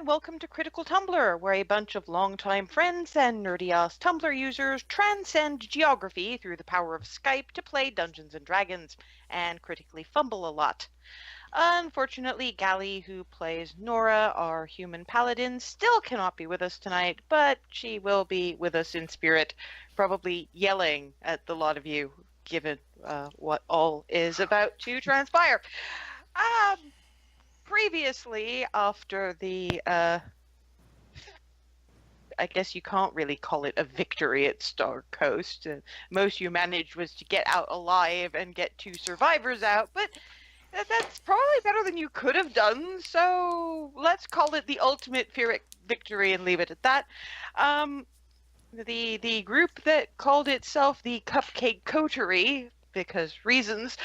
and welcome to Critical Tumblr, where a bunch of longtime friends and nerdy-ass Tumblr users transcend geography through the power of Skype to play Dungeons & Dragons, and critically fumble a lot. Unfortunately, Gally, who plays Nora, our human paladin, still cannot be with us tonight, but she will be with us in spirit, probably yelling at the lot of you, given what all is about to transpire. Previously, after the, I guess you can't really call it a victory at Star Coast. Most you managed was to get out alive and get 2 survivors out, but that's probably better than you could have done, so let's call it the ultimate Pyrrhic victory and leave it at that. The group that called itself the Cupcake Coterie, because reasons,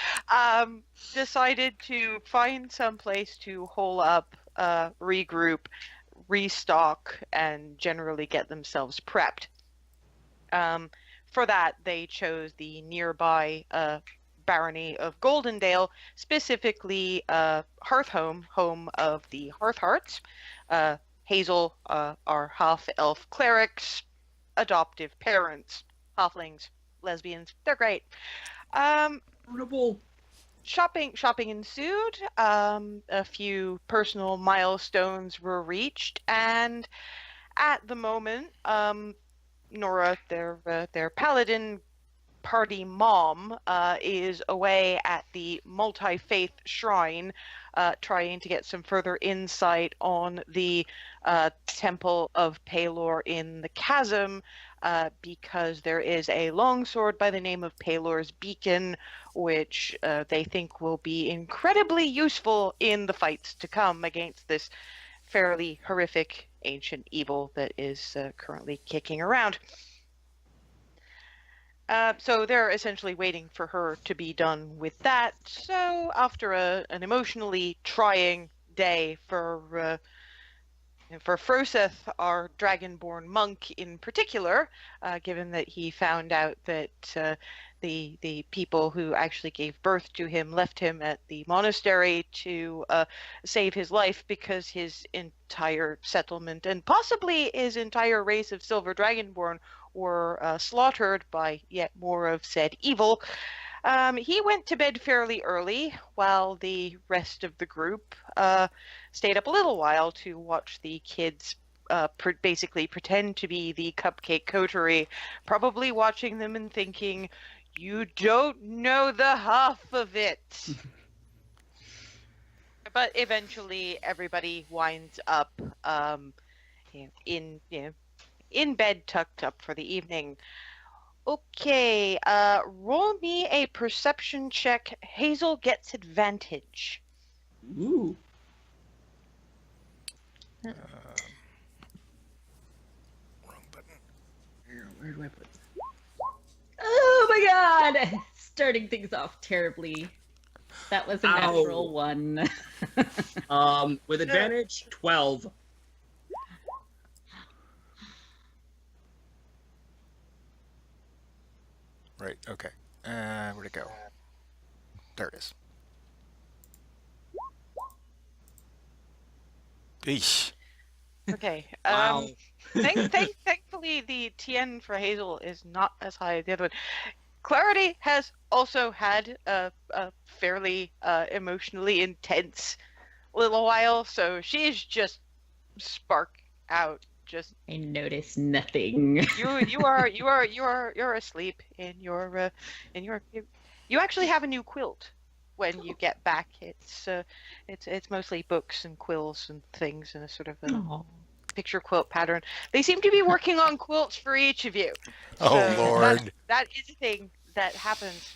decided to find some place to hole up, regroup, restock, and generally get themselves prepped. For that, they chose the nearby barony of Goldendale, specifically Hearthhome, home of the Hearthhearts. Hazel, our half-elf clerics, adoptive parents, halflings, lesbians, they're great. Shopping ensued. A few personal milestones were reached, and at the moment, Nora, their paladin party mom, is away at the multi-faith shrine, trying to get some further insight on the Temple of Pelor in the Chasm, because there is a longsword by the name of Pelor's Beacon, which they think will be incredibly useful in the fights to come against this fairly horrific ancient evil that is currently kicking around. So they're essentially waiting for her to be done with that. So after an emotionally trying day for Froseth, our dragonborn monk in particular, given that he found out that the people who actually gave birth to him left him at the monastery to save his life because his entire settlement and possibly his entire race of silver dragonborn were slaughtered by yet more of said evil. He went to bed fairly early, while the rest of the group stayed up a little while to watch the kids basically pretend to be the Cupcake Coterie, probably watching them and thinking, "You don't know the half of it." But eventually, everybody winds up in bed, tucked up for the evening. Okay, roll me a perception check. Hazel gets advantage. Ooh. Wrong button. Where do I put that? Oh my god! Starting things off terribly. That was a natural one. With advantage, 12. Right, okay. Where'd it go? There it is. Eesh. Okay. Wow. Thankfully, the TN for Hazel is not as high as the other one. Clarity has also had a fairly emotionally intense little while, so she's just spark out. Just I notice nothing. you're asleep in your you actually have a new quilt when you get back. It's mostly books and quills and things in a sort of a picture quilt pattern. They seem to be working on quilts for each of you. Oh, Lord. That is a thing that happens.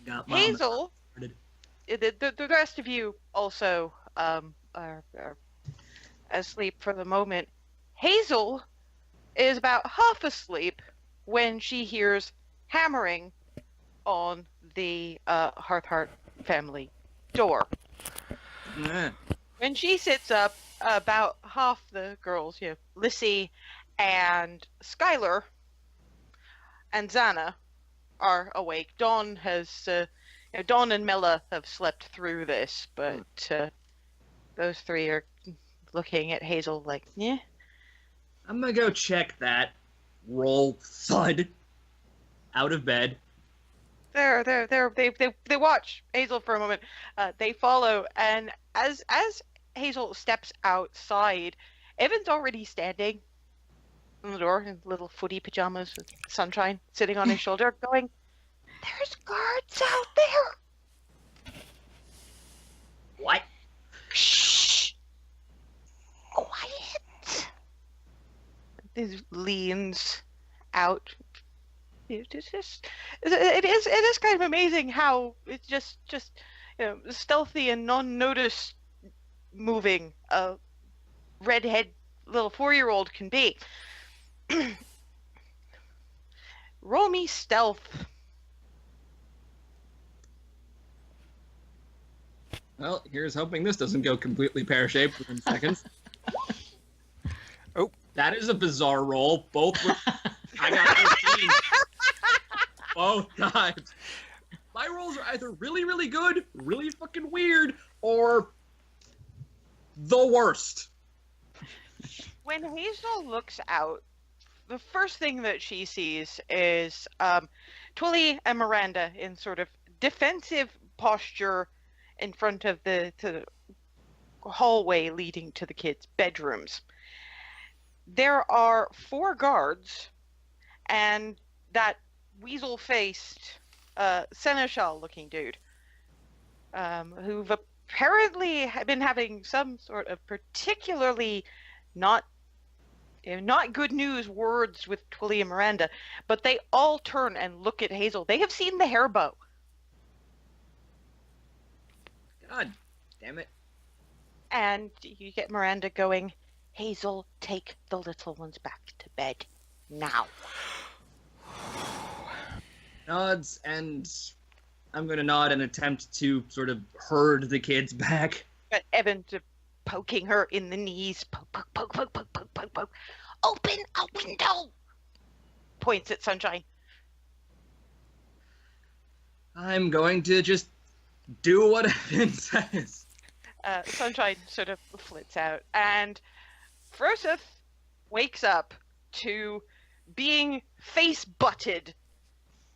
Got Hazel, the rest of you also are asleep for the moment. Hazel is about half asleep when she hears hammering on the Hearthheart family door. When she sits up, about half the girls, Lissy and Skylar and Xana, are awake. Dawn and Mela have slept through this, but those three are looking at Hazel like, yeah. I'm gonna go check that. Roll thud. Out of bed. They watch Hazel for a moment. They follow, and as Hazel steps outside, Evan's already standing on the door in little footy pajamas with sunshine sitting on his shoulder, going, "There's guards out there." What? Shh. Quiet. He leans out. It is kind of amazing how it's just stealthy and non-noticed moving a redhead little 4-year-old can be. Roll me stealth. Well, here's hoping this doesn't go completely pear-shaped within seconds. Oh. That is a bizarre roll. Both were... I got 15. Both times. My rolls are either really, really good, really fucking weird, or the worst. When Hazel looks out, the first thing that she sees is Twilly and Miranda in sort of defensive posture in front of the hallway leading to the kids' bedrooms. There are 4 guards and that weasel-faced seneschal-looking dude who've apparently been having some sort of particularly not good news words with Twilly and Miranda, but they all turn and look at Hazel. They have seen the hair bow. God damn it. And you get Miranda going, "Hazel, take the little ones back to bed now." Nods, and I'm gonna nod and attempt to sort of herd the kids back. But Evan poking her in the knees. Poke, poke, poke, poke, poke, poke, poke, poke. Open a window! Points at Sunshine. I'm going to just do what Evan says. Sunshine sort of flits out, and Froseth wakes up to being face-butted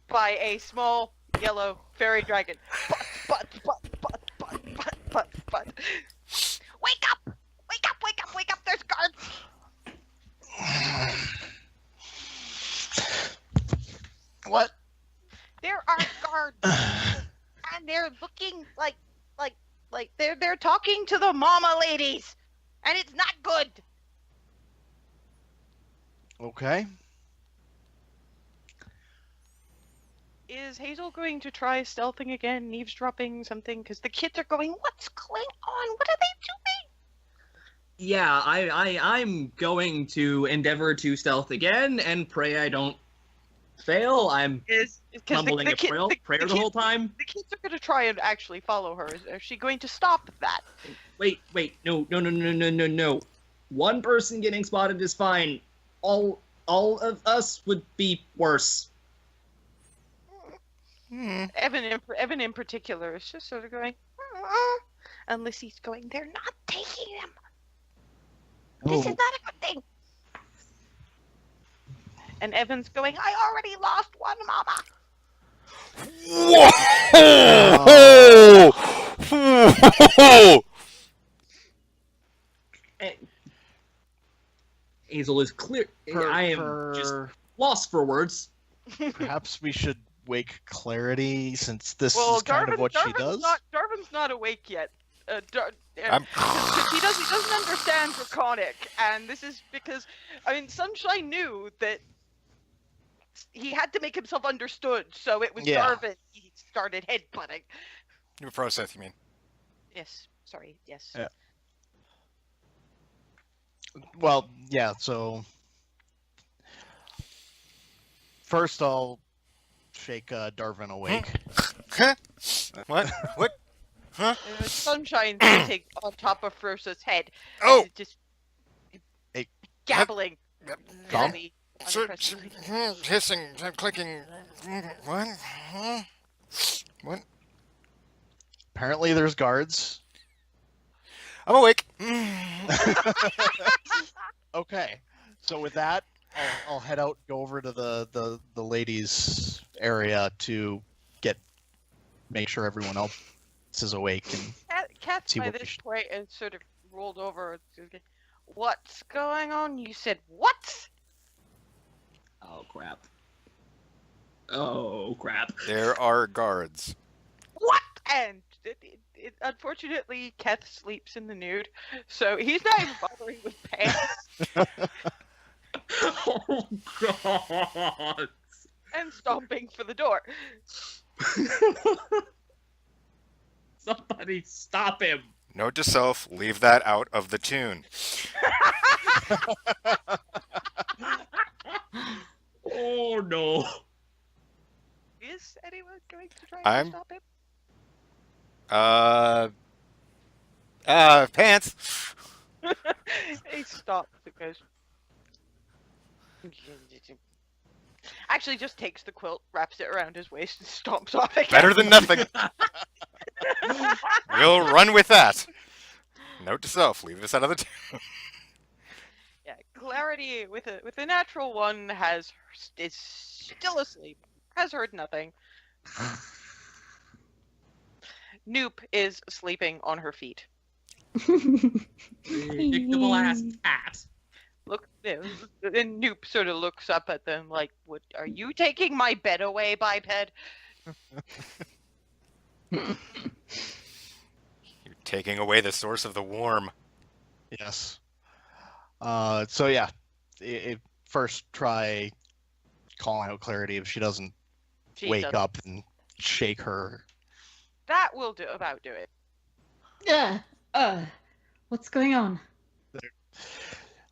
by a small yellow fairy dragon. But. Wake up! Wake up, wake up, wake up! There's guards! What? There are guards! And they're looking like they're talking to the mama ladies! And it's not good! Okay. Is Hazel going to try stealthing again, eavesdropping something? Because the kids are going, "What's going on? What are they doing?" Yeah, I'm going to endeavor to stealth again and pray I don't fail. I'm mumbling a prayer the whole time. The kids are going to try and actually follow her. Is she going to stop that? Wait, no. One person getting spotted is fine. All of us would be worse. Evan in particular is just sort of going, and Lissy's going, "They're not taking them. This is not a good thing." And Evan's going, "I already lost one, Mama." Whoa! Hazel is clear. I am just lost for words. Perhaps we should wake Clarity, since this is kind of what she does. Darvin's not awake yet. He doesn't understand Draconic, and this is because, Sunshine knew that he had to make himself understood, so it was Darvin he started headbutting. New process, you mean? Yes, sorry, yes. Yeah. Well, yeah, so first I'll shake Darvin awake. Huh? What? What? Huh? Sunshine sitting on top of Frosa's head. Oh! Just Hey. gabbling. Calm. Hissing, clicking. What? Huh? What? Apparently there's guards. I'm awake. Okay. So with that, I'll head out, go over to the ladies' area to make sure everyone else is awake and Cat see by what we this should. point is sort of rolled over. What's going on? You said what? Oh crap. Oh crap. There are guards. What? And unfortunately, Keth sleeps in the nude, so he's not even bothering with pants Oh god. and stomping for the door. Somebody stop him. Note to self, leave that out of the tune. Oh no. Is anyone going to try I'm- to stop him? Pants. He stops because actually just takes the quilt, wraps it around his waist, and stomps off again. Better than nothing. We'll run with that. Note to self, leave this out of the tune. Yeah, Clarity with a natural one is still asleep, has heard nothing. Noop is sleeping on her feet. Predictable ass cat. Look, and Noop sort of looks up at them like, "What? Are you taking my bed away, biped?" You're taking away the source of the warm. Yes. So yeah, first try calling out Clarity if she doesn't She wake does. up and shake her. That will do it. What's going on?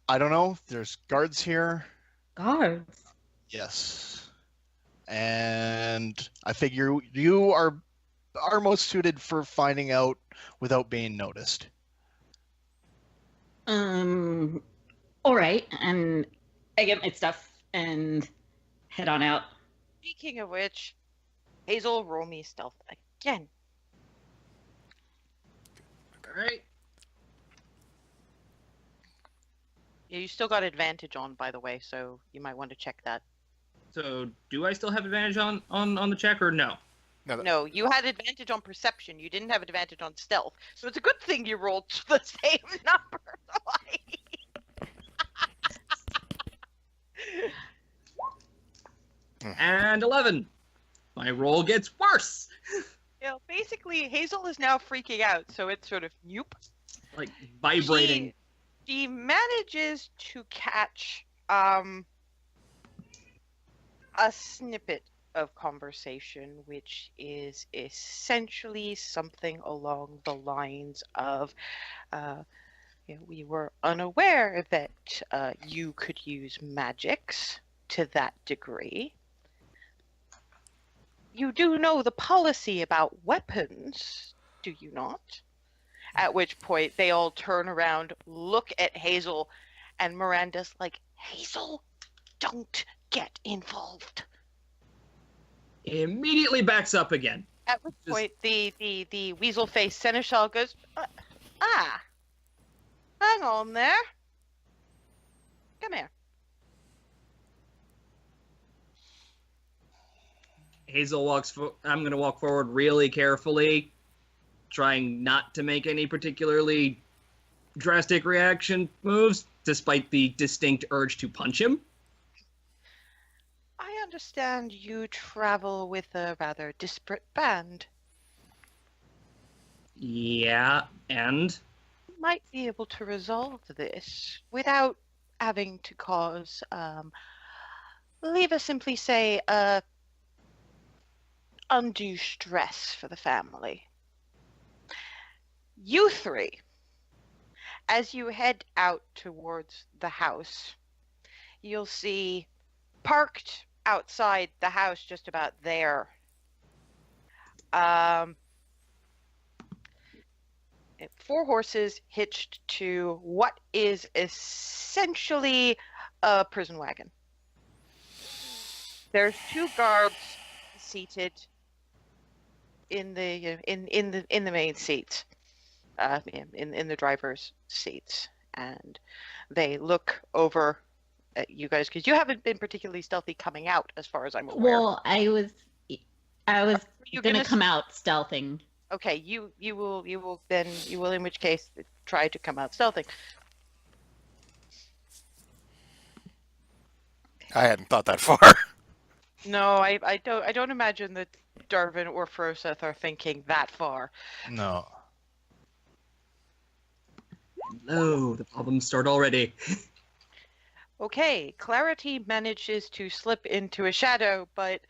I don't know. There's guards here. Guards. Yes. And I figure you are most suited for finding out without being noticed. All right, and I get my stuff and head on out. Speaking of which, Hazel, roll me stealth again. Alright. Yeah, you still got advantage on, by the way, so you might want to check that. So do I still have advantage on the check or no? No, you had advantage on perception. You didn't have advantage on stealth. So it's a good thing you rolled the same number twice. And 11. My roll gets worse. Basically, Hazel is now freaking out, so it's sort of nope. Like vibrating. She manages to catch a snippet of conversation, which is essentially something along the lines of, we were unaware that you could use magics to that degree. You do know the policy about weapons, do you not? At which point they all turn around, look at Hazel, and Miranda's like, Hazel, don't get involved. Immediately backs up again. At which point the weasel-faced seneschal goes, hang on there. Come here. Hazel I'm going to walk forward really carefully, trying not to make any particularly drastic reaction moves, despite the distinct urge to punch him. I understand you travel with a rather disparate band. Yeah, and? Might be able to resolve this without having to cause, leave us simply say, undue stress for the family. You three, as you head out towards the house, you'll see parked outside the house just about there. 4 horses hitched to what is essentially a prison wagon. There's 2 guards seated in the main seats, in the driver's seats, and they look over at you guys because you haven't been particularly stealthy coming out, as far as I'm aware. Well, I was You gonna gonna come out stealthing. Okay, you will in which case try to come out stealthing. I hadn't thought that far. No, I don't imagine that Darvin or Froseth are thinking that far. No. No, the problems start already. Okay, Clarity manages to slip into a shadow, but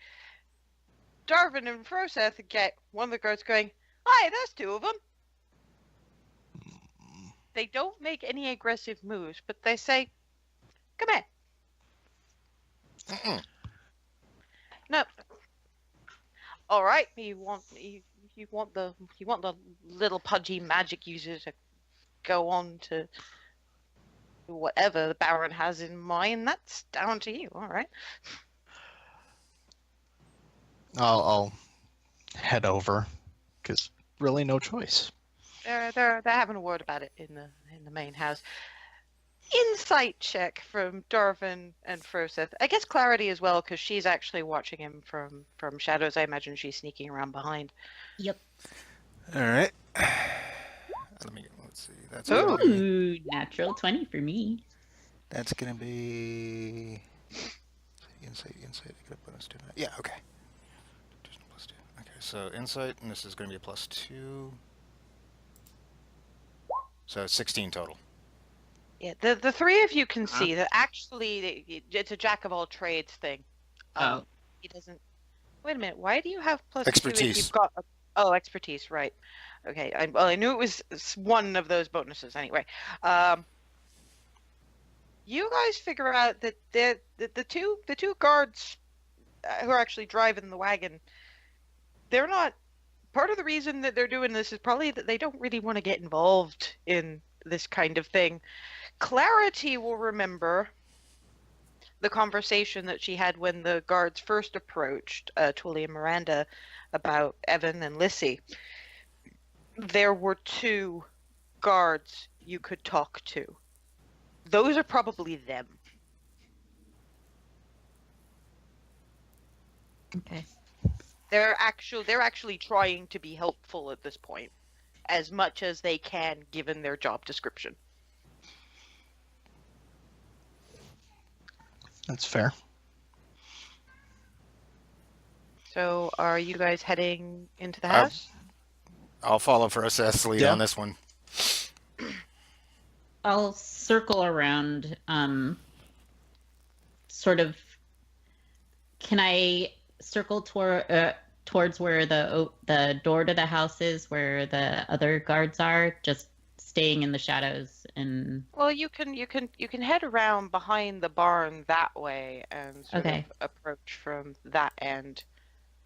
Darvin and Froseth get one of the guards going, "Hi, there's two of them." They don't make any aggressive moves, but they say, "Come here." Mm-mm. No. All right, you want the little pudgy magic user to go on to whatever the Baron has in mind. That's down to you. All right. I'll head over, because really no choice. They're having a word about it in the main house. Insight check from Darvin and Froseth. I guess Clarity as well, because she's actually watching him from shadows. I imagine she's sneaking around behind. Yep. All right. Let's see. That's gonna be, Ooh, natural 20 for me. that's gonna be insight. I get a bonus to that. Yeah. Okay. Just plus 2. Okay. So insight, and this is gonna be a plus 2. So 16 total. Yeah, the three of you can see that actually it's a jack of all trades thing. He doesn't. Wait a minute. Why do you have plus 2 if Expertise. you've got? Expertise, right? Okay. I knew it was one of those bonuses anyway. You guys figure out that the two guards who are actually driving the wagon, they're not. Part of the reason that they're doing this is probably that they don't really want to get involved in this kind of thing. Clarity will remember the conversation that she had when the guards first approached Twilly and Miranda about Evan and Lissy. There were 2 guards you could talk to. Those are probably them. Okay. They're actually trying to be helpful at this point, as much as they can given their job description. That's fair. So, are you guys heading into the house? I'll follow Froseth's lead Yeah. on this one. I'll circle around, sort of. Can I circle towards where the door to the house is, where the other guards are, just staying in the shadows and. Well, you can head around behind the barn that way and sort Okay. of approach from that end,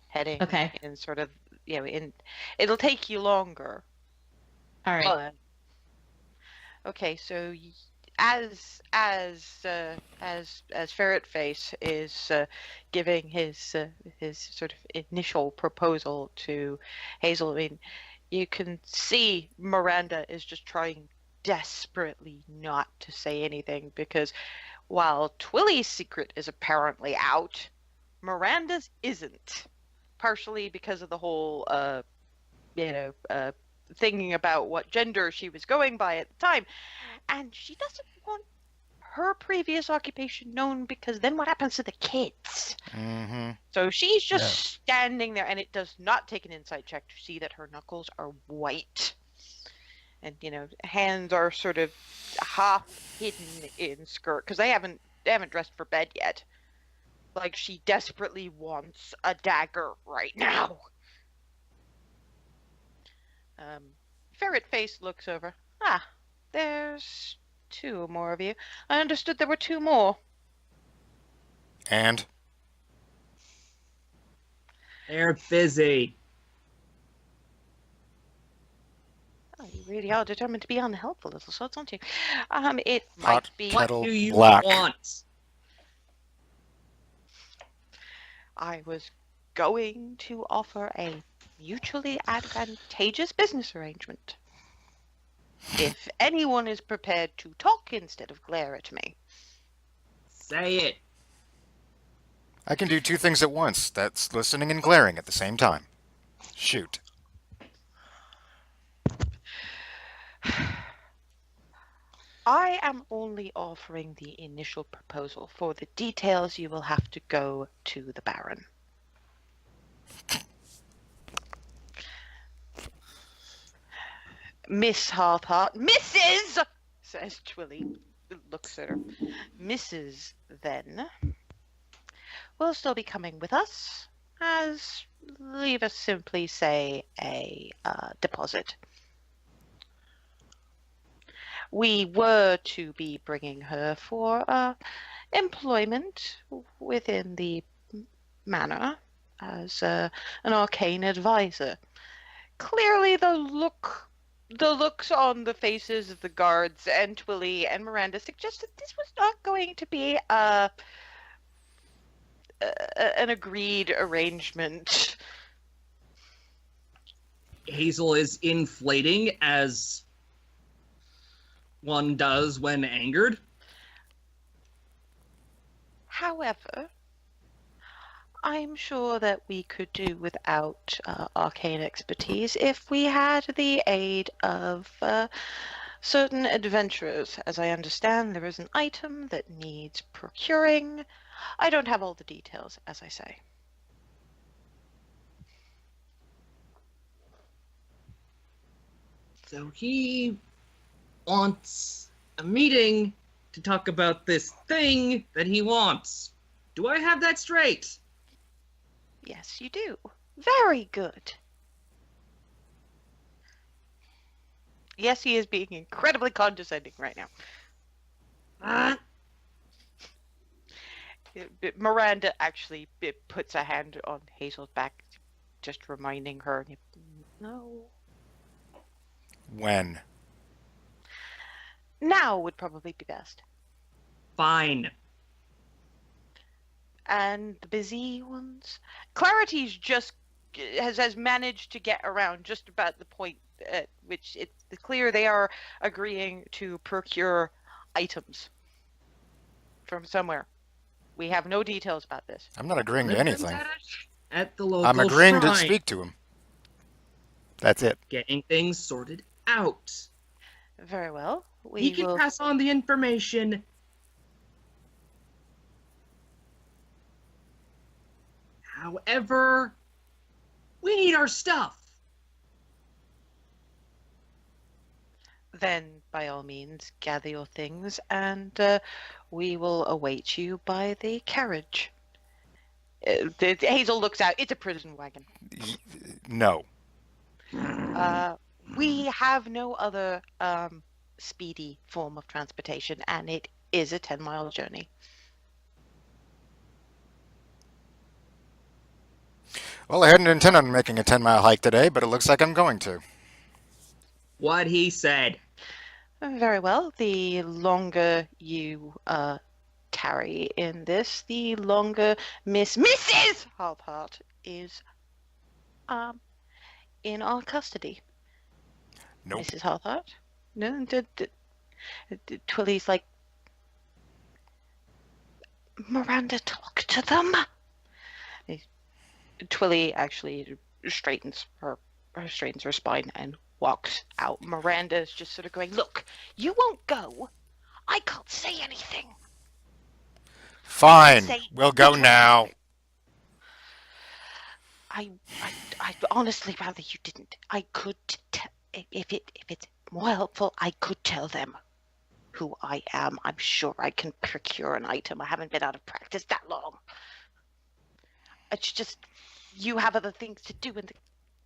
heading Okay. in sort of in. It'll take you longer. All right. But, okay, so as Ferret Face is giving his sort of initial proposal to Hazel, I mean, you can see Miranda is just trying desperately not to say anything, because while Twilly's secret is apparently out, Miranda's isn't. Partially because of the whole thinking about what gender she was going by at the time, and she doesn't want her previous occupation known, because then what happens to the kids? Mm-hmm. So she's just standing there, and it does not take an insight check to see that her knuckles are white, and hands are sort of half hidden in skirt because they haven't dressed for bed yet. Like she desperately wants a dagger right now. Ferret Face looks over. Ah, there's 2 more of you. I understood there were 2 more. And They're busy. Oh, you really are determined to be unhelpful, little sots, aren't you? It might Hot be. kettle. What do you Black. want? I was going to offer a mutually advantageous business arrangement. if anyone is prepared to talk instead of glare at me. Say it. I can do two things at once. That's listening and glaring at the same time. Shoot. I am only offering the initial proposal. For the details, you will have to go to the Baron. Miss Hearthheart, Mrs. says Twilly, looks at her. Mrs. then will still be coming with us, as leave us simply say a deposit. We were to be bringing her for employment within the manor as an arcane advisor. Clearly the looks on the faces of the guards and Twilly and Miranda suggest that this was not going to be an agreed arrangement. Hazel is inflating as one does when angered. However, I'm sure that we could do without arcane expertise if we had the aid of certain adventurers. As I understand, there is an item that needs procuring. I don't have all the details, as I say. So he wants a meeting to talk about this thing that he wants. Do I have that straight? Yes, you do. Very good. Yes, he is being incredibly condescending right now. Miranda actually puts a hand on Hazel's back, just reminding her, no. When? Now would probably be best. Fine. And the busy ones? Clarity's just has managed to get around just about the point at which it's clear they are agreeing to procure items from somewhere. We have no details about this. I'm not agreeing to anything. At the local I'm agreeing to shrine. speak to him. That's it. Getting things sorted out. Very well. He can pass on the information. However, we need our stuff. Then, by all means, gather your things, and we will await you by the carriage. Hazel looks out. It's a prison wagon. No. We have no other speedy form of transportation, and it is a 10-mile journey. Well, I hadn't intended on making a 10-mile hike today, but it looks like I'm going to. What he said. Very well. The longer you tarry in this, the longer Mrs. Halphart is in our custody. Nope. Mrs. Halphart? No, Twilly's like, Miranda, talk to them. Twilly actually straightens her spine and walks out. Miranda's just sort of going, look, you won't go. I can't say anything. Fine. Say We'll go now. I honestly rather you didn't. I could if it's more helpful, I could tell them who I am. I'm sure I can procure an item. I haven't been out of practice that long. It's just you have other things to do,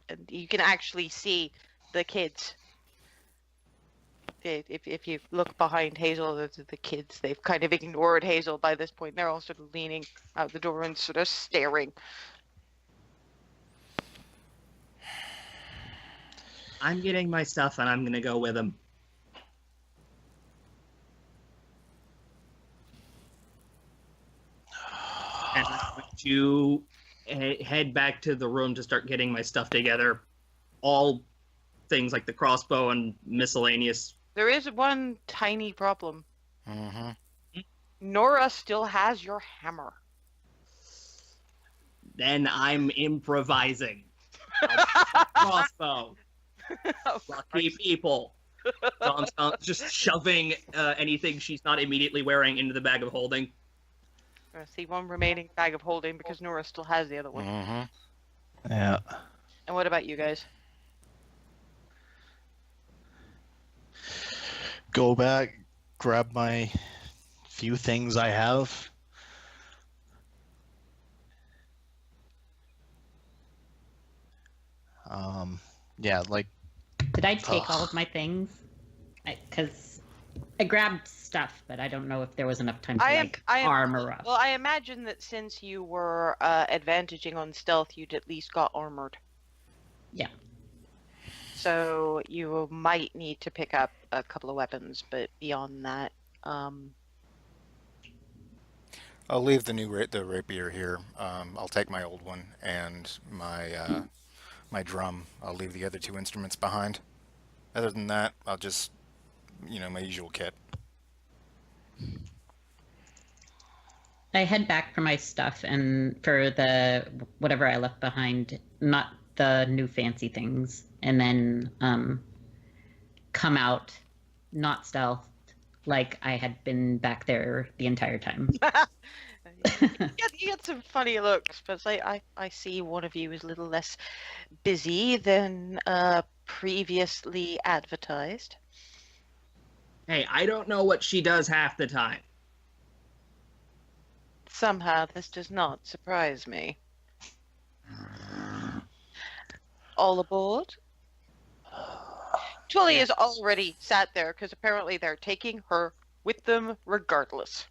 and you can actually see the kids. If you look behind Hazel, the kids, they've kind of ignored Hazel by this point. They're all sort of leaning out the door and sort of staring. I'm getting my stuff and I'm going to go with him. And I'm going to head back to the room to start getting my stuff together. All things like the crossbow and miscellaneous. There is one tiny problem. Mm-hmm. Nora still has your hammer. Then I'm improvising. Crossbow. Lucky people. Dom's just shoving anything she's not immediately wearing into the bag of holding. I see one remaining bag of holding because Nora still has the other one. Mm-hmm. Yeah. And what about you guys? Go back, grab my few things I have. Yeah, like Did I take all of my things? Because I grabbed stuff, but I don't know if there was enough time to armor up. Well, I imagine that since you were advantaging on stealth, you'd at least got armored. Yeah. So you might need to pick up a couple of weapons, but beyond that, I'll leave the the rapier here. I'll take my old one and my drum. I'll leave the other two instruments behind. Other than that, I'll just, my usual kit. I head back for my stuff and for the whatever I left behind, not the new fancy things, and then come out not stealthed like I had been back there the entire time. you get some funny looks, but I see one of you is a little less busy than previously advertised. Hey, I don't know what she does half the time. Somehow this does not surprise me. All aboard? Tully is already sat there because apparently they're taking her with them regardless.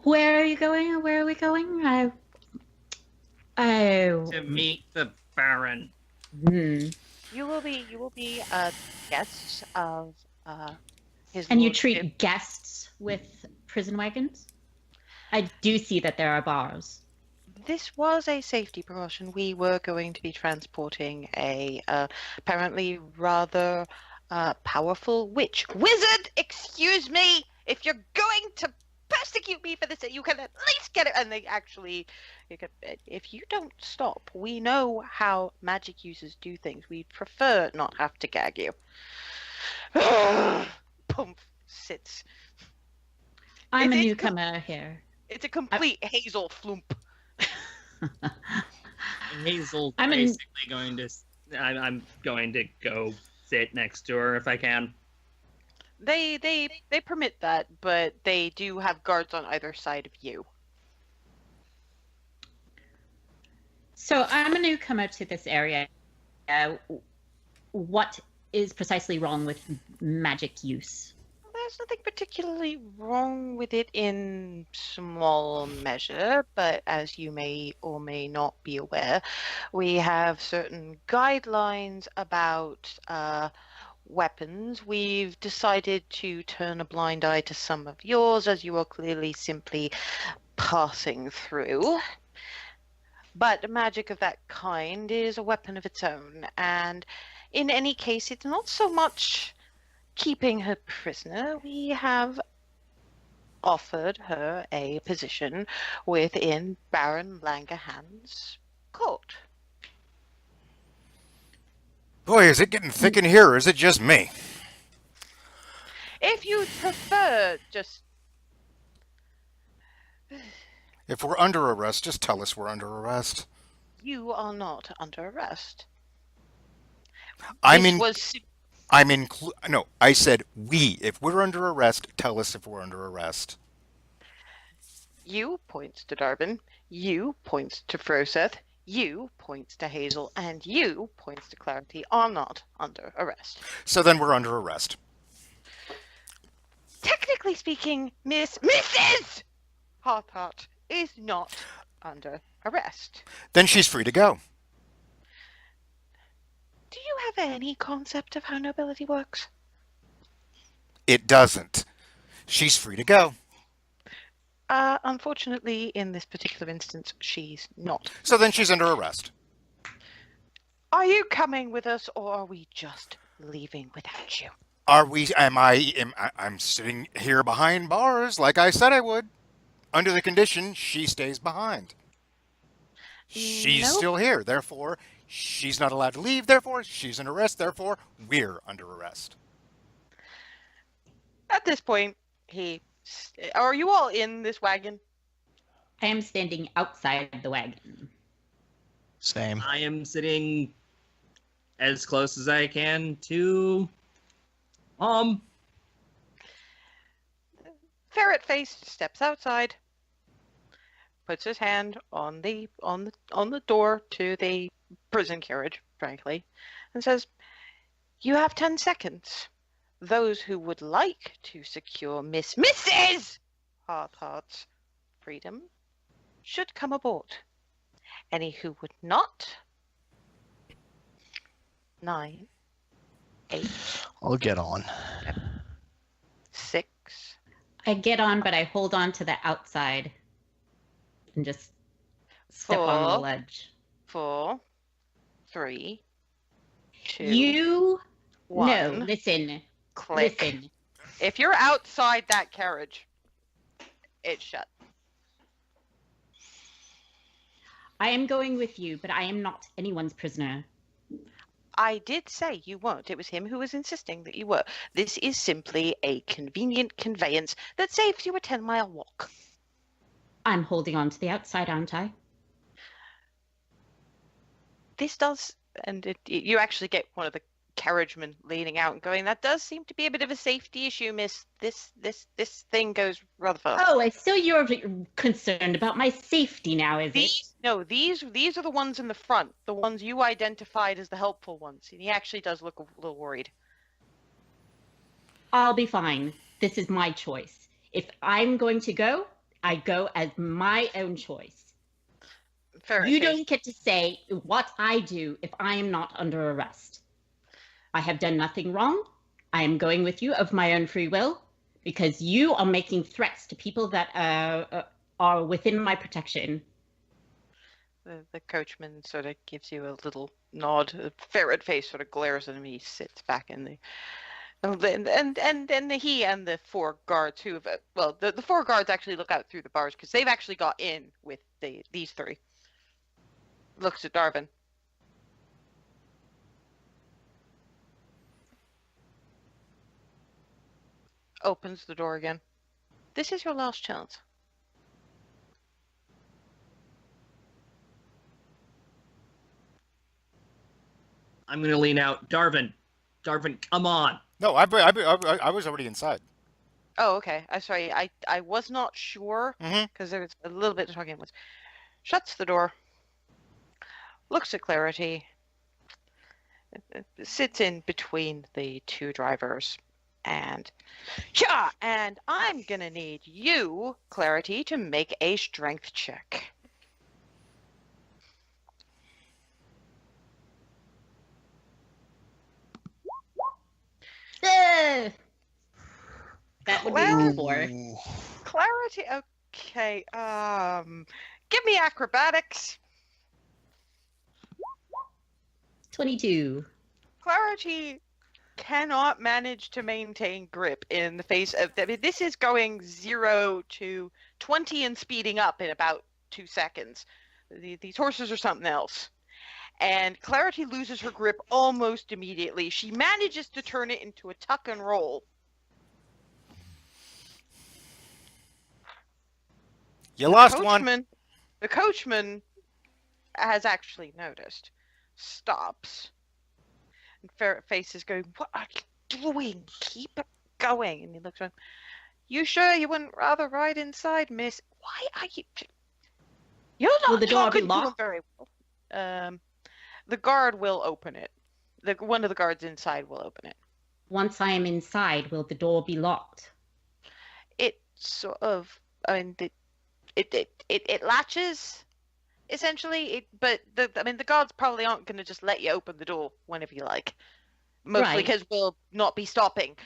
Where are you going? Where are we going? To meet the Baron. You will be guests of his. And you lordship. treat guests with prison wagons? I do see that there are bars. This was a safety precaution. We were going to be transporting a apparently rather powerful wizard. Excuse me. If you're going to persecute me for this, you can at least get it. And they actually, if you don't stop, we know how magic users do things. We'd prefer not have to gag you. Pump sits. I'm a newcomer here. It's a complete Hazel flump. Hazel's I'm going to. I'm going to go sit next to her if I can. They permit that, but they do have guards on either side of you. So I'm a newcomer to this area. What is precisely wrong with magic use? There's nothing particularly wrong with it in small measure, but as you may or may not be aware, we have certain guidelines about weapons. We've decided to turn a blind eye to some of yours, as you are clearly simply passing through. But magic of that kind is a weapon of its own, and in any case, it's not so much keeping her prisoner. We have offered her a position within Baron Langerhand's court. Boy, is it getting thick in here, or is it just me? If you prefer, just... If we're under arrest, just tell us we're under arrest. You are not under arrest. No, I said we. If we're under arrest, tell us if we're under arrest. You points to Darvin, you points to Froseth, you points to Hazel, and you points to Clarity are not under arrest. So then we're under arrest. Technically speaking, Mrs. Hearthheart is not under arrest. Then she's free to go. Do you have any concept of how nobility works? It doesn't. She's free to go. Unfortunately, in this particular instance, she's not. So then she's under arrest. Are you coming with us, or are we just leaving without you? I'm sitting here behind bars like I said I would. Under the condition she stays behind. She's Nope. still here, therefore she's not allowed to leave, therefore she's under arrest, therefore we're under arrest. At this point, are you all in this wagon? I am standing outside the wagon. Same. I am sitting as close as I can to Ferret Face steps outside, puts his hand on the door to the prison carriage, frankly, and says, "You have 10 seconds. Those who would like to secure Mrs. Heart's freedom should come aboard. Any who would not, 9, 8, I'll get on. 6, I get on, but I hold on to the outside and just step on the 4, ledge. 4, 3, 2, You 1. no, listen. Click. Listen. If you're outside that carriage, it's shut. I am going with you, but I am not anyone's prisoner. I did say you weren't. It was him who was insisting that you were. This is simply a convenient conveyance that saves you a 10-mile walk. I'm holding on to the outside, aren't I? This does, and you actually get one of the carriagemen leaning out and going, "That does seem to be a bit of a safety issue, miss. This thing goes rather fast." Oh, I still you're concerned about my safety now, is it? These are the ones in the front, the ones you identified as the helpful ones. And he actually does look a little worried. I'll be fine. This is my choice. If I'm going to go, I go as my own choice. Ferret You Face. don't get to say what I do if I am not under arrest. I have done nothing wrong. I am going with you of my own free will because you are making threats to people that are within my protection. The coachman sort of gives you a little nod. Ferret Face sort of glares at him. He sits back in the... And he and the 4 guards who have... Well, the 4 guards actually look out through the bars because they've actually got in with these 3. Looks at Darvin. Opens the door again. This is your last chance. I'm gonna lean out. Darvin, come on. No, I was already inside. Oh, okay. I'm sorry. I was not sure Mm-hmm. because there was a little bit of talking. Shuts the door. Looks at Clarity. Sits in between the 2 drivers. And I'm gonna need you, Clarity, to make a strength check. That would be Well- 4. Ooh. Clarity, okay. Give me acrobatics. 22. Clarity cannot manage to maintain grip in the face of... I mean, this is going 0 to 20 and speeding up in about 2 seconds. These horses are something else. And Clarity loses her grip almost immediately. She manages to turn it into a tuck and roll. You lost one. The coachman has actually noticed. Stops. And Ferret Face is going, "What are you doing? Keep going." And he looks around. "You sure you wouldn't rather ride inside, miss?" "Why are you... You're not Will the door be talking to him locked? very well." The guard will open it. One of the guards inside will open it. Once I am inside, will the door be locked? It sort of... I mean, it latches, essentially. But the guards probably aren't going to just let you open the door whenever you like. Mostly Right. because we'll not be stopping.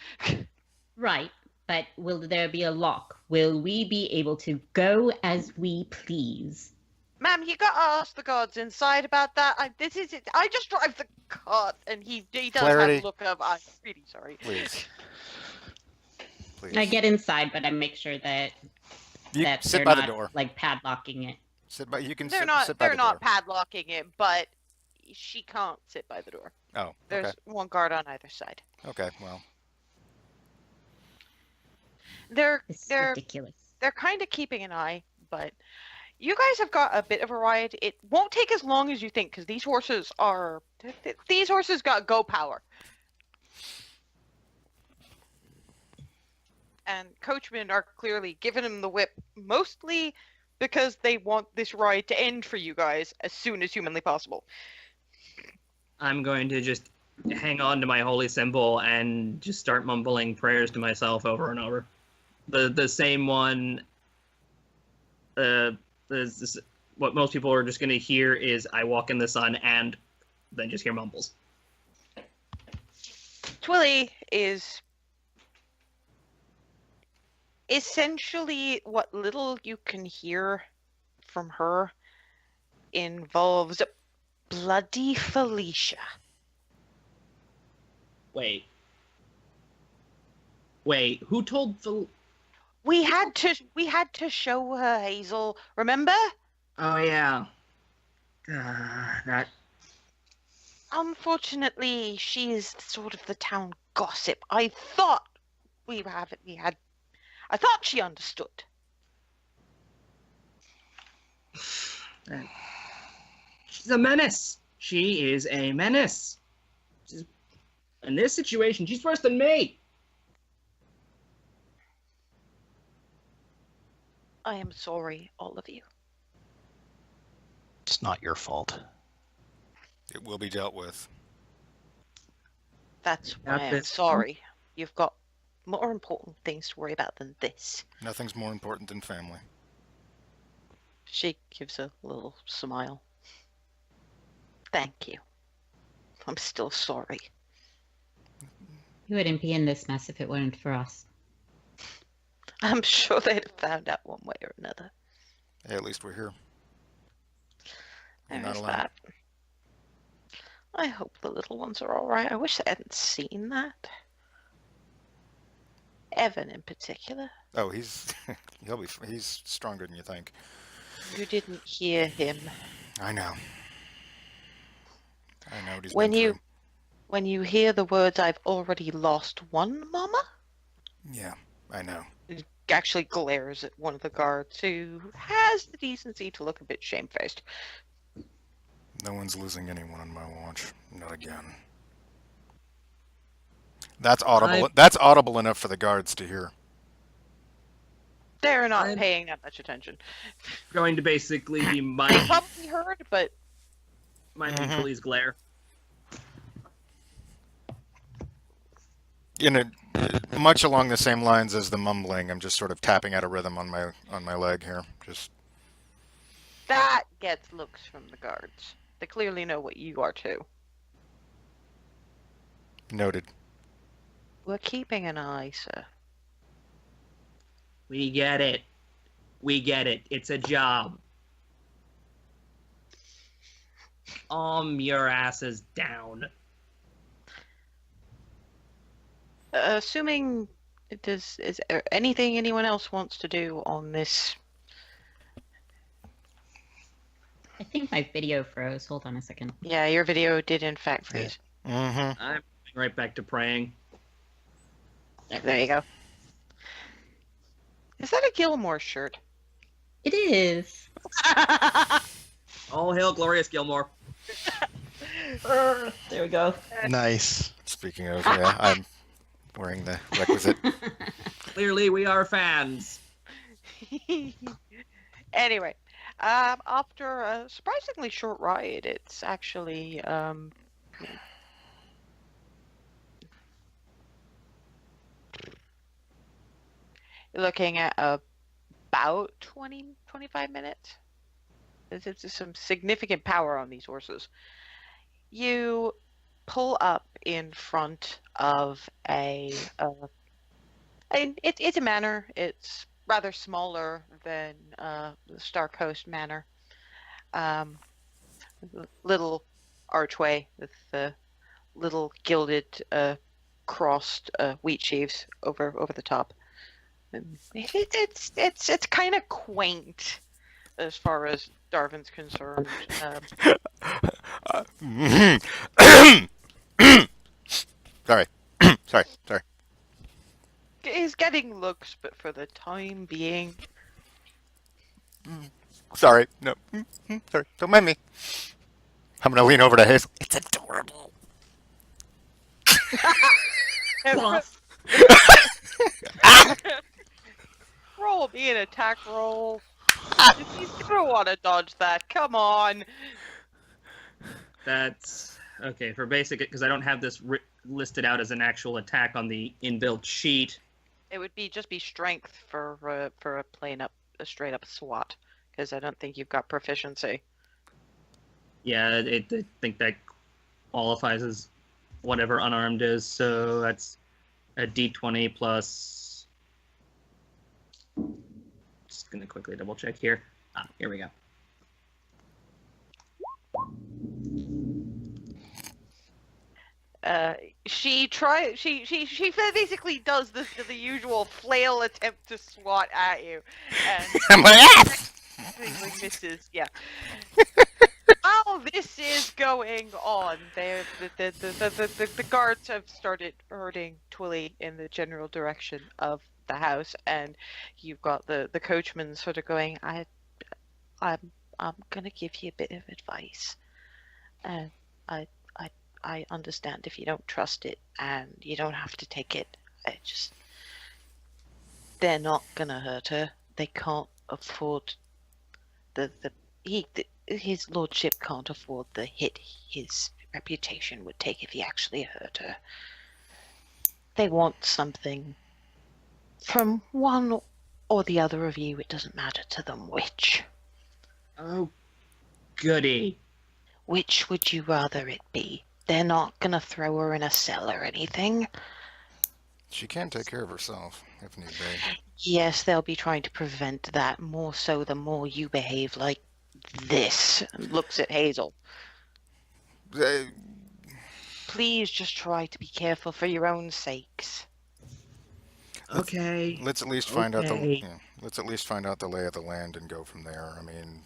Right, but will there be a lock? Will we be able to go as we please? Ma'am, you gotta ask the guards inside about that. This is it. I just drive the cart, and he does have Clarity. a look of, I'm really sorry. Please. Please. I get inside, but I make sure that You that sit they're by not the door. like padlocking it. Sit by. You can They're sit. not. Sit by They're the not door. padlocking it, but she can't sit by the door. Oh. There's Okay. one guard on either side. Okay. Well. They're This is they're ridiculous. they're kind of keeping an eye, but you guys have got a bit of a ride. It won't take as long as you think because these horses got go power. And coachmen are clearly giving him the whip, mostly because they want this ride to end for you guys as soon as humanly possible. I'm going to just hang on to my holy symbol and just start mumbling prayers to myself over and over. The same one. What most people are just going to hear is "I walk in the sun" and then just hear mumbles. Twilly is essentially what little you can hear from her involves bloody Felicia. Wait, who told the? We had to show her, Hazel. Remember? Oh yeah. That. Unfortunately, she is sort of the town gossip. I thought I thought she understood. She's a menace. She is a menace. In this situation, she's worse than me. I am sorry, all of you. It's not your fault. It will be dealt with. That's why Not I'm this sorry. You've got more important things to worry about than this. Nothing's more important than family. She gives a little smile. Thank you. I'm still sorry. You wouldn't be in this mess if it weren't for us. I'm sure they'd have found out one way or another. Hey, at least we're here. You're There not is alone. that. I hope the little ones are all right. I wish they hadn't seen that. Evan in particular. Oh, he's he's stronger than you think. You didn't hear him. I know. I know what he's When been you through. when you hear the words "I've already lost one, Mama," Yeah, I know. it actually glares at one of the guards who has the decency to look a bit shamefaced. No one's losing anyone on my watch. Not again. That's audible. That's audible enough for the guards to hear. They're not I'm- paying that much attention. Going to basically be They my probably heard, but Twilly's glare. Much along the same lines as the mumbling, I'm just sort of tapping out a rhythm on my leg here. Just that gets looks from the guards. They clearly know what you are too. noted. We're keeping an eye, sir. We get it. We get it. It's a job. Your asses down. Assuming is there anything anyone else wants to do on this? I think my video froze. Hold on a second. Yeah, your video did in fact freeze. Mm-hmm. I'm going right back to praying. There you go. Is that a Gilmore shirt? It is. All hail Glorious Gilmore. There we go. Nice. Speaking of, yeah, I'm wearing the requisite. Clearly, we are fans. Anyway, after a surprisingly short ride, it's actually looking at about 20-25 minutes. It's some significant power on these horses. You pull up in front of it's a manor. It's rather smaller than the Star Coast Manor. little archway with little gilded crossed wheat sheaves over the top. And it's kind of quaint as far as Darvin's concerned. Sorry. Sorry. He's getting looks, but for the time being. Sorry. No. Sorry. Don't mind me. I'm gonna lean over to Hazel. It's adorable. Bluff. Roll me an attack roll. You don't want to dodge that. Come on. That's okay for basic, because I don't have this listed out as an actual attack on the inbuilt sheet. It would just be strength for a straight up SWAT, because I don't think you've got proficiency. Yeah, I think that qualifies as whatever unarmed is, so that's a d20 plus... Just gonna quickly double check here. Here we go. She basically does the usual flail attempt to swat at you, and I'm like, completely misses. Yeah. While this is going on, the guards have started herding Twilly in the general direction of the house, and you've got the coachman sort of going, I'm gonna give you a bit of advice, and I understand if you don't trust it, and you don't have to take it. They're not gonna hurt her. They can't afford his lordship can't afford the hit his reputation would take if he actually hurt her. They want something from one or the other of you. It doesn't matter to them which. Oh, goody. Which would you rather it be? They're not gonna throw her in a cell or anything. she can take care of herself if need be. Yes, they'll be trying to prevent that, more so the more you behave like this. Looks at Hazel. Please just try to be careful for your own sakes. Okay. Let's at least find out Okay. let's at least find out the lay of the land and go from there. I mean,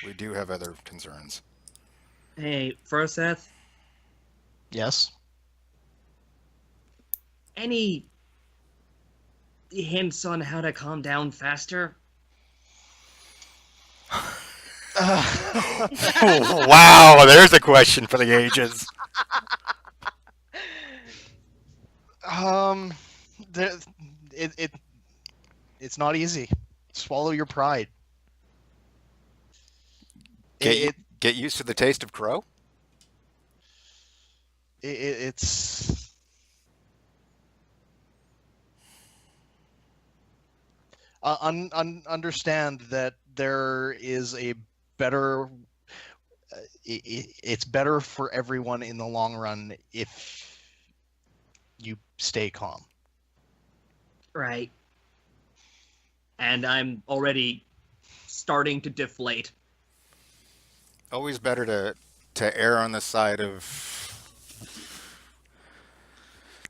we do have other concerns. Hey, Froseth, Yes. any hints on how to calm down faster? Wow, there's a question for the ages. It's not easy. Swallow your pride. Get used to the taste of crow. It's understand that there is a better. It's better for everyone in the long run if you stay calm. Right. And I'm already starting to deflate. Always better to err on the side of.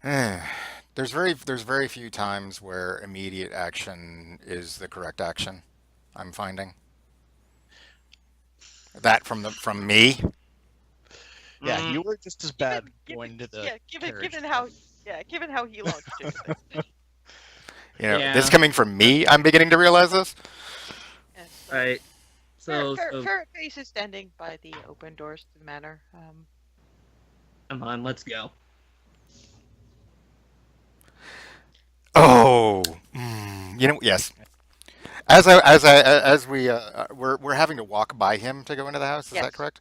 There's very few times where immediate action is the correct action. I'm finding that from me. Yeah, you were just as bad Given- going to the. given how he launched it. You know, Yeah. this coming from me. I'm beginning to realize this. Yes. Right. So, Ferret Face is standing by the open doors to the manor. come on, let's go. Oh, you know, yes. We're having to walk by him to go into the house. Is Yes. that correct?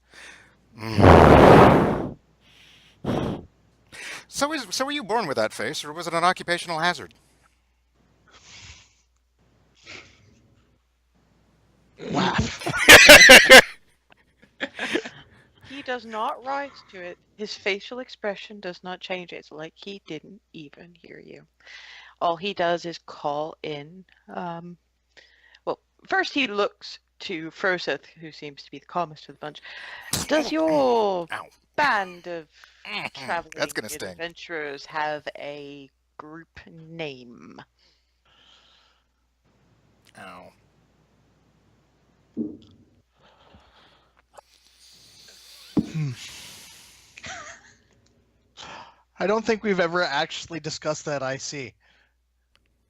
So were you born with that face, or was it an occupational hazard? Laugh. He does not rise to it. His facial expression does not change. It's like he didn't even hear you. All he does is call in. Well, first he looks to Froseth, who seems to be the calmest of the bunch. Does your Ow. band of Mhm. traveling That's gonna sting. adventurers have a group name? Ow. I don't think we've ever actually discussed that IC.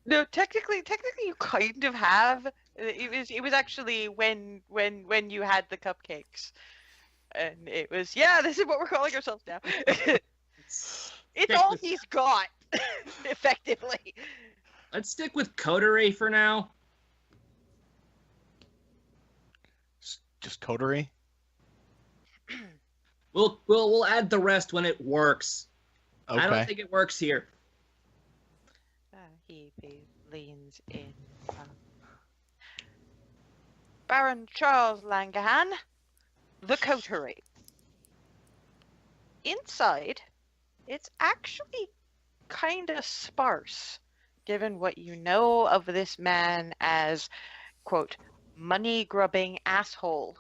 No, technically, you kind of have. It was actually when you had the cupcakes, and it was this is what we're calling ourselves now. It's all he's got, effectively. Let's stick with Coterie for now. Just Coterie? We'll add the rest when it works. Okay. I don't think it works here. He leans in. Baron Charles Langahan, the Coterie. Inside, it's actually kind of sparse, given what you know of this man as, quote, money-grubbing asshole.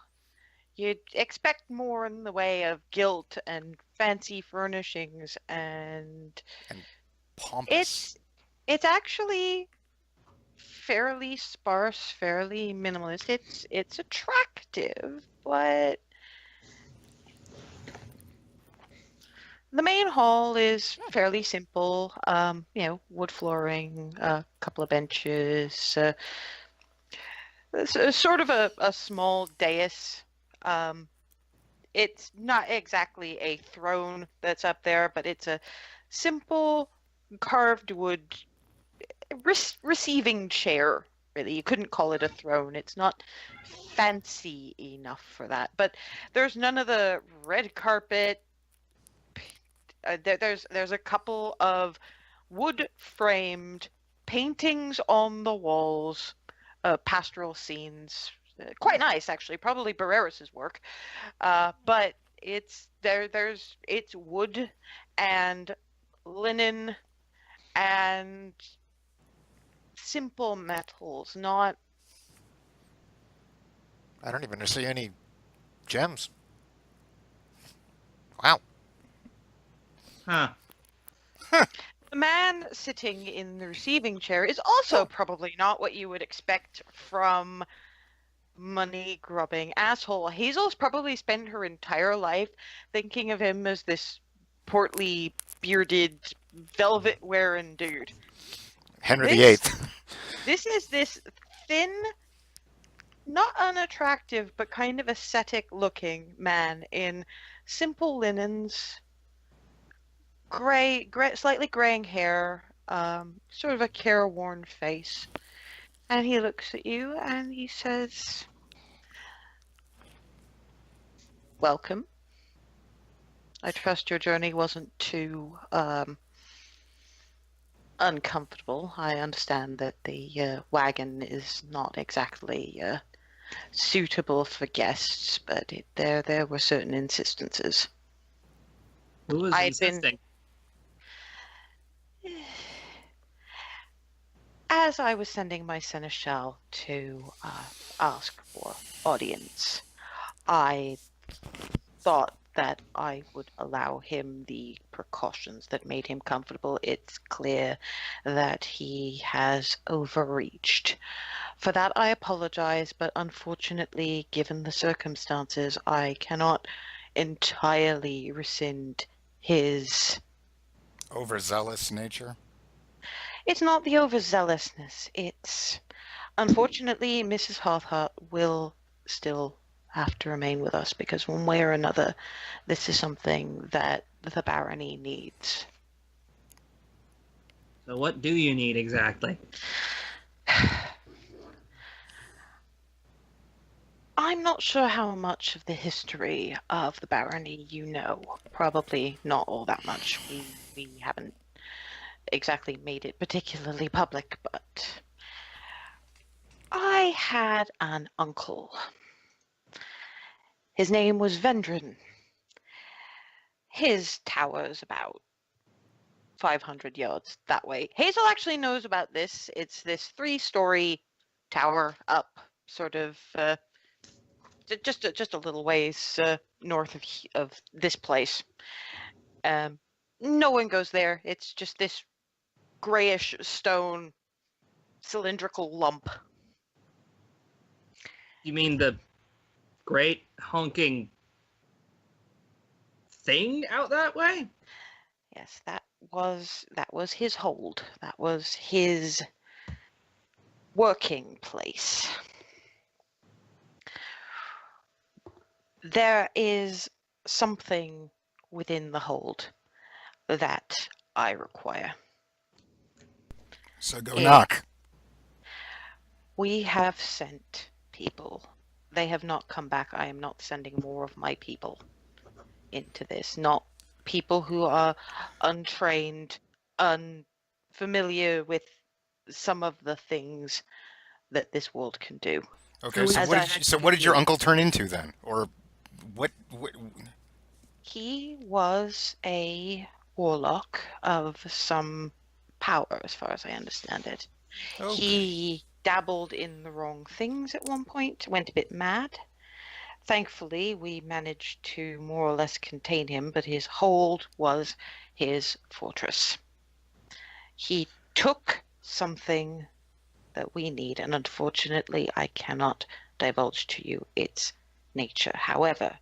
You'd expect more in the way of gilt and fancy furnishings, and Pompous. it's actually fairly sparse, fairly minimalist. It's attractive, but the main hall is fairly simple. Wood flooring, a couple of benches, sort of a small dais. It's not exactly a throne that's up there, but it's a simple carved wood receiving chair. Really, you couldn't call it a throne. It's not fancy enough for that. But there's none of the red carpet. There's a couple of wood framed paintings on the walls, pastoral scenes. Quite nice, actually. Probably Barreras' work, but it's wood and linen and simple metals, not. I don't even see any gems. Wow. Huh. The man sitting in the receiving chair is also probably not what you would expect from money-grubbing asshole. Hazel's probably spent her entire life thinking of him as this portly, bearded, velvet-wearing dude. Henry VIII. This is this thin, not unattractive, but kind of ascetic-looking man in simple linens, gray, slightly graying hair, sort of a careworn face. And he looks at you and he says, "Welcome. I trust your journey wasn't too uncomfortable. I understand that the wagon is not exactly suitable for guests, but there were certain insistences." Who was I'd been- insisting? As I was sending my seneschal to ask for audience, I thought that I would allow him the precautions that made him comfortable. It's clear that he has overreached. For that I apologize, but unfortunately, given the circumstances, I cannot entirely rescind his... Overzealous nature. It's not the overzealousness. It's... Unfortunately, Mrs. Hawthorne will still have to remain with us because one way or another, this is something that the barony needs. So what do you need exactly? I'm not sure how much of the history of the barony you know. Probably not all that much. We haven't exactly made it particularly public, but I had an uncle. His name was Vendren. His tower's about 500 yards that way. Hazel actually knows about this. It's this 3-story tower up, sort of just a little ways north of this place. No one goes there. It's just this grayish stone cylindrical lump. You mean the great honking thing out that way? Yes, that was his hold. That was his working place. There is something within the hold that I require. So go knock. We have sent people. They have not come back. I am not sending more of my people into this. Not people who are untrained, unfamiliar with some of the things that this world can do. Okay, As so what did your uncle turn into then? Or what? He was a warlock of some power, as far as I understand it. Okay. He dabbled in the wrong things at one point, went a bit mad. Thankfully, we managed to more or less contain him, but his hold was his fortress. He took something that we need, and unfortunately, I cannot divulge to you its nature. However,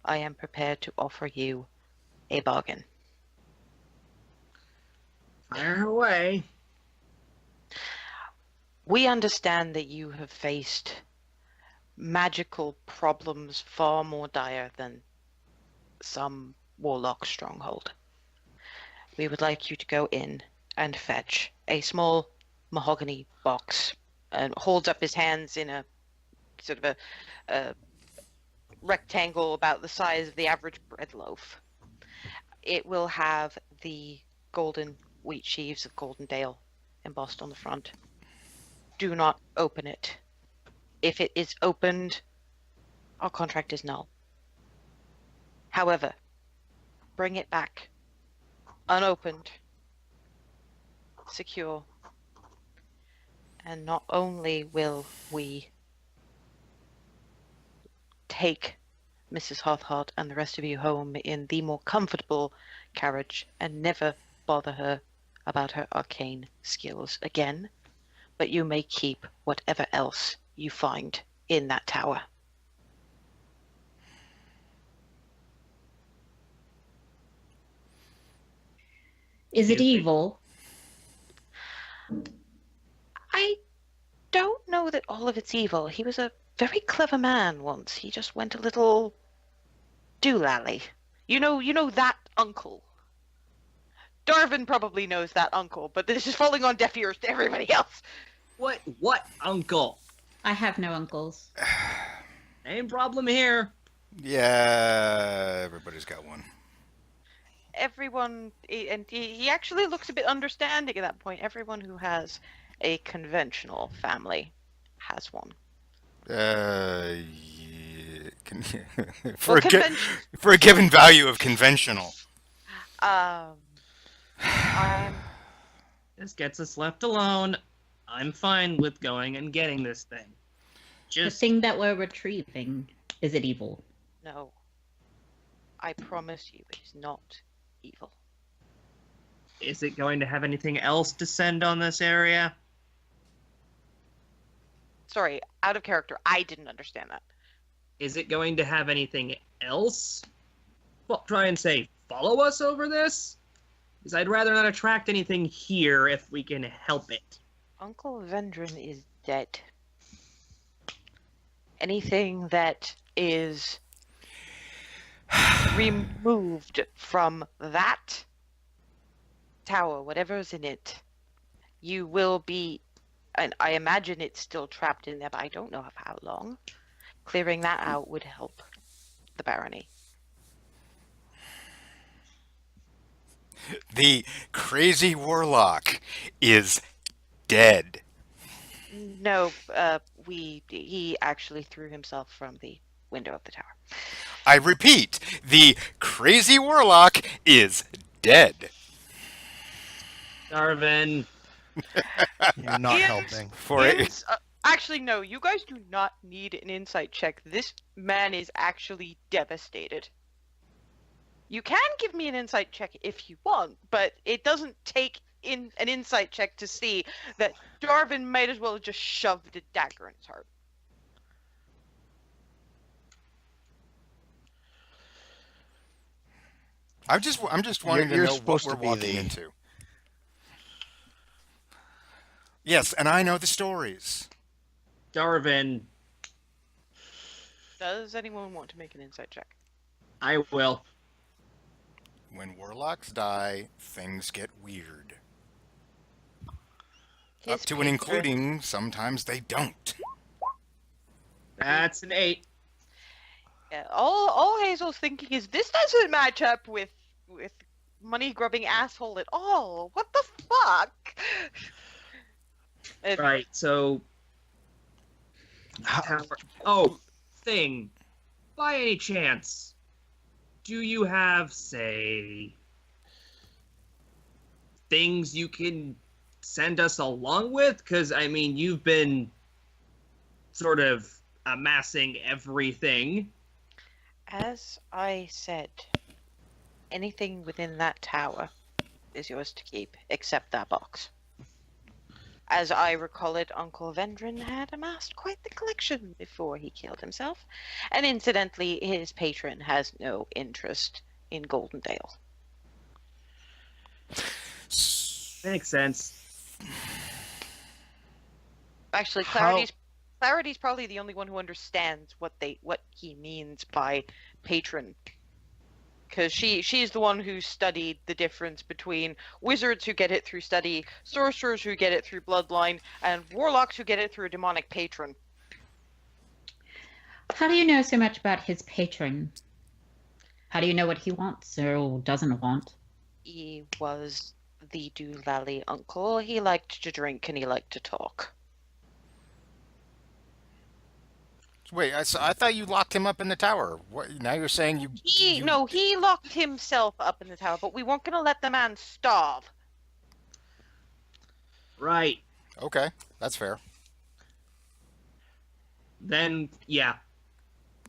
I am prepared to offer you a bargain. Fire away. We understand that you have faced magical problems far more dire than some warlock stronghold. We would like you to go in and fetch a small mahogany box, and holds up his hands in a sort of a rectangle about the size of the average bread loaf. It will have the golden wheat sheaves of Golden Dale embossed on the front. Do not open it. If it is opened, our contract is null. However, bring it back unopened, secure, and not only will we take Mrs. Hawthorne and the rest of you home in the more comfortable carriage and never bother her about her arcane skills again, but you may keep whatever else you find in that tower. Is it evil? I don't know that all of it's evil. He was a very clever man once. He just went a little doolally. You know that uncle. Darvin probably knows that uncle, but this is falling on deaf ears to everybody else. What uncle? I have no uncles. Same problem here. Yeah, everybody's got one. Everyone, and he actually looks a bit understanding at that point. Everyone who has a conventional family has one. Yeah, for, Well, for a given value of conventional. I'm This gets us left alone. I'm fine with going and getting this thing. The Just thing that we're retrieving, is it evil? no. I promise you, it is not evil. is it going to have anything else to send on this area? Sorry, out of character. I didn't understand that. Is it going to have anything else? Well, try and say, follow us over this? Because I'd rather not attract anything here if we can help it. Uncle Vendren is dead. Anything that is removed from that tower, whatever's in it, you will be, and I imagine it's still trapped in there, but I don't know for how long. Clearing that out would help the barony. The crazy warlock is dead. No, he actually threw himself from the window of the tower. I repeat, the crazy warlock is dead. Darvin. You're not Ian's- helping. For it, Ian's, Actually, no, you guys do not need an insight check. This man is actually devastated. You can give me an insight check if you want, but it doesn't take in an insight check to see that Darvin might as well have just shoved a dagger in his heart. I'm just wanting You're to know what supposed we're to be walking into. Yes, and I know the stories. Darvin, Does anyone want to make an insight check? I will. When warlocks die, things get weird. His Up to and including sometimes they don't. That's an 8. Yeah, all Hazel's thinking is this doesn't match up with money grubbing asshole at all. What the fuck? Right, so... Oh, thing. By any chance, do you have, say, things you can send us along with? Because, I mean, you've been sort of amassing everything. As I said, anything within that tower is yours to keep, except that box. As I recall it, Uncle Vendren had amassed quite the collection before he killed himself. And incidentally, his patron has no interest in Goldendale. Makes sense. Actually, Clarity's probably the only one who understands what he means by patron. Because she's the one who studied the difference between wizards who get it through study, sorcerers who get it through bloodline, and warlocks who get it through a demonic patron. How do you know so much about his patron? How do you know what he wants or doesn't want? He was the doolally uncle. He liked to drink and he liked to talk. Wait, I thought you locked him up in the tower. What? Now you're saying you... No, he locked himself up in the tower, but we weren't going to let the man starve. Right. Okay, that's fair. Then, yeah.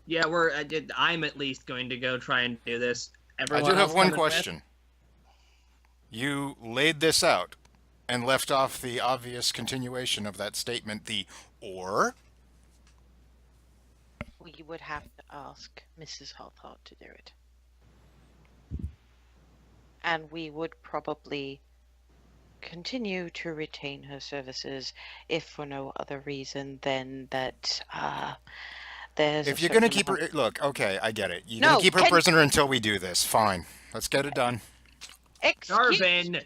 Yeah, I'm at least going to go try and do this. Everyone I do have else one coming with? question. You laid this out and left off the obvious continuation of that statement, the or... We would have to ask Mrs. Hawthorne to do it. And we would probably continue to retain her services if for no other reason than that there's If you're going to keep her... Look, okay, I get it. You're No, going to keep her can- prisoner until we do this. Fine. Let's get it done. Darvin!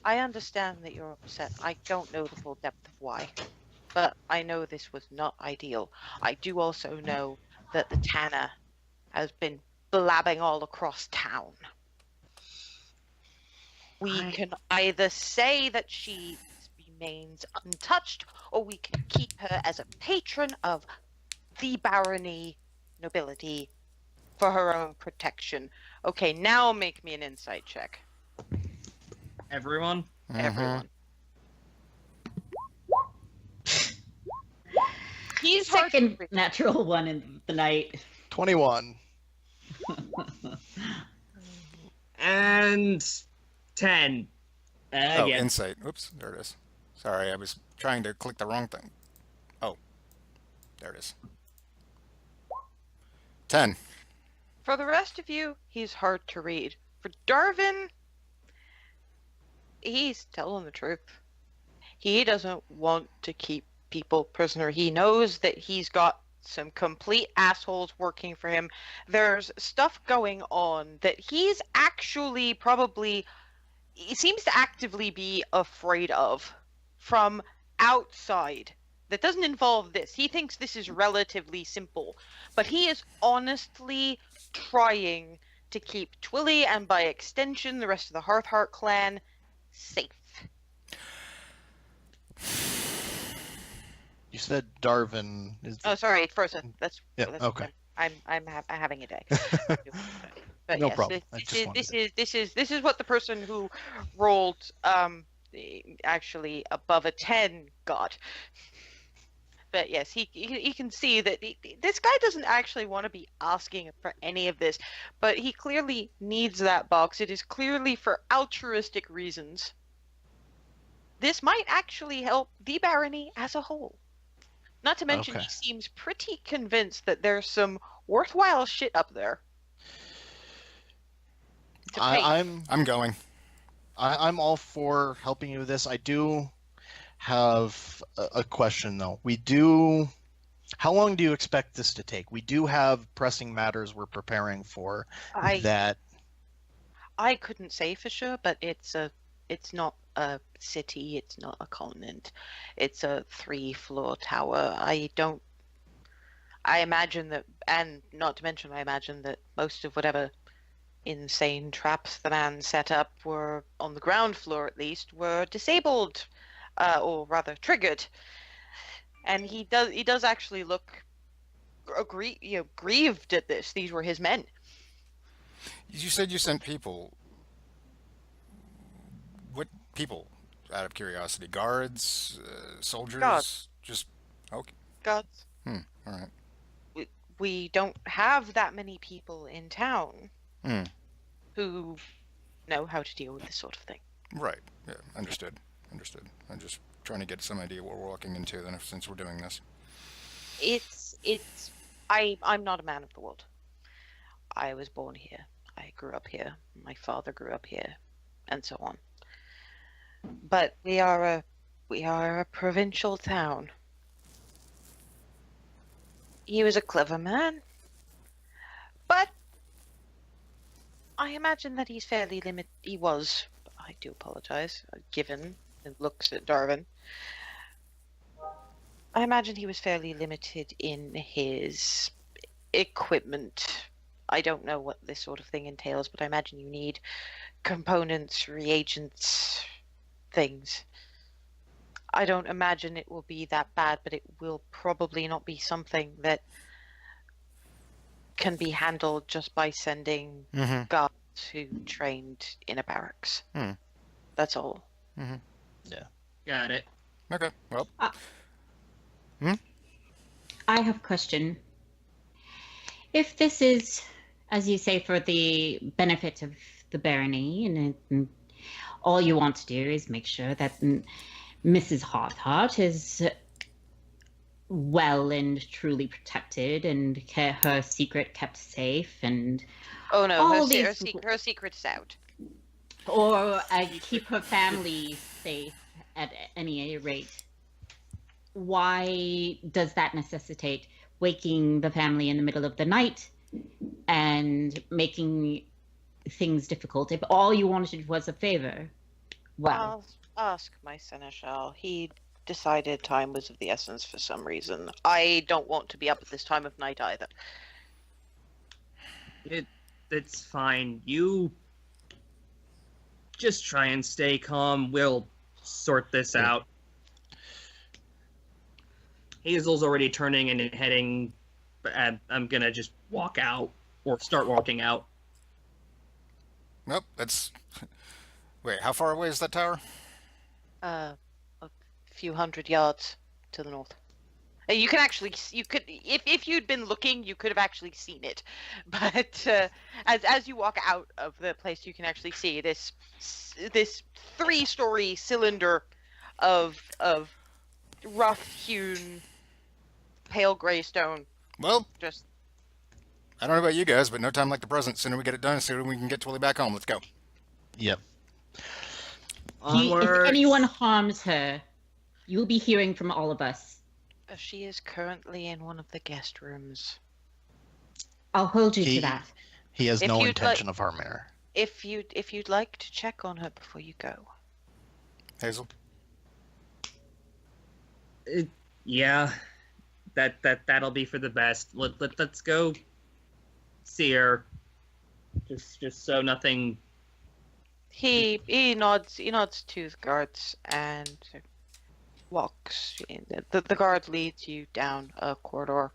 I understand that you're upset. I don't know the full depth of why. But I know this was not ideal. I do also know that the Tanner has been blabbing all across town. We can either say that she remains untouched, or we can keep her as a patron of the barony nobility for her own protection. Okay, now make me an insight check. Everyone? Everyone. He's hard to Second read. natural one in the night. 21. And 10. Oh, Again. insight. Oops, there it is. Sorry, I was trying to click the wrong thing. Oh, there it is. 10. For the rest of you, he's hard to read. For Darvin, he's telling the truth. He doesn't want to keep people prisoner. He knows that he's got some complete assholes working for him. There's stuff going on that he's actually probably... He seems to actively be afraid of from outside. That doesn't involve this. He thinks this is relatively simple. But he is honestly trying to keep Twilly and by extension the rest of the Hearthheart clan safe. You said Darvin is. Oh, sorry, Frozen. Yeah, That's okay. I'm having a day. But No yes, problem. I just wanted this is what the person who rolled actually above a 10 got. But yes, he can see that this guy doesn't actually want to be asking for any of this, but he clearly needs that box. It is clearly for altruistic reasons. This might actually help the barony as a whole. Not to mention, Okay. he seems pretty convinced that there's some worthwhile shit up there. To pay. I'm going. I'm all for helping you with this. I do have a question though. How long do you expect this to take? We do have pressing matters we're preparing for that. I couldn't say for sure, but it's not a city, it's not a continent. It's a 3-floor tower. I imagine that, and not to mention, I imagine that most of whatever insane traps the man set up were on the ground floor, at least, were disabled, or rather triggered. And he does actually look grieved at this. These were his men. You said you sent people. What people? Out of curiosity, guards, soldiers, Guards. just okay. Gods. All right. We don't have that many people in town who know how to deal with this sort of thing. Right. Yeah. Understood. I'm just trying to get some idea what we're walking into then, since we're doing this. I'm not a man of the world. I was born here. I grew up here. My father grew up here, and so on. But we are a provincial town. He was a clever man, but I imagine that he's fairly limited. He was. I do apologize. Given and looks at Darwin, I imagine he was fairly limited in his equipment. I don't know what this sort of thing entails, but I imagine you need components, reagents, things. I don't imagine it will be that bad, but it will probably not be something that can be handled just by sending guards who trained in a barracks. That's all. Yeah. Got it. Okay. Well. I have a question. If this is, as you say, for the benefit of the barony, and all you want to do is make sure that Mrs. Hearthheart is well and truly protected, and her secret kept safe, and Oh no, all her these, secret's out. or keep her family safe at any rate. Why does that necessitate waking the family in the middle of the night and making things difficult? If all you wanted was a favor, well, I'll ask my seneschal. He decided time was of the essence for some reason. I don't want to be up at this time of night either. It's fine. You just try and stay calm. We'll sort this out. Hazel's already turning and heading. I'm gonna just walk out or start walking out. Nope. That's. Wait. How far away is that tower? A few hundred yards to the north. You could, if you'd been looking, you could have actually seen it. But as you walk out of the place, you can actually see this 3-story cylinder of rough-hewn, pale gray stone. Well, Just I don't know about you guys, but no time like the present. Sooner we get it done, sooner we can get Twilly back home. Let's go. Yep. if anyone harms her, you'll be hearing from all of us. she is currently in one of the guest rooms. I'll hold you to that. He has If no you'd intention of harming her. If you'd like to check on her before you go. Hazel. Yeah, that'll be for the best. Let's go see her. Just so nothing. He nods to the guards and walks in. The guard leads you down a corridor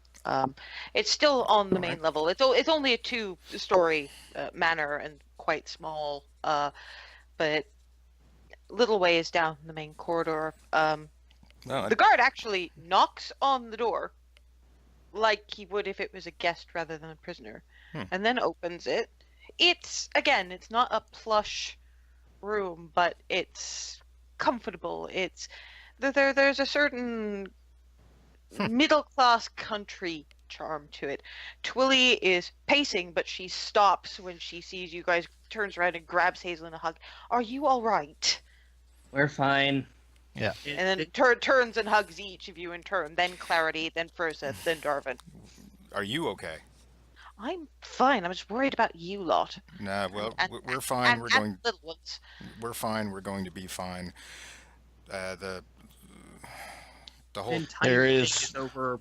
It's still on the main Alright. level. It's only a 2-story manor and quite small, but little ways down the main corridor. No, The guard actually knocks on the door like he would if it was a guest rather than a prisoner, and then opens it. It's not a plush room, but it's comfortable. There's a certain middle class country charm to it. Twilly is pacing, but she stops when she sees you guys, turns around and grabs Hazel in a hug. Are you all right? We're fine. Yeah. And then turns and hugs each of you in turn. Then Clarity, then Furseth, then Darvin. are you okay? I'm fine. I'm just worried about you lot. Nah, well, And- we're fine. And the little ones. We're fine. We're going to be fine. The whole Entire There thing is- over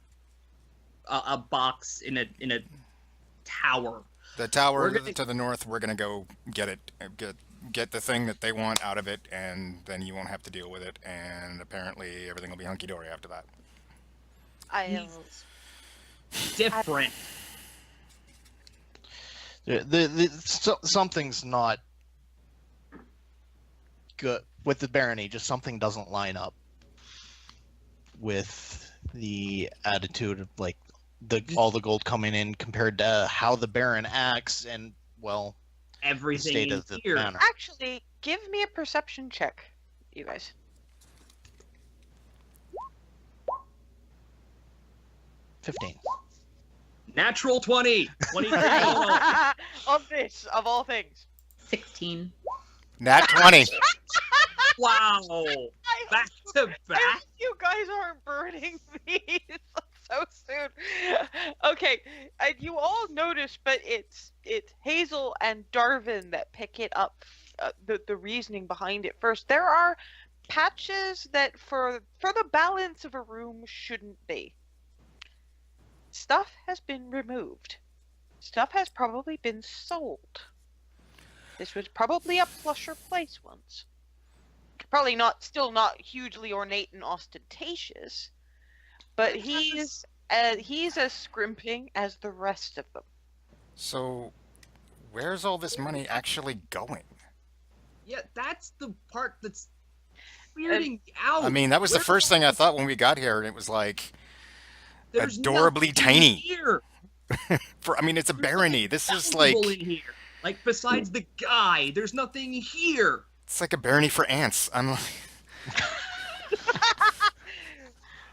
a box in a tower. the tower We're gonna- to the north. We're gonna go get it. Get the thing that they want out of it, and then you won't have to deal with it. And apparently, everything will be hunky dory after that. Different. Something's not good with the barony. Just something doesn't line up with the attitude of like all the gold coming in compared to how the Baron acts and the Everything state in of the here. manor. Actually, give me a perception check, you guys. 15. Natural 20. 23. Of this, of all things. 16. Nat 20. Wow. Back to I back. hope you guys aren't burning me so soon. Okay, and you all notice, but it's Hazel and Darvin that pick it up, the reasoning behind it first. There are patches that for the balance of a room shouldn't be. Stuff has been removed. Stuff has probably been sold. This was probably a plusher place once. Probably still not hugely ornate and ostentatious, but he's as scrimping as the rest of them. So, where's all this money actually going? Yeah, that's the part that's weirding me out. I mean, that was the Where- first thing I thought when we got here, and it was like There's adorably nothing tiny. Here. it's a barony. This is Valuable like in here. Like besides the guy, there's nothing here. it's like a barony for ants. I'm like,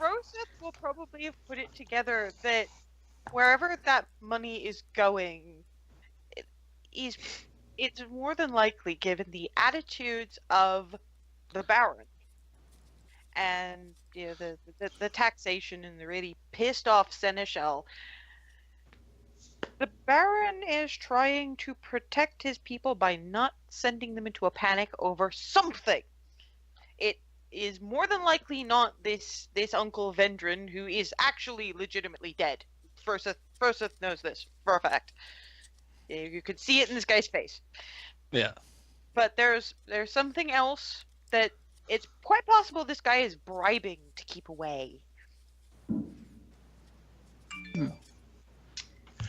Roseth will probably have put it together that wherever that money is going, it's more than likely, given the attitudes of the Baron and the taxation and the really pissed off Seneschal, the Baron is trying to protect his people by not sending them into a panic over something. It is more than likely not this Uncle Vendren, who is actually legitimately dead. Furseth knows this for a fact. You could see it in this guy's face. Yeah. But there's something else that it's quite possible this guy is bribing to keep away.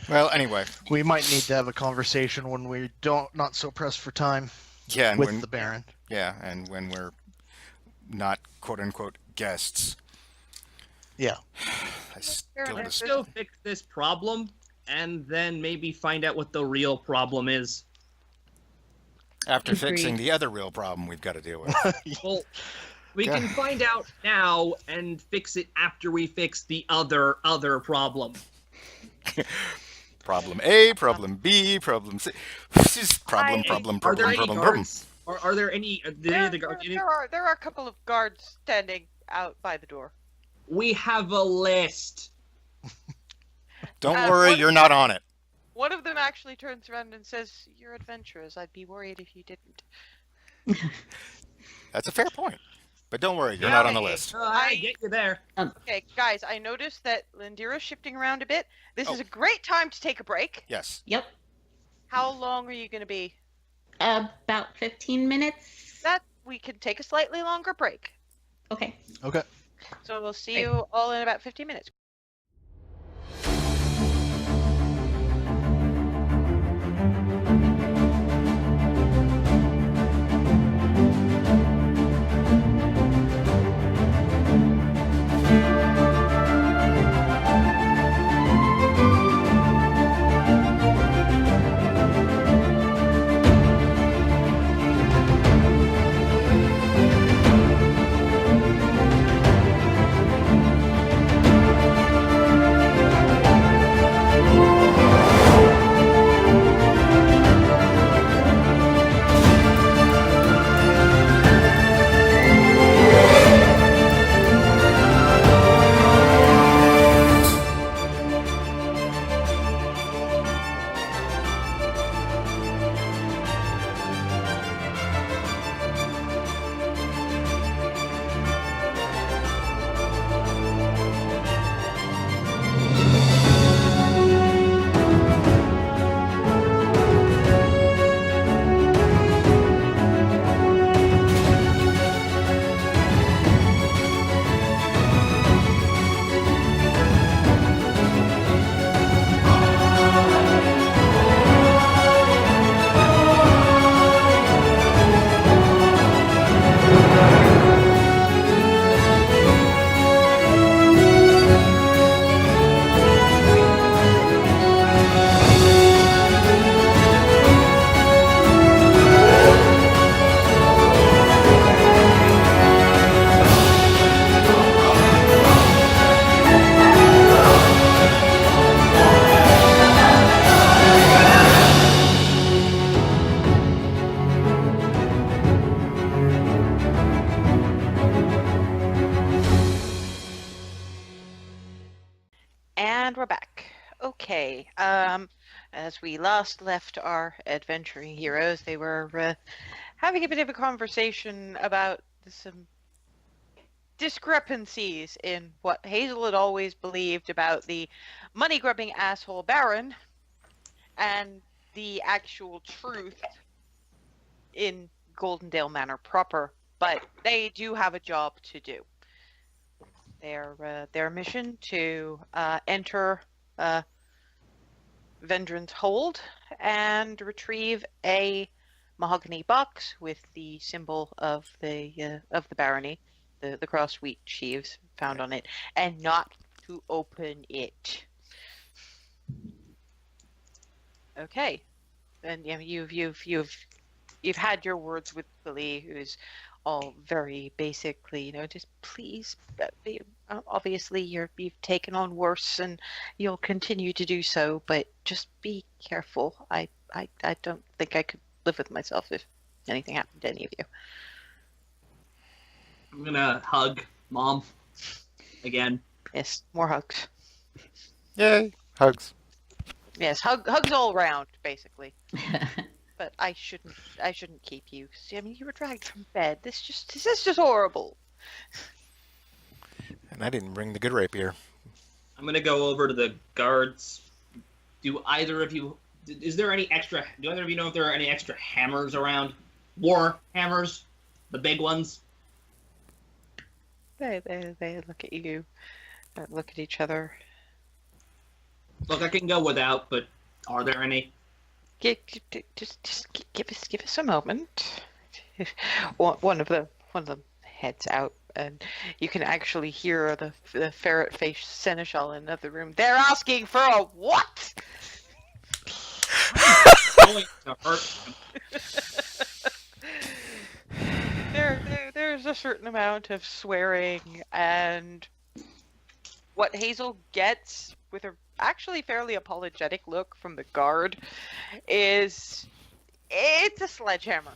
well, anyway, We might need to have a conversation when we not so pressed for time yeah, and with when the Baron. and when we're not quote unquote guests. Yeah. I still enough. Let's just, go fix this problem and then maybe find out what the real problem is. after Agreed. fixing the other real problem we've got to deal with. Well, we can find out now and fix it after we fix the other problem. Problem A, problem B, problem C. This is problem, Are there any problem. guards? Are there any? Did any of the guards? There are a couple of guards standing out by the door. We have a list. Don't Uh, worry, what- you're not on it. One of them actually turns around and says, "You're adventurers. I'd be worried if you didn't." That's a fair point. But don't worry, you're not on the list. I get you there. Okay, guys, I noticed that Lindira's shifting around a bit. This Oh. is a great time to take a break. Yes. Yep. How long are you going to be? About 15 minutes. That we can take a slightly longer break. Okay. Okay. So we'll see you all in about 15 minutes. And we're back. Okay. As we last left our adventuring heroes, they were having a bit of a conversation about some discrepancies in what Hazel had always believed about the money-grubbing asshole Baron and the actual truth in Goldendale Manor proper. But they do have a job to do. Their mission to enter Vendren's hold and retrieve a mahogany box with the symbol of the barony, the cross wheat sheaves found on it, and not to open it. Okay, and you've had your words with Billy, who's all very basically, just please. Obviously, you've taken on worse, and you'll continue to do so. But just be careful. I don't think I could live with myself if anything happened to any of you. I'm gonna hug Mom again. Yes, more hugs. Yay! Hugs. Yes, hugs all around, basically. But I shouldn't keep you. See, I mean, you were dragged from bed. This is just horrible. And I didn't bring the good rapier. I'm gonna go over to the guards. Do either of you? Is there any extra? Do either of you know if there are any extra hammers around? War hammers, the big ones. They look at you, look at each other. Look, I can go without, but are there any? Just give us a moment. One of them heads out, and you can actually hear the ferret-faced seneschal in another room. They're asking for a what? Going to hurt them. There's a certain amount of swearing, and what Hazel gets with a actually fairly apologetic look from the guard is it's a sledgehammer.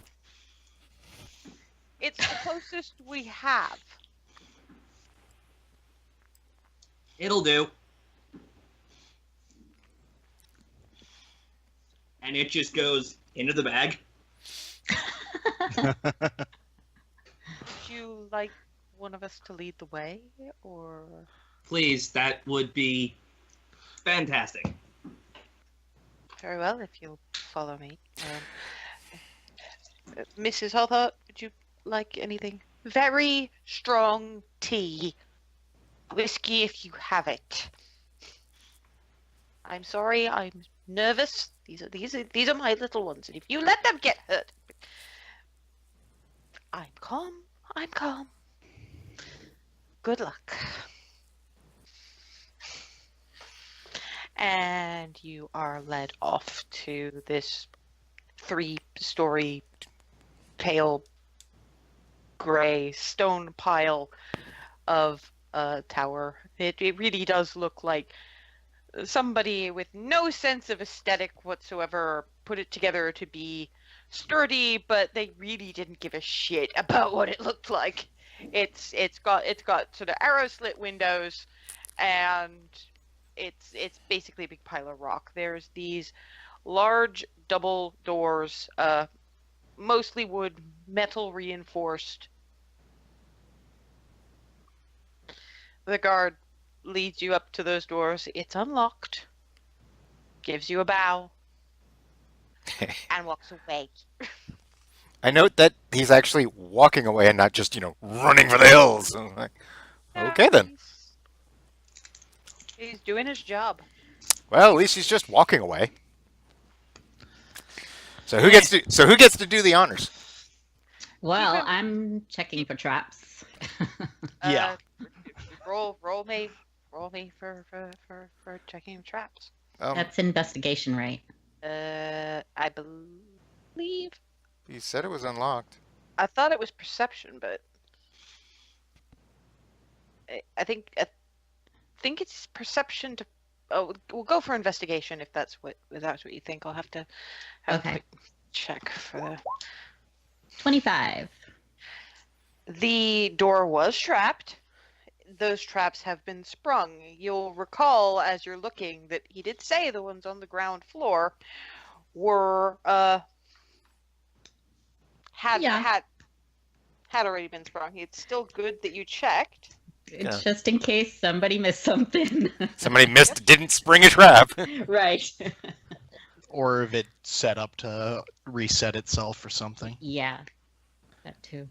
It's the closest we have. It'll do. And it just goes into the bag. Would you like one of us to lead the way, or? Please, that would be fantastic. Very well, if you'll follow me. Mrs. Hawthorne, would you like anything? Very strong tea. Whiskey if you have it. I'm sorry, I'm nervous. These are my little ones, and if you let them get hurt. I'm calm. Good luck. And you are led off to this 3-story pale gray stone pile of a tower. It really does look like somebody with no sense of aesthetic whatsoever put it together to be sturdy, but they really didn't give a shit about what it looked like. It's got sort of arrow slit windows, and it's basically a big pile of rock. There's these large double doors, mostly wood, metal reinforced. The guard leads you up to those doors. It's unlocked, gives you a bow, and walks away. I note that he's actually walking away and not just, running for the hills. I'm like, okay then. He's doing his job. Well, at least he's just walking away. So who gets to do the honors? Well, I'm checking for traps. Yeah. Roll me for checking traps. That's investigation, right? I believe. You said it was unlocked. I thought it was perception, but I think it's perception to. Oh, we'll go for investigation if that's what you think. I'll have to have a quick check for the 25. The door was trapped. those traps have been sprung. You'll recall as you're looking that he did say the ones on the ground floor were had Yeah. had already been sprung. It's still good that you checked. It's Yeah. just in case somebody missed something. Somebody didn't spring a trap. Right. Or if it set up to reset itself or something. Yeah. That too.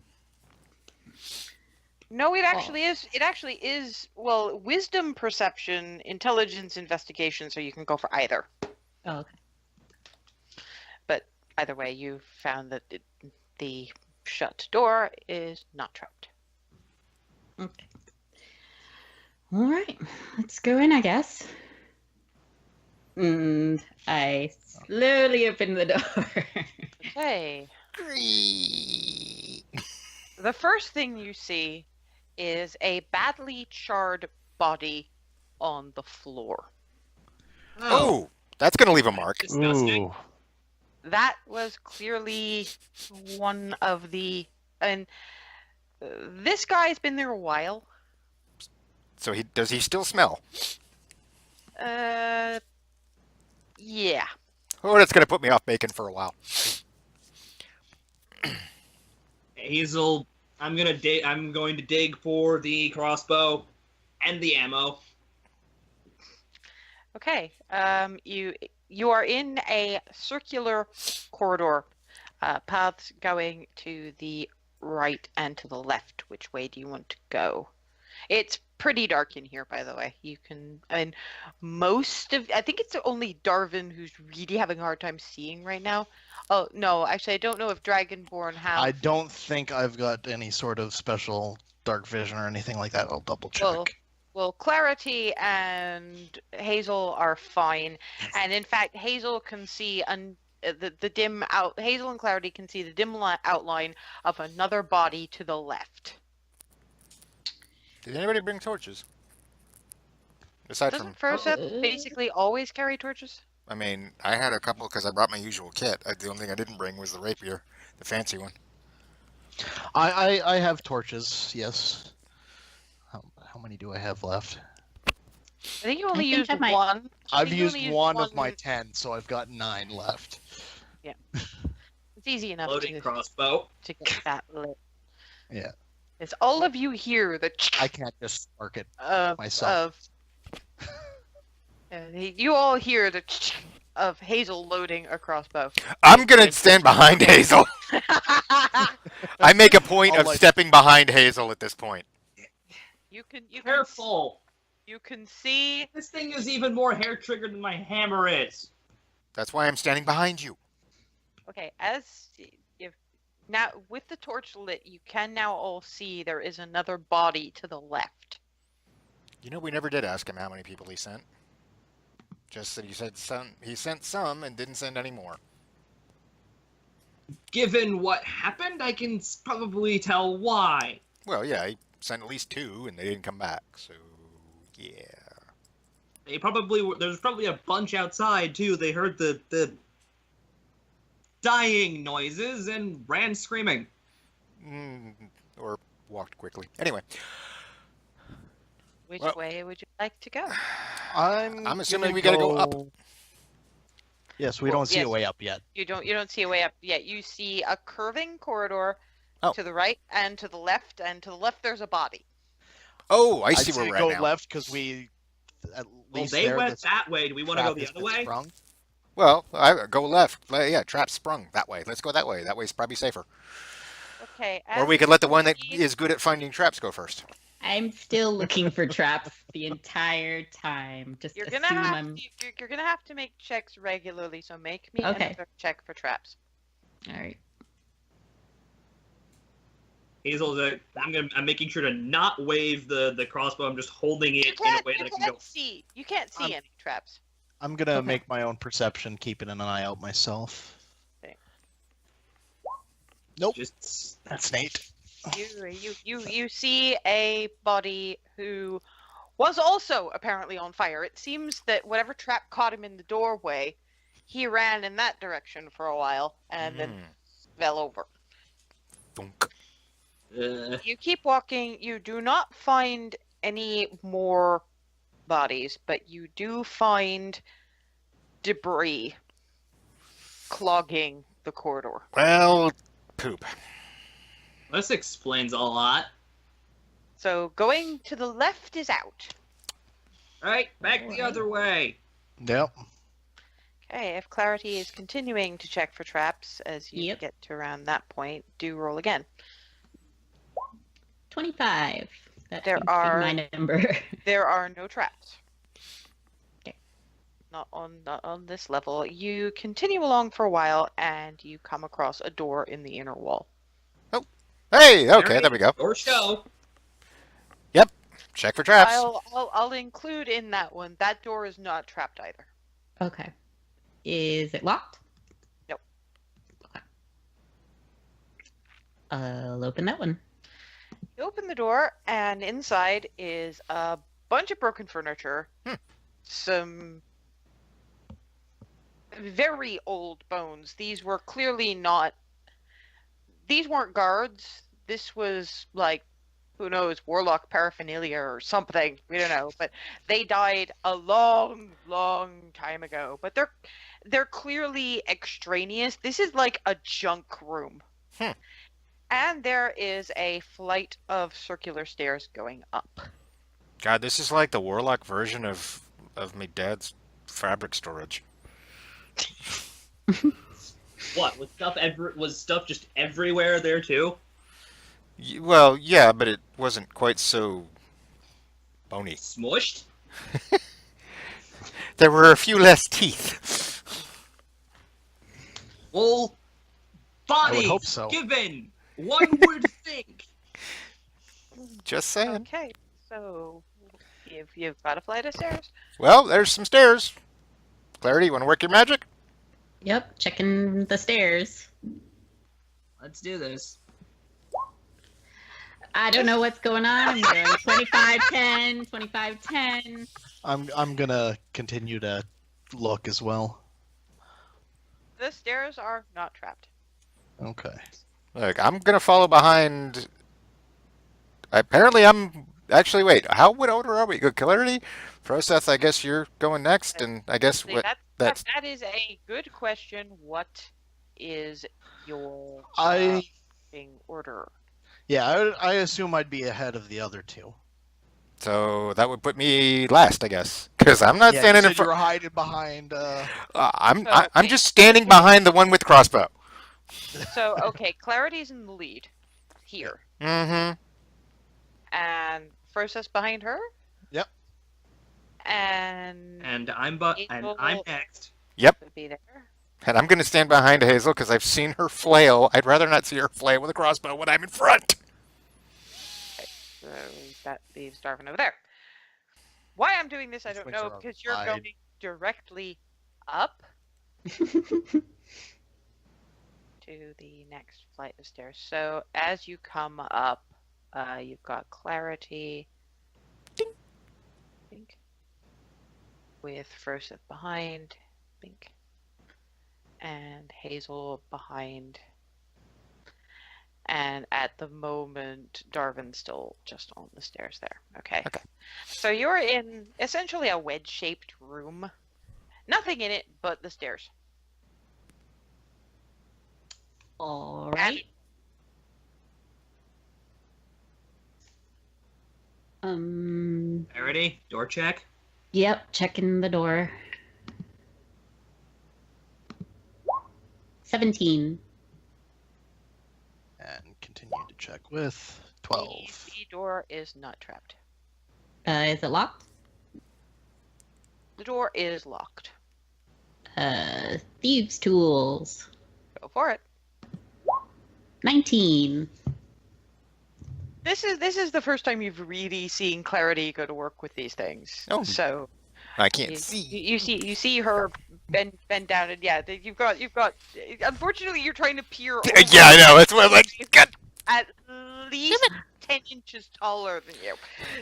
No, it actually is. It actually is. Well, wisdom, perception, intelligence, investigation. So you can go for either. Oh, okay. But either way, you found that the shut door is not trapped. Okay. All right. Let's go in, I guess. And I slowly open the door. Okay. The first thing you see is a badly charred body on the floor. Oh, that's gonna leave a mark. Disgusting. Ooh. That was clearly one of the. And this guy's been there a while. So does he still smell? Yeah. Oh, that's gonna put me off bacon for a while. Hazel, I'm going to dig for the crossbow and the ammo. Okay. You are in a circular corridor, paths going to the right and to the left. Which way do you want to go? It's pretty dark in here, by the way. You can, I mean, I think it's only Darvin who's really having a hard time seeing right now. Oh, no, actually, I don't know if Dragonborn have. I don't think I've got any sort of special dark vision or anything like that. I'll double check. Well, Clarity and Hazel are fine, and in fact, Hazel can see the dim out. Hazel and Clarity can see the dim outline of another body to the left. Did anybody bring torches? Aside Doesn't from, Froseth basically always carry torches? I mean, I had a couple because I brought my usual kit. The only thing I didn't bring was the rapier, the fancy one. I have torches, yes. How many do I have left? I think you only I think used I might- one. I've think you used only used one of my one. 10, so I've got 9 left. It's easy enough Loading to crossbow. get that lit. Yeah. It's all of you hear the I can't just spark it. of myself. you all hear the of Hazel loading a crossbow. I'm gonna stand behind Hazel. I make a point I'll of let- stepping behind Hazel at this point. You can Careful. you can see This thing is even more hair triggered than my hammer is. That's why I'm standing behind you. okay as if now with the torch lit you can now all see there is another body to the left. You know, we never did ask him how many people he sent. Just that he said some. He sent some and didn't send any more. Given what happened, I can probably tell why. Well, yeah, he sent at least 2 and they didn't come back. So, yeah. There's probably a bunch outside too. They heard the dying noises and ran screaming. Or walked quickly. Anyway, Which Well- way would you like to go? I'm assuming we gotta go up. Yes, we Well, don't see yes. a way up yet. You don't see a way up yet. You see a curving corridor Oh. to the right and to the left, and to the left there's a body. Oh, I I'd see say where we're go at now. left because we at Well, least they there, went the that way. Do we want to go trap the has other been way? sprung. Well, I go left. Yeah, trap sprung that way. Let's go that way. That way's probably safer. Okay. Or we could let the one that is good at finding traps go first. I'm still looking for traps the entire time. Just You're assume gonna have I'm. you're gonna have to make checks regularly. So make me Okay. another check for traps. All right. Hazel's I'm making sure to not wave the crossbow. I'm just holding it You in a can't. way You that I can can't go. see. You can't see any traps. I'm gonna Okay. make my own perception, keeping an eye out myself. Okay. Nope, Just that's Nate. You see a body who was also apparently on fire. It seems that whatever trap caught him in the doorway, he ran in that direction for a while and then fell over. Thunk. You keep walking. You do not find any more bodies, but you do find debris clogging the corridor. Well, poop. This explains a lot. So going to the left is out. Right, back the other way. Yep. Okay, if Clarity is continuing to check for traps as you Yep. get to around that point, do roll again. 25. That There seems to be are- my number. There are no traps. Okay. Not on this level. You continue along for a while and you come across a door in the inner wall. Hey, okay, Alright, there we go. Or show. Check for traps. I'll include in that one, that door is not trapped either. Okay. Is it locked? Nope. Okay. I'll open that one. You open the door, and inside is a bunch of broken furniture, some very old bones. These were clearly not. These weren't guards. This was like, who knows, warlock paraphernalia or something. We don't know, but they died a long, long time ago. But they're clearly extraneous. This is like a junk room. And there is a flight of circular stairs going up. God, this is like the warlock version of my dad's fabric storage. What, was stuff just everywhere there too? Well, yeah, but it wasn't quite so bony. Smushed? There were a few less teeth. Well, I bodies would hope so. given, one would think. Just saying. Okay, so you've got a flight of stairs. Well, there's some stairs. Clarity, you want to work your magic? Yep, checking the stairs. Let's do this. I don't know what's going on. I'm going 25, 10, 25, 10. I'm gonna continue to look as well. The stairs are not trapped. Okay. Look, I'm gonna follow behind. Apparently, I'm actually. Wait, how what order are we? Good, Clarity, Process. I guess you're going next, and I guess See, what that's. that is a good question. What is your order? Yeah, I assume I'd be ahead of the other two. So that would put me last, I guess, because I'm not standing in You front. were hiding behind. I'm just standing behind the one with crossbow. So okay, Clarity's in the lead here, Mm-hmm. and Process behind her. Yep. And I'm next. would be there. And I'm gonna stand behind Hazel because I've seen her flail. I'd rather not see her flail with a crossbow when I'm in front. So that leaves Darvin over there. Why I'm doing this, I Just don't make know, sure I'm because you're wide. going directly up to the next flight of stairs. So as you come up, you've got Clarity, Bink, with Froseth behind, Bink, and Hazel behind. And at the moment, Darvin's still just on the stairs there. Okay. Okay. So you're in essentially a wedge-shaped room. Nothing in it but the stairs. All right. Ready? Door check. Yep, checking the door. 17. And continue to check with 12. The door is not trapped. Is it locked? The door is locked. Thieves' tools. Go for it. 19. This is the first time you've really seen Clarity go to work with these things. Oh. So I can't you, see. you see her bend down, and yeah, you've got. Unfortunately, you're trying to peer. Over Yeah, I know. That's what I'm like. God. At least 10 inches taller than you.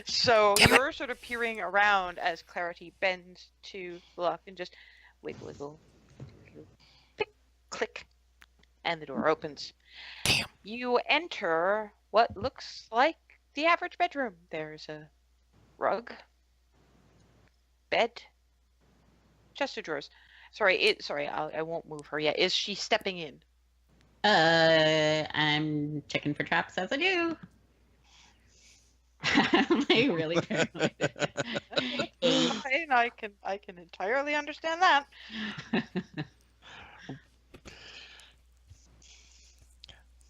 So Damn it. you're sort of peering around as Clarity bends to the lock and just wiggle, click, click, and the door opens. Damn. You enter what looks like the average bedroom. There's a rug, bed, chest of drawers. Sorry, I won't move her yet. Is she stepping in? I'm checking for traps as I do. Am I really paranoid? Eight. Fine, I can entirely understand that.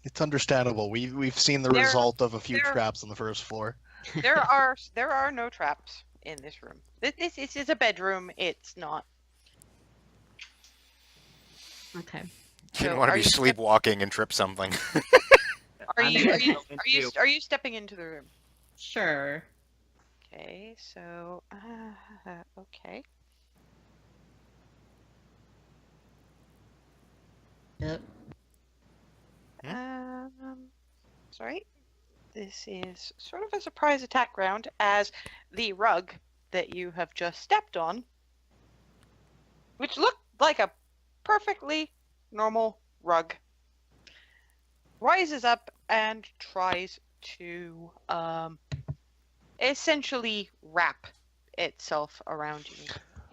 It's understandable. We've seen the There- result of a few there- traps on the first floor. There are no traps in this room. This is a bedroom. It's not. Okay. You So, don't want to are be you sleepwalking and trip something. Are I'm you gonna are you go are you, into- are you stepping into the room? Sure. Okay, so okay. Yep. Sorry. This is sort of a surprise attack round, as the rug that you have just stepped on, which looked like a perfectly normal rug, rises up and tries to essentially wrap itself around you.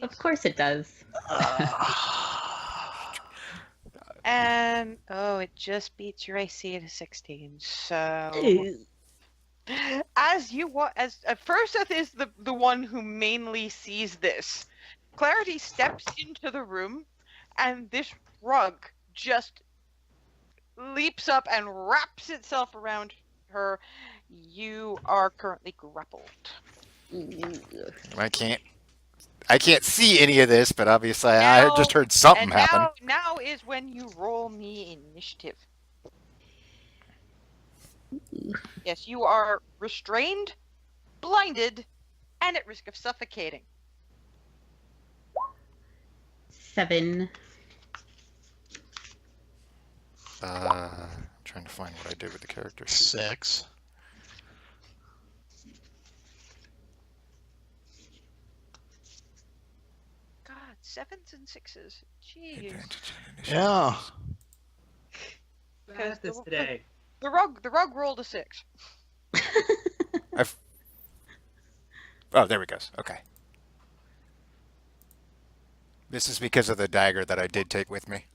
Of course it does. And oh, it just beats your AC to 16. So as Furseth is the one who mainly sees this. Clarity steps into the room, and this rug just leaps up and wraps itself around her. You are currently grappled. I can't see any of this, but obviously I Now- just heard something And happen. now is when you roll me initiative. Yes, you are restrained, blinded, and at risk of suffocating. 7. I'm trying to find what I did with the character sheet. 6. God, 7s and 6s. Jeez. Advantage and initiative. Yeah. Bad this today. The rug rolled a 6. Oh, there we go. Okay. This is because of the dagger that I did take with me.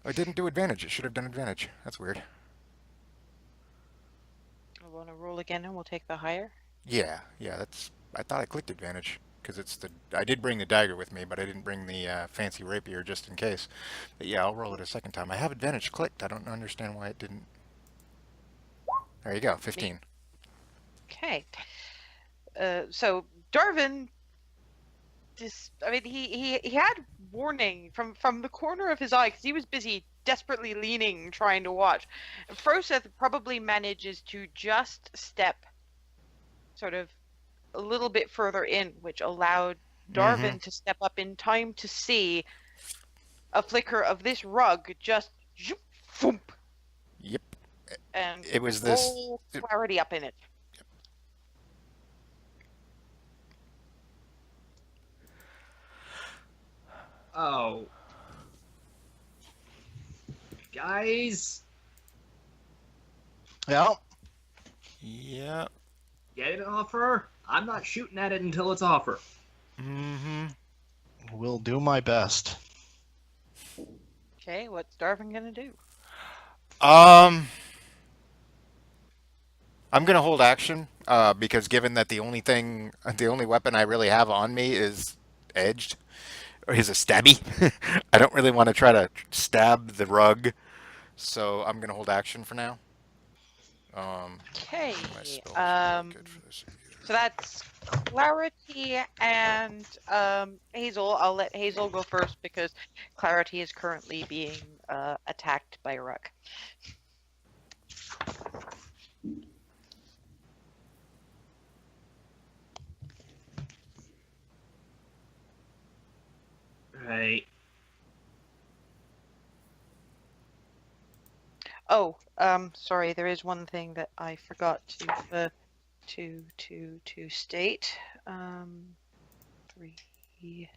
I didn't do advantage. It should have done advantage. That's weird. I want to roll again, and we'll take the higher. Yeah, that's. I thought I clicked advantage because it's the. I did bring the dagger with me, but I didn't bring the fancy rapier just in case. But yeah, I'll roll it a second time. I have advantage clicked. I don't understand why it didn't. There you go, 15. Okay. So Darvin, he had warning from the corner of his eye because he was busy desperately leaning, trying to watch. Froseth probably manages to just step sort of a little bit further in, which allowed Darvin to step up in time to see a flicker of this rug just zoop, foomp, Yep. and It was this. roll Clarity up in it. Oh. Guys, Yeah. Yep. get an offer. I'm not shooting at it until it's offer. Mm-hmm. Will do my best. Okay, what's Darvin gonna do? I'm gonna hold action because given that the only weapon I really have on me is edged, or is a stabby, I don't really want to try to stab the rug, so I'm gonna hold action for now. Okay, My spells are really good for this. so that's Clarity and Hazel. I'll let Hazel go first because Clarity is currently being attacked by a rug. Right. Oh, sorry. There is one thing that I forgot to state. 3.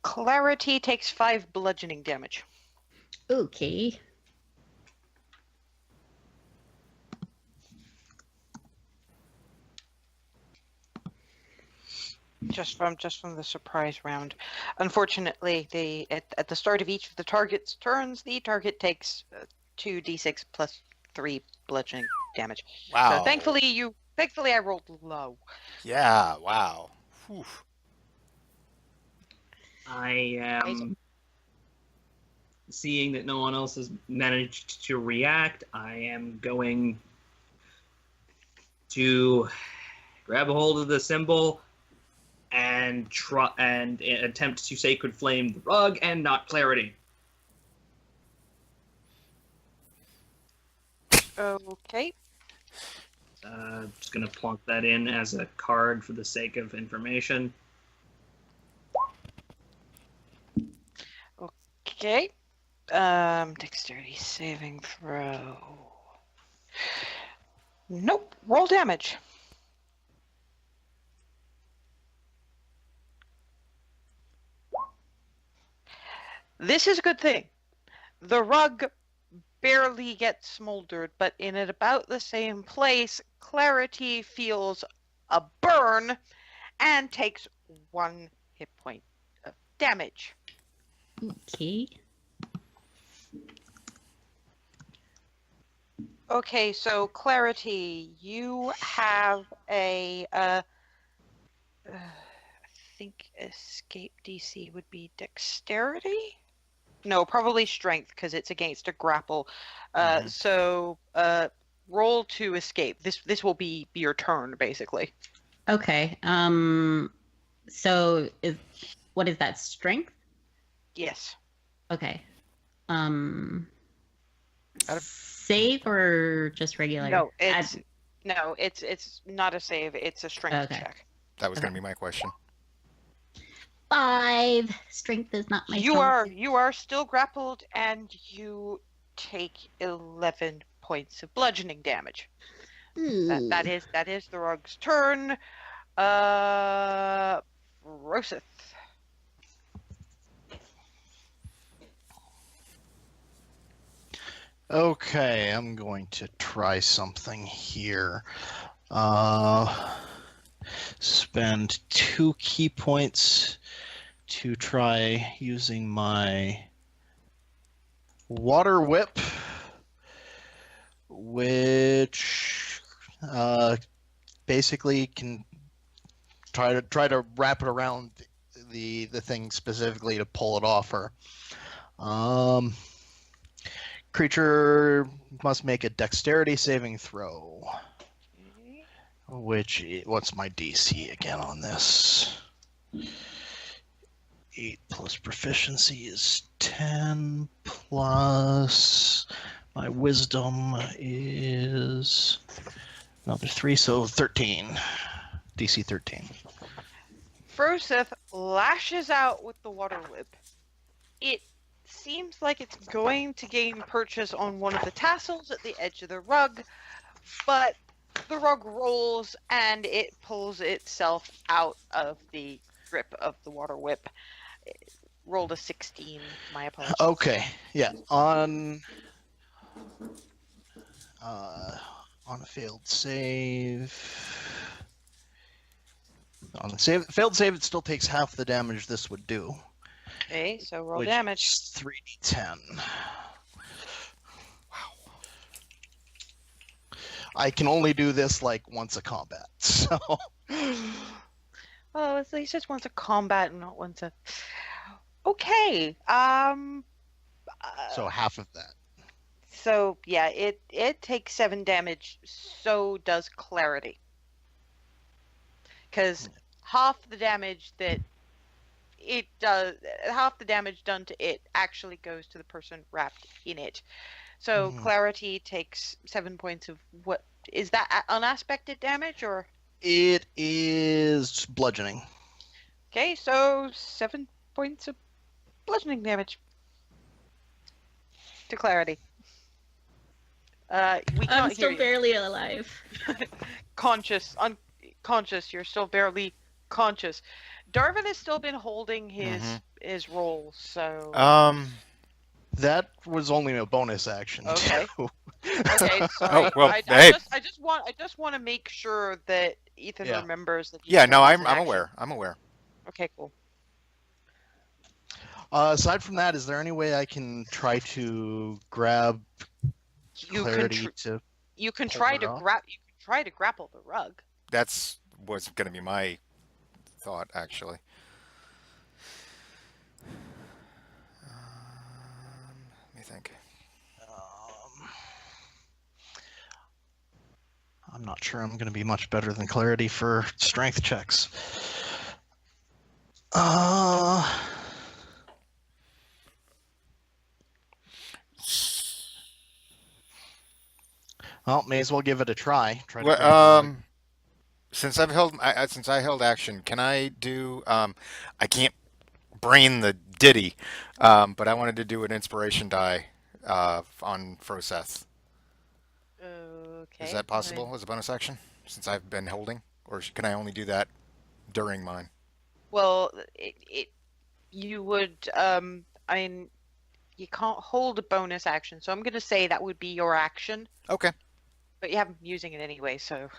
Clarity takes 5 bludgeoning damage. Okay. just from the surprise round. Unfortunately, at the start of each of the target's turns, the target takes 2d6 plus 3 bludgeoning damage. Wow. So thankfully I rolled low. Yeah, wow. Whew. I am seeing that no one else has managed to react. I am going to grab a hold of the symbol and attempt to sacred flame the rug and not clarity. Okay. Just gonna plonk that in as a card for the sake of information. Okay. Dexterity saving throw. Nope. Roll damage. This is a good thing. The rug barely gets smoldered, but in at about the same place, Clarity feels a burn and takes 1 hit point of damage. Okay. Okay, so Clarity, you have a I think escape DC would be dexterity? No, probably strength because it's against a grapple. So roll to escape. This will be your turn basically. Okay. So what is that? Strength? Yes. Okay. Save or just regular? No, it's not a save. It's a strength Okay. check. That was going to be my question. 5. Strength is not my You strong are still grappled and you take 11 points of bludgeoning damage. suit. That is the rug's turn. Roseth. Okay, I'm going to try something here. Spend 2 key points to try using my water whip, which basically can try to wrap it around the thing specifically to pull it off her. Creature must make a dexterity saving throw. What's my DC again on this? 8 plus proficiency is 10 plus my wisdom is another 3, so 13. DC 13. Roseth lashes out with the water whip. It seems like it's going to gain purchase on one of the tassels at the edge of the rug, but the rug rolls and it pulls itself out of the grip of the water whip. It rolled a 16. My apologies. Okay, yeah. On a failed save. On the failed save, it still takes half the damage this would do. Okay, so roll which damage. is 3d10. Wow. I can only do this like once a combat, so. Well, at least it's once a combat and not once a. Okay. So half of that. So yeah, it takes 7 damage. So does Clarity. Because half the damage that it does, half the damage done to it actually goes to the person wrapped in it. So Clarity takes 7 points of what is that unaspected damage or? It is bludgeoning. Okay, so 7 points of bludgeoning damage to Clarity. We I'm can't still hear you. barely alive. Unconscious. You're still barely conscious. Darvin has still been holding his roll, so That was only a bonus action. Okay. Too. Okay, sorry. Oh, well, I hey. just want to make sure that Ethan Yeah. remembers that. Yeah, no, it's I'm an action. aware. I'm aware. Okay, cool. Aside from that, is there any way I can try to grab You clarity can to? you can pull try her to off? grapple the rug. That's was going to be my thought, actually. Let me think. I'm not sure I'm going to be much better than clarity for strength checks. Well, may as well give it a try. Try to Well, grab the rug. since I held action, can I do? I can't brain the ditty, but I wanted to do an inspiration die on Froseth. Okay. Is that possible as a bonus action? Since I've been holding, or can I only do that during mine? Well, you would I mean, you can't hold a bonus action, so I'm gonna say that would be your action. Okay. But you haven't been using it anyway, so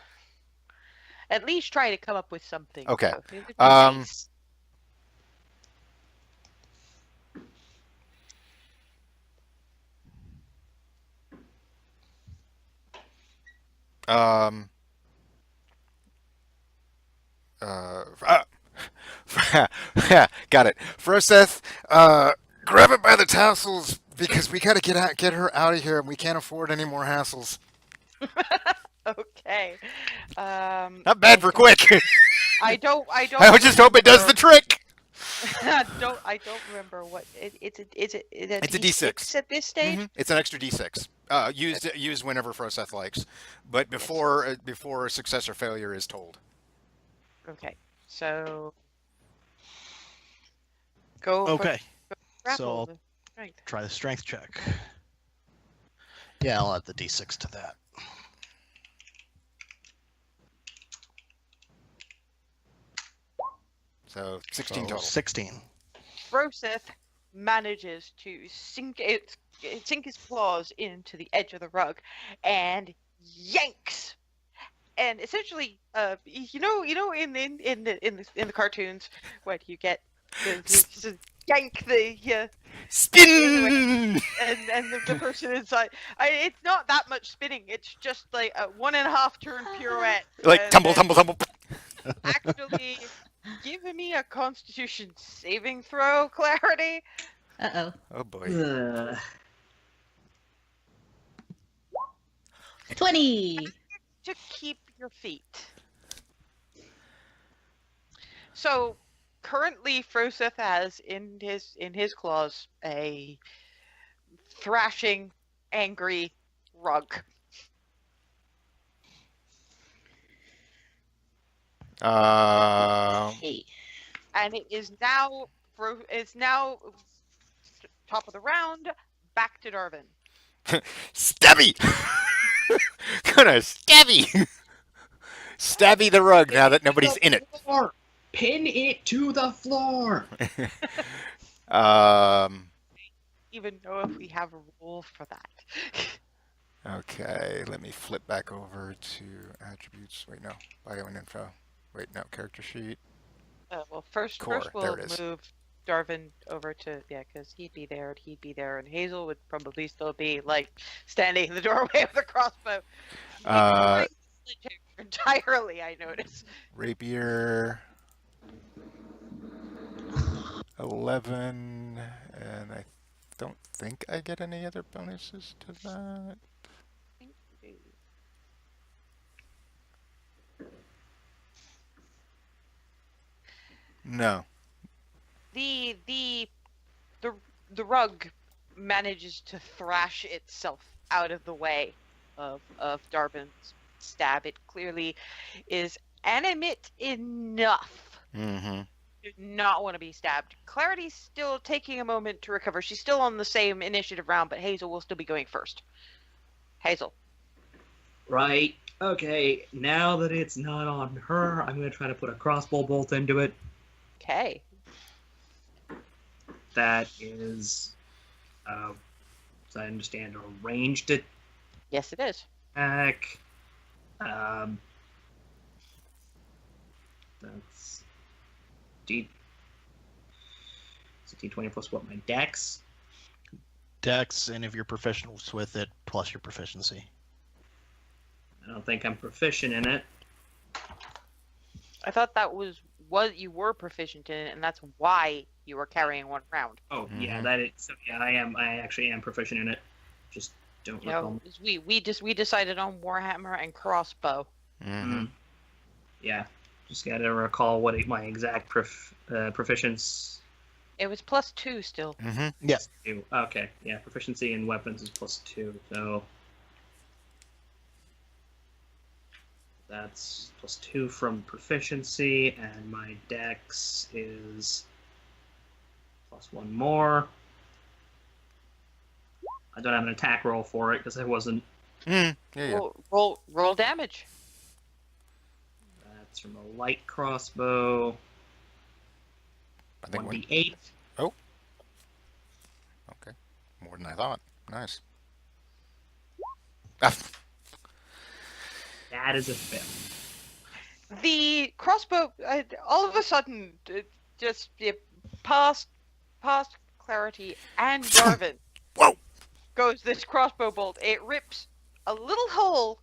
at least try to come up with something. Okay. So it would be nice. Um. Got it. Froseth, grab it by the tassels because we gotta get her out of here, and we can't afford any more hassles. Okay. Not bad for quick. I don't. I would just hope it does the trick. I don't remember what it's a It's a D6 at this stage. It's an extra D6. Used whenever Froseth likes, but before a success or failure is told. Okay, so go. Okay. Grapple So the strength. try the strength check. Yeah, I'll add the d6 to that. So 16 So total. 16. Froseth manages to sink his claws into the edge of the rug and yanks. And essentially, in the cartoons, what you get, the yank the Spin. and the person inside. It's not that much spinning. It's just like a 1.5 turn pirouette. Like and tumble, then tumble, tumble. Actually, give me a Constitution saving throw, Clarity. Uh-oh. Oh boy. Ugh. 20! To keep your feet. So currently Froseth has in his claws a thrashing, angry rug. Hey. And it is now top of the round, back to Darvin. Stabby. Gonna stabby. Stabby the rug now that nobody's in it. Floor. Pin it to the floor. Even know if we have a rule for that. Okay, let me flip back over to attributes. Wait, no. Bio and info. Wait, no. Character sheet. Well, first Core, we'll there it is. move Darvin over to, because he'd be there, and Hazel would probably still be, like, standing in the doorway with a crossbow. Entirely, I notice. Rapier. 11. And I don't think I get any other bonuses to that. No. The rug manages to thrash itself out of the way of Darvin's stab. It clearly is animate enough Mm-hmm. to not want to be stabbed. Clarity's still taking a moment to recover. She's still on the same initiative round, but Hazel will still be going first. Hazel. Right. Okay. Now that it's not on her, I'm going to try to put a crossbow bolt into it. Okay. That is, as I understand, a ranged Yes, it is. Attack. That's D. It's a D20 plus what? My Dex. Dex, and if you're proficient with it, plus your proficiency. I don't think I'm proficient in it. I thought that was what you were proficient in, and that's why you were carrying one round. Oh yeah, Mhm. that is. So yeah, I am. I actually am proficient in it. Just don't You recall. know, we decided on Warhammer and crossbow. Mm-hmm. Yeah, just gotta recall what my exact proficiency. It was +2 still. Mm-hmm. Yes. Okay, yeah, proficiency in weapons is +2, so that's +2 from proficiency, and my Dex is +1 more. I don't have an attack roll for it because I wasn't. Mm, yeah. Roll damage. That's from a light crossbow. I think 1d8. Oh. Okay. More than I thought. Nice. Ah, That is a fail. The crossbow, all of a sudden, past Clarity and Darvin Whoa! goes this crossbow bolt. It rips a little hole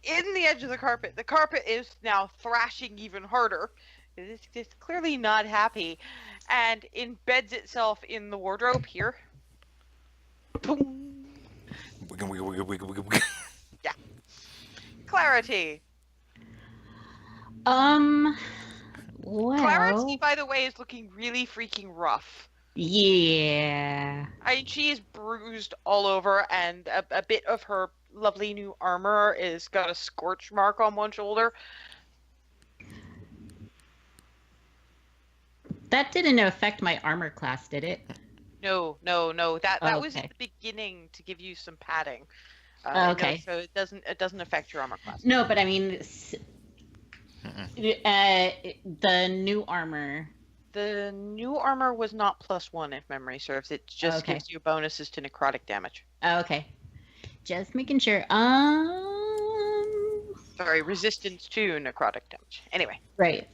in the edge of the carpet. The carpet is now thrashing even harder. It's clearly not happy, and embeds itself in the wardrobe here. Boom. Wiggle. Clarity. Well. Clarity, by the way, is looking really freaking rough. Yeah. She is bruised all over, and a bit of her lovely new armor is got a scorch mark on one shoulder. That didn't affect my armor class, did it? No. That Oh, was okay. at the beginning to give you some padding. Okay. No, so it doesn't affect your armor class. No, but I mean, the new armor. The new armor was not +1 if memory serves. It just Okay. gives you bonuses to necrotic damage. Okay. Just making sure. Sorry, resistance to necrotic damage. Anyway. Right.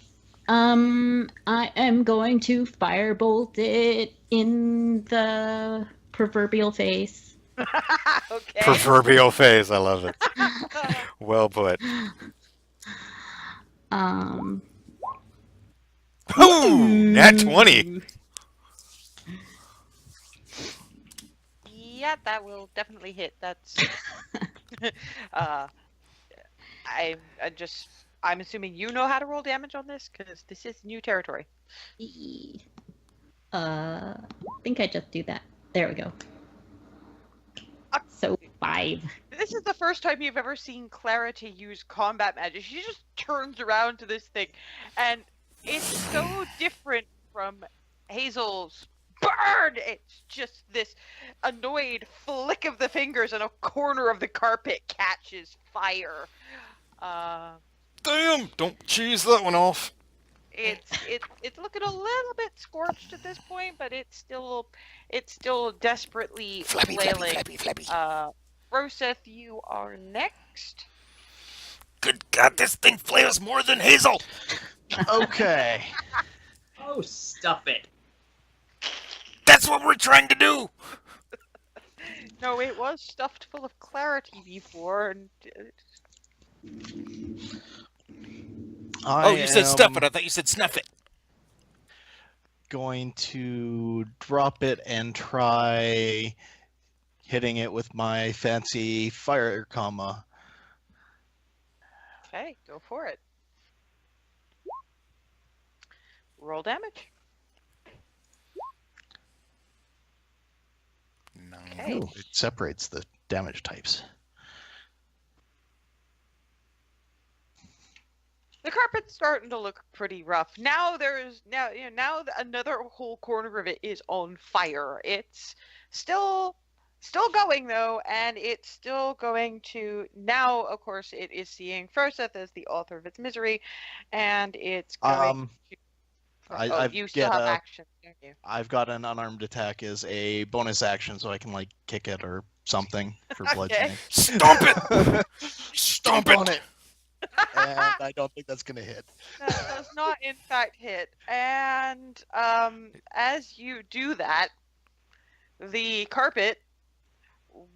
I am going to firebolt it in the proverbial face. Okay. Proverbial phase. I love it. Well put. Ooh, nat 20. Yeah, that will definitely hit. That's. I'm assuming you know how to roll damage on this because this is new territory. I think I just do that. There we go. So 5. This is the first time you've ever seen Clarity use combat magic. She just turns around to this thing, and it's so different from Hazel's burn. It's just this annoyed flick of the fingers, and a corner of the carpet catches fire. Damn! Don't cheese that one off. It's looking a little bit scorched at this point, but it's still desperately flailing. Roseth, you are next. Good God, this thing flails more than Hazel. Okay. Oh, stuff it. That's what we're trying to do. No, it was stuffed full of clarity before, and You said stuff it. I thought you said snuff it. Going to drop it and try hitting it with my fancy fire comma. okay, go for it. Roll damage. No. Okay. Ooh, it separates the damage types. The carpet's starting to look pretty rough. Now another whole corner of it is on fire. It's still going though, and it's still going to now. Of course, it is seeing Froseth as the author of its misery, and it's going to You still have action, don't you? I've got an unarmed attack as a bonus action, so I can like kick it or something for bludgeoning. Stomp it! Stomp on it! it! And I don't think that's gonna hit. That does not, in fact, hit. And as you do that, the carpet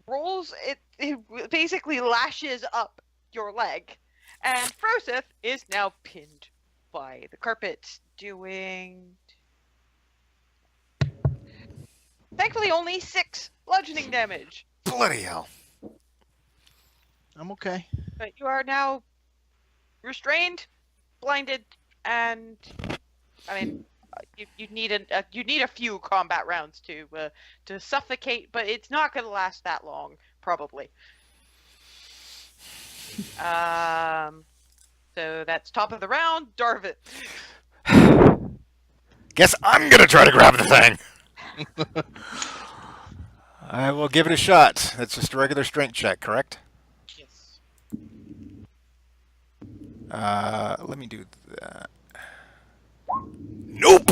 rolls. It basically lashes up your leg, and Froseth is now pinned by the carpet, doing. Thankfully, only 6 bludgeoning damage. Bloody hell. I'm okay. But you are now restrained, blinded, and I mean, you need a few combat rounds to suffocate, but it's not going to last that long, probably. So that's top of the round, Darvin. Guess I'm gonna try to grab the thing. I will give it a shot. That's just a regular strength check, correct? Yes. Let me do that. Nope.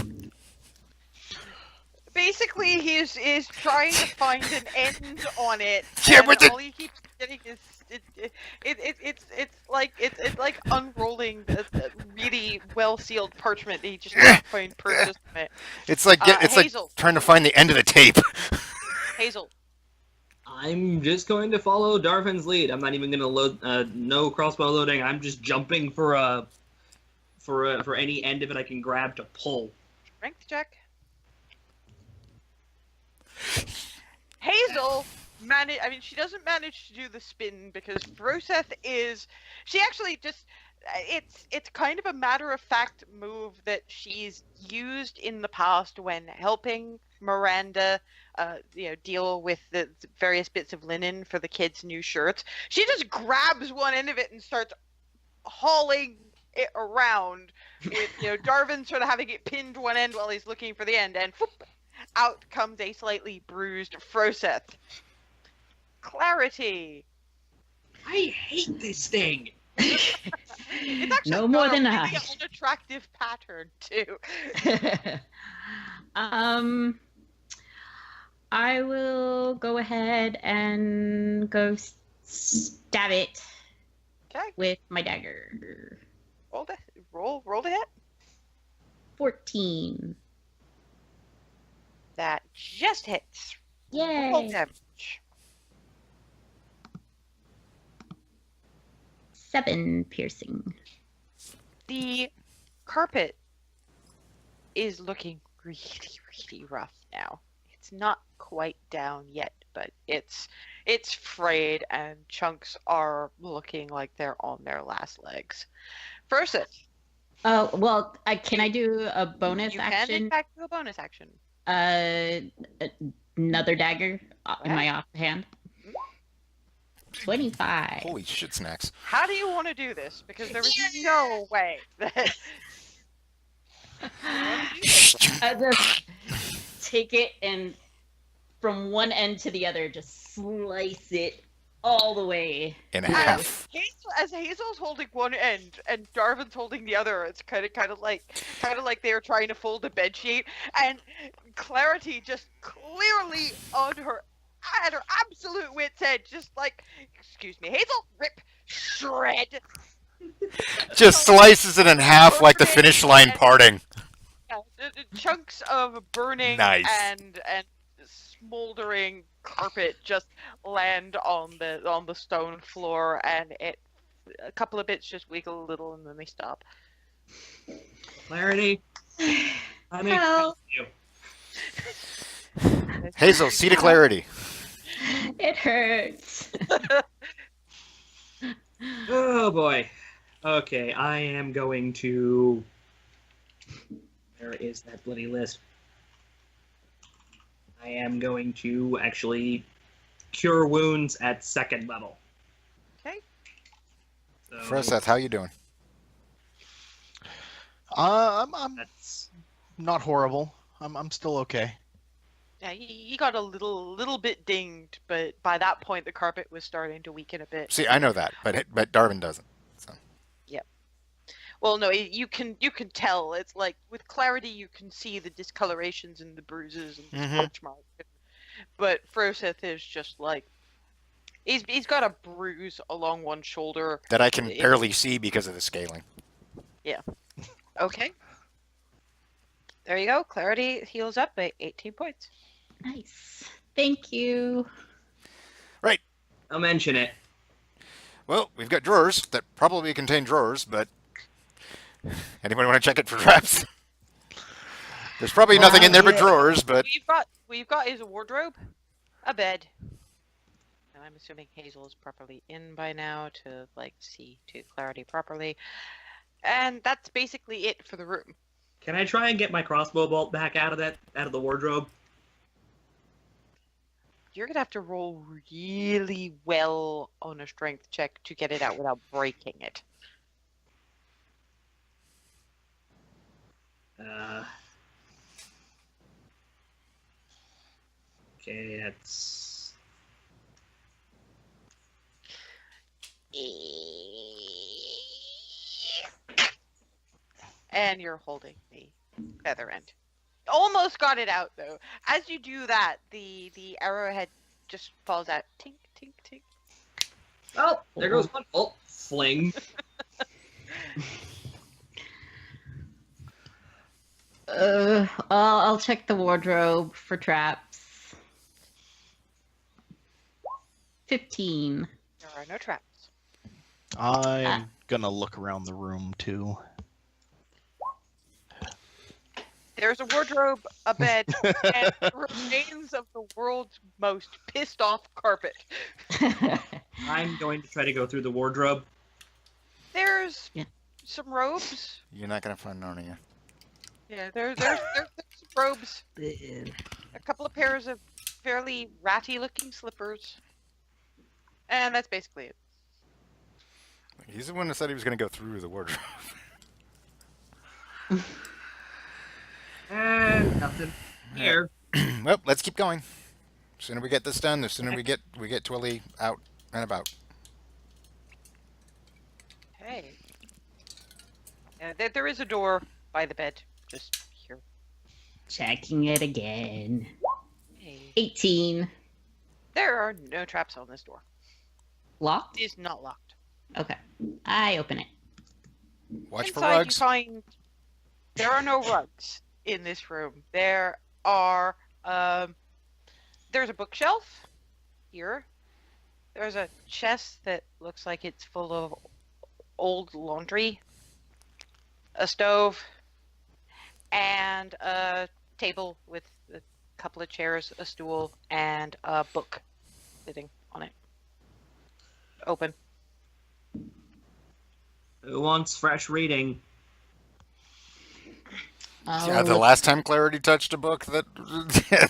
Basically, he's trying to find an end on it. Yeah, and but all he keeps getting is it's like unrolling a really well sealed parchment. He just can't find purchase from it. It's like Hazel. trying to find the end of the tape. Hazel. I'm just going to follow Darvin's lead. I'm not even going to load. No crossbow loading. I'm just jumping for any end of it I can grab to pull. Strength check. Hazel she doesn't manage to do the spin because Froseth is. She actually just. It's kind of a matter-of-fact move that she's used in the past when helping Miranda, deal with the various bits of linen for the kids' new shirts. She just grabs one end of it and starts hauling it around, with Darvin sort of having it pinned one end while he's looking for the end, and whoop, out comes a slightly bruised Froseth. Clarity. I hate this thing. It's actually No more got than a I. really unattractive pattern too. I will go ahead and go stab it Okay, with my dagger. roll the hit. 14. That just hits. Yay! Roll damage. 7 piercing. The carpet is looking really, really rough now. It's not quite down yet, but it's frayed and chunks are looking like they're on their last legs. Froseth. Oh, well, can I do a bonus You can in action? fact do a bonus action. Another dagger in my ahead. offhand. 25. Holy shit snacks. How do you want to do this? Because there is no way that. I just take it and from one end to the other, just slice it all the way. In half. As Hazel's holding one end and Darvin's holding the other, it's kind of like they were trying to fold a bed sheet, and Clarity just clearly at her absolute wit's end, just like, excuse me, Hazel, rip, shred. Just slices it in half like the finish line parting. The chunks of burning Nice. and smoldering carpet just land on the stone floor, and a couple of bits just wiggle a little and then they stop. Clarity. I mean, Help. you. Hazel, see to clarity. It hurts. Oh boy. Okay, I am going to. Where is that bloody list? I am going to actually cure wounds at 2nd level. Okay. So Froseth, how you doing? I'm that's not horrible. I'm still okay. Yeah, he got a little bit dinged, but by that point the carpet was starting to weaken a bit. See, I know that, but Darvin doesn't. So. Well, no, you can tell. It's like with clarity, you can see the discolorations and the bruises and the Mhm. scorch marks. But Froseth is just like he's got a bruise along one shoulder. That I can It- barely see because of the scaling. Okay. There you go. Clarity heals up by 18 points. Nice. Thank you. I'll mention it. Well, we've got drawers that probably contain drawers, but anybody want to check it for traps? There's probably nothing in there but Yeah. drawers, but What you've got is a wardrobe, a bed, and I'm assuming Hazel is properly in by now to like see to Clarity properly, and that's basically it for the room. Can I try and get my crossbow bolt back out of the wardrobe? You're gonna have to roll really well on a strength check to get it out without breaking it. Okay, that's And you're holding the feather end. Almost got it out though. As you do that, the arrowhead just falls out. Tink, tink, tink. oh, there goes one bolt. Fling. I'll check the wardrobe for traps. 15. There are no traps. I'm gonna look around the room too. There's a wardrobe, a bed, and the remains of the world's most pissed off carpet. I'm going to try to go through the wardrobe. There's Yeah. some robes. you're not going to find none of you. Yeah, there's some robes. A couple of pairs of fairly ratty looking slippers. And that's basically it. He's the one that said he was going to go through the wardrobe. And nothing here. Well, let's keep going. The sooner we get this done, the sooner we get Twilly out and about. Hey. There is a door by the bed. Just here. Checking it again. Hey. 18. There are no traps on this door. Locked? It is not locked. Okay. I open it. Watch for Inside you rugs. find there are no rugs in this room. There are there's a bookshelf here. There's a chest that looks like it's full of old laundry, a stove, and a table with a couple of chairs, a stool, and a book sitting on it. Open. Who wants fresh reading? Yeah, the Oh, last time Clarity touched a book that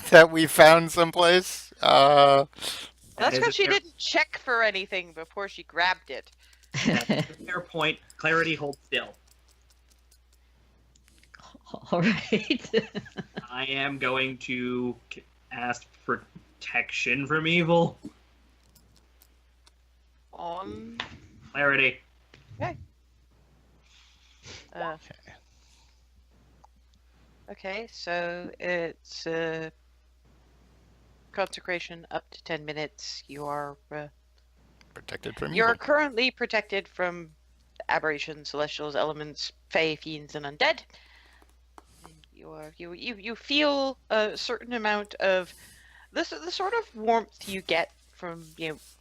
that we found someplace. That's Is because it she fair- didn't check for anything before she grabbed it. Fair point. Clarity, hold still. all right. I am going to ask protection from evil. On Clarity. okay, so it's consecration up to 10 minutes. You are Protected from you're evil. currently protected from aberrations, celestials, elements, fae, fiends, and undead. You feel a certain amount of the sort of warmth you get from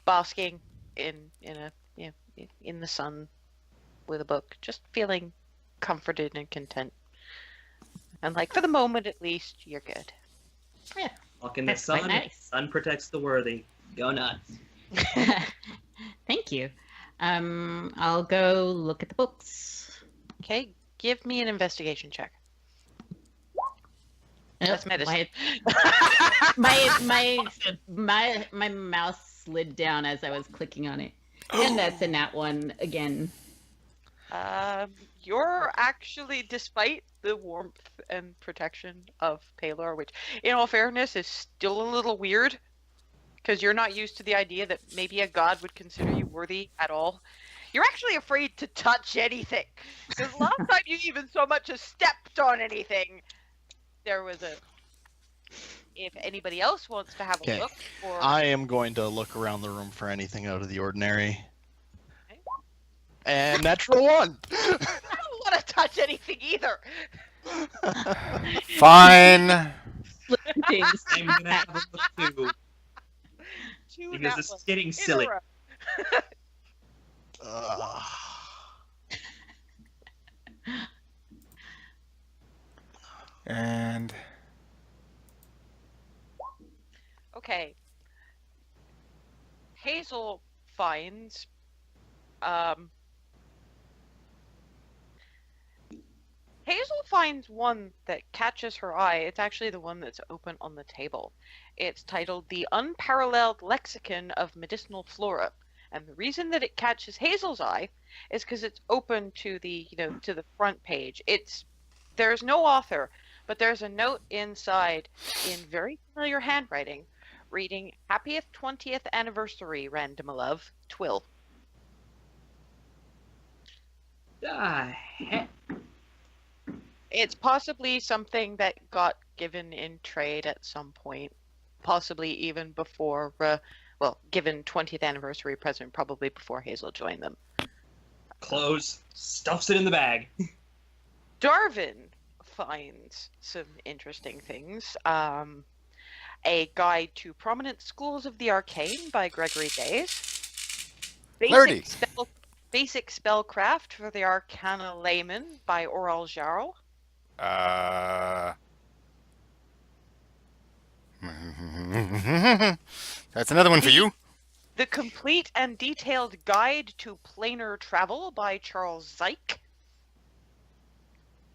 basking in the sun with a book, just feeling comforted and content. And like for the moment at least, you're good. Walk in the That's quite sun. nice. Sun protects the worthy. Go nuts. Thank you. I'll go look at the books. Okay, give me an investigation check. That's Oh, medicine. My mouse slid down as I was clicking on it. And that's a nat one again. You're actually, despite the warmth and protection of Palor, which, in all fairness, is still a little weird, because you're not used to the idea that maybe a god would consider you worthy at all. You're actually afraid to touch anything. Because last time you even so much as stepped on anything, there was a... If anybody else wants to have a Okay. look, or... I am going to look around the room for anything out of the ordinary. Okay. And natural one. I don't want to touch anything either. Fine. Things. I'm gonna have a look too, Two because nat this is ones getting in a silly. row. And Okay. Hazel finds Hazel finds one that catches her eye. It's actually the one that's open on the table. It's titled The Unparalleled Lexicon of Medicinal Flora. And the reason that it catches Hazel's eye is because it's open to the, to the front page. There's no author, but there's a note inside in very familiar handwriting reading, "Happiest 20th anniversary, Randomilove, Twill." Heck? It's possibly something that got given in trade at some point, possibly even before, given 20th anniversary present, probably before Hazel joined them. Close. Stuffs it in the bag. Darwin finds some interesting things. A Guide to Prominent Schools of the Arcane by Gregory Days. Clarity. Basic Spellcraft for the Arcana Layman by Oral Jarl. That's another one for you. The Complete and Detailed Guide to Planar Travel by Charles Zyke.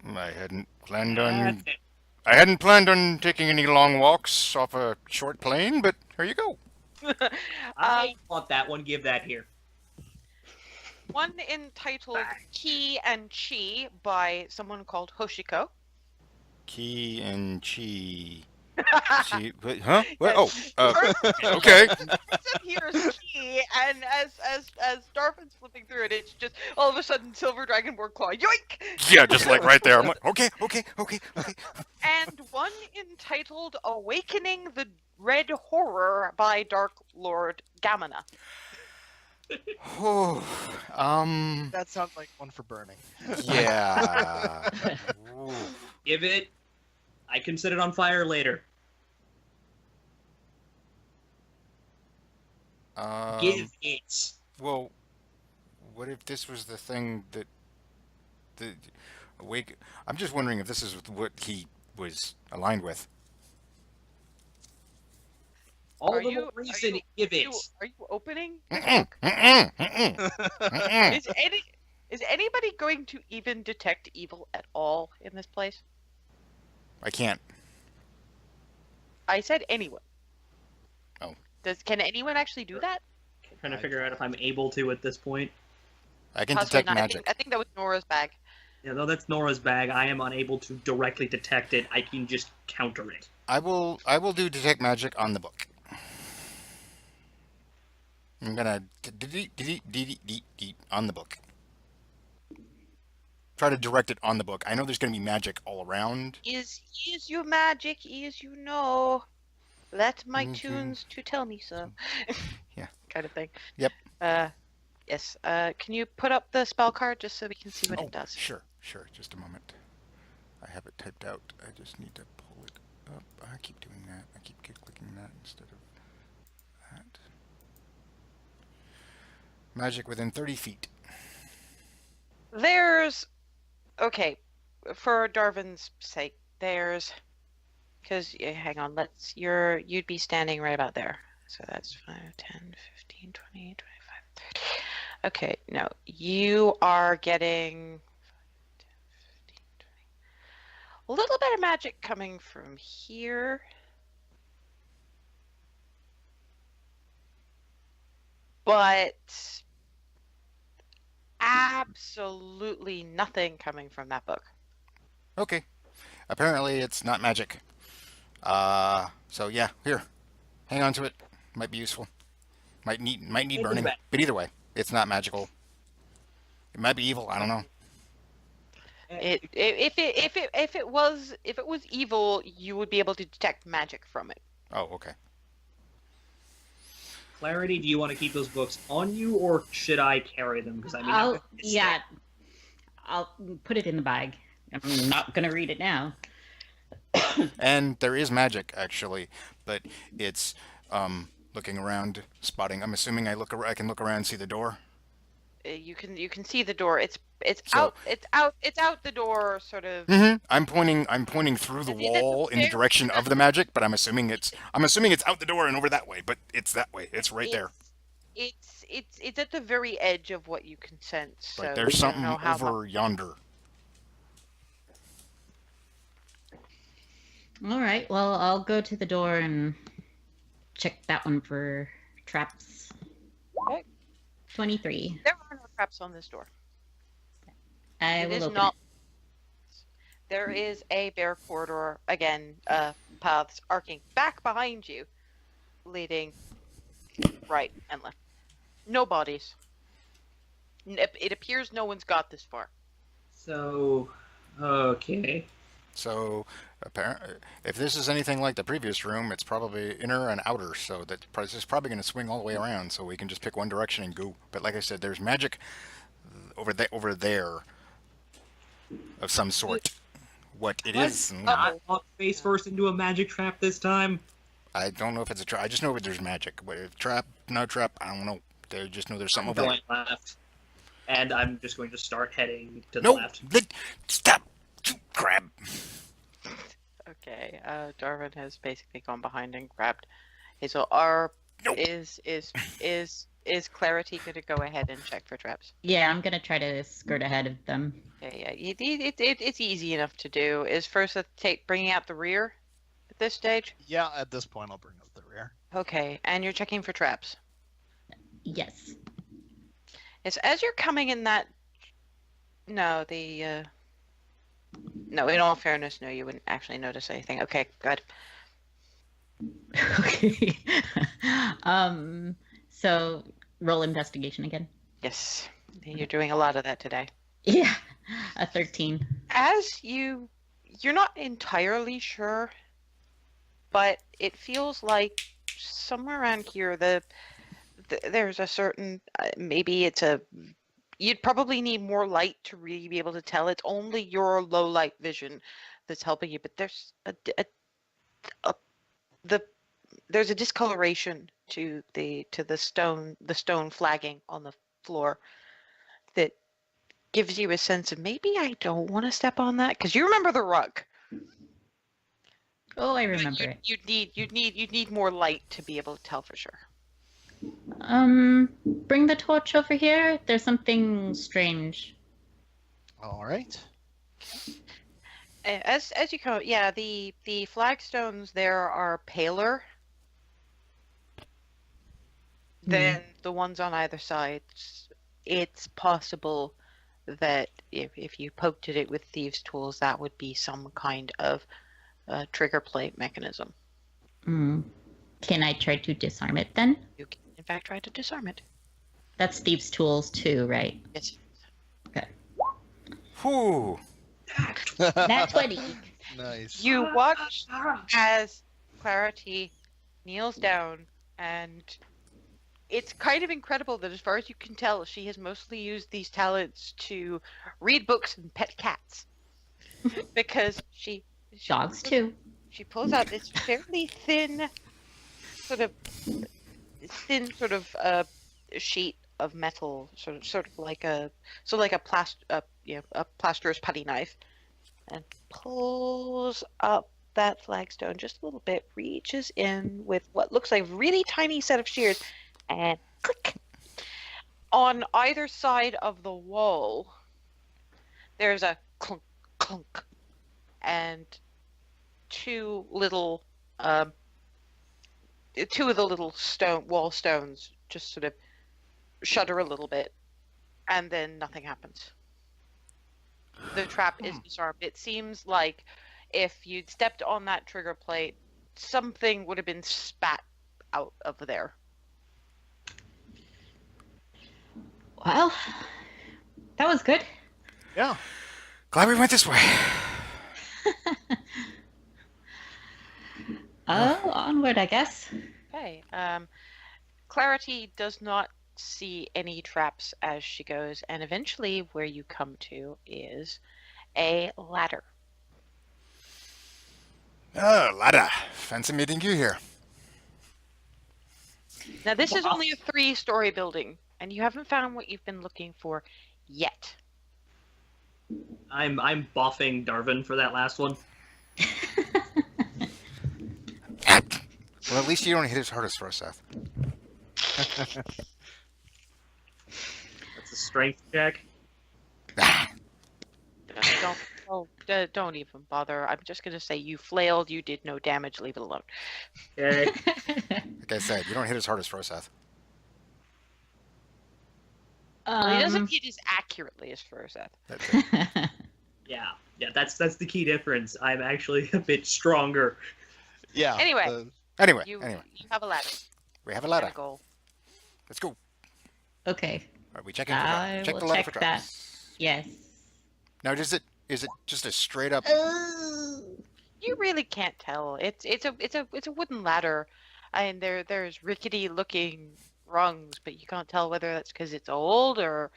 I hadn't planned on taking any long walks off a short plane, but here you go. I want that one. Give that here. One entitled Ki and Chi by someone called Hoshiko. Ki and Chi. Huh? What? Oh, okay. Here's Ki, and as Darwin's flipping through it, it's just all of a sudden Silver Dragonborn Claw, yoink! Yeah, just like right there. I'm like, okay. And one entitled Awakening the Red Horror by Dark Lord Gamana. Oh, That sounds like one for burning. yeah. Ooh. Give it. I can set it on fire later. Give it. Well, what if this was the thing that the awake? I'm just wondering if this is what he was aligned with. All Are the you- more reason. Give it. Are you opening? Mm-mm, mm-mm, mm-mm, mm-mm. Is anybody going to even detect evil at all in this place? I can't. I said anyone. Oh. Can anyone actually do that? I'm trying to figure out if I'm able to at this point. I can Possibly detect not. magic. I think that was Nora's bag. Yeah, though that's Nora's bag. I am unable to directly detect it. I can just counter it. I will do detect magic on the book. I'm gonna delete on the book. Try to direct it on the book. I know there's gonna be magic all around. Is you magic? Is you know? Let my Mhm. tunes to tell me so. Yeah. Kind of thing. Yep. Yes. Can you put up the spell card just so we can see what Oh, it does? Sure. Just a moment. I have it typed out. I just need to pull it up. I keep doing that. I keep clicking that instead of that. Magic within 30 feet. Okay, for Darwin's sake, because hang on, you'd be standing right about there. So that's 5, 10, 15, 20, 25, 30. Okay, no, you are getting 5, 10, 15, 20. A little bit of magic coming from here. But absolutely nothing coming from that book. Okay. Apparently it's not magic. So yeah, here. Hang on to it. Might be useful. Might need burning. back. But either way, it's not magical. It might be evil. I don't know. If it was evil, you would be able to detect magic from it. Oh, okay. Clarity, do you want to keep those books on you, or should I carry them? Because I mean, I'll put it in the bag. I'm not gonna read it now. And there is magic actually, but it's looking around, spotting. I'm assuming I can look around and see the door. You can see the door. It's So- out the door, sort of. I'm pointing through the wall in the direction of the magic, but I'm assuming it's out the door and over that way, but it's that way. It's right there. It's at the very edge of what you can sense. But So there's you don't something know how over yonder. All right. Well, I'll go to the door and check that one for traps. Okay. 23. There are no traps on this door. I It will is open not. There is a bare corridor again. Paths arcing back behind you, leading right and left. No bodies. It appears no one's got this far. So, okay. So, if this is anything like the previous room, it's probably inner and outer, so that it's probably going to swing all the way around, so we can just pick one direction and go. But like I said, there's magic over there of some sort. What it is, Not walk face first into a magic trap this time. I don't know if it's a trap. I just know that there's magic. Whether it's trap, no trap, I don't know. I just know there's something I'm over there. going left, and I'm just going to start heading to the No, left. stop, crab. Okay. Darwin has basically gone behind and grabbed Hazel. Are Nope. is Clarity going to go ahead and check for traps? Yeah, I'm gonna try to skirt ahead of them. Yeah. It's easy enough to do. Is first bringing out the rear at this stage? Yeah, at this point, I'll bring up the rear. Okay, and you're checking for traps. Yes. It's as you're coming in that. No, the. No, in all fairness, no, you wouldn't actually notice anything. Okay, good. Okay. So roll investigation again. Yes, you're doing a lot of that today. Yeah. A 13. As you're not entirely sure, but it feels like somewhere around here there's a certain maybe you'd probably need more light to really be able to tell. It's only your low light vision that's helping you, but there's there's a discoloration to the stone flagging on the floor that gives you a sense of maybe I don't want to step on that, because you remember the rug. Oh, I remember it. You'd need more light to be able to tell for sure. Bring the torch over here. There's something strange. All right. As you come, yeah, the flagstones there are paler than the ones on either side. It's possible that if you poked at it with thieves' tools, that would be some kind of trigger plate mechanism. Can I try to disarm it then? You can, in fact, try to disarm it. That's thieves' tools too, right? Yes. Okay. Whew. Nat 20. Nice. You watch as Clarity kneels down, and it's kind of incredible that, as far as you can tell, she has mostly used these talents to read books and pet cats. Because she Dogs too. She pulls out this fairly thin sort of sheet of metal, sort of like a plasterer's putty knife, and pulls up that flagstone just a little bit, reaches in with what looks like a really tiny set of shears, and click. On either side of the wall, there's a clunk, clunk, and two of the little wall stones just sort of shudder a little bit, and then nothing happens. The trap is disarmed. It seems like if you'd stepped on that trigger plate, something would have been spat out of there. Well, That was good. Yeah. Glad we went this way. Onward, I guess. Okay. Clarity does not see any traps as she goes, and eventually where you come to is a ladder. Oh, Lada. Fancy meeting you here. Now this is Wow. only a 3-story building, and you haven't found what you've been looking for yet. I'm buffing Darvin for that last one. Well, at least you don't hit as hard as Froseth. That's a strength check. Don't even bother. I'm just gonna say you flailed. You did no damage. Leave it alone. Okay. Like I said, you don't hit as hard as Froseth. Well, he doesn't hit as accurately as Furseth. That's it. Yeah, that's the key difference. I'm actually a bit stronger. Yeah. Anyway. Anyway, You have a ladder. we have a And ladder. a goal. Let's go. Okay. All right, we check in for I traps. Check will the ladder check for that. traps. Yes. Now, is it just a straight up? You really can't tell. It's a wooden ladder, and there's rickety looking rungs, but you can't tell whether that's because it's old or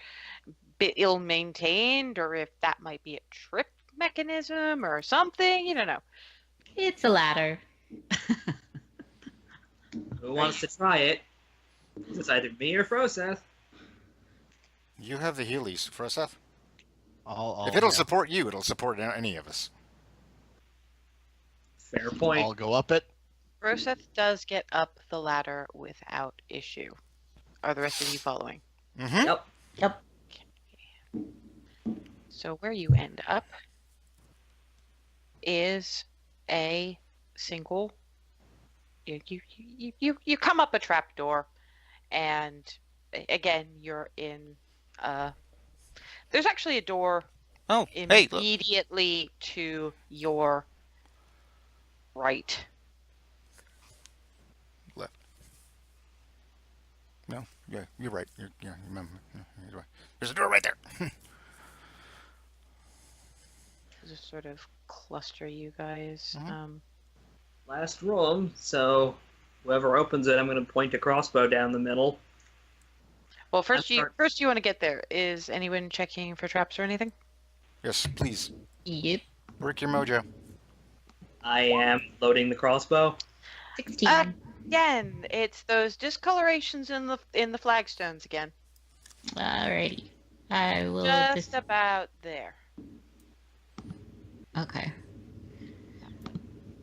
a bit ill maintained, or if that might be a trip mechanism or something. You don't know. It's a ladder. Who wants to try it? It's either me or Froseth. You have the Heelys, Froseth. I'll, If it'll yeah. support you, it'll support any of us. Fair point. I'll go up it. Roseth does get up the ladder without issue. Are the rest of you following? Mm-hmm. Yep. Yep. So where you end up is a single. You come up a trapdoor, and again you're in. There's actually a door Oh, hey, look. immediately to your right. Left. No, yeah, you're right. You remember. You're right. There's a door right there. Just sort of cluster you guys. Mhm. Last room. So whoever opens it, I'm going to point a crossbow down the middle. Well, first That's you want to get there. Is anyone checking for traps or anything? Yes, please. Yep. Work your mojo. I am loading the crossbow. 16. Again, it's those discolorations in the flagstones again. Alrighty. I will Just about there. Okay.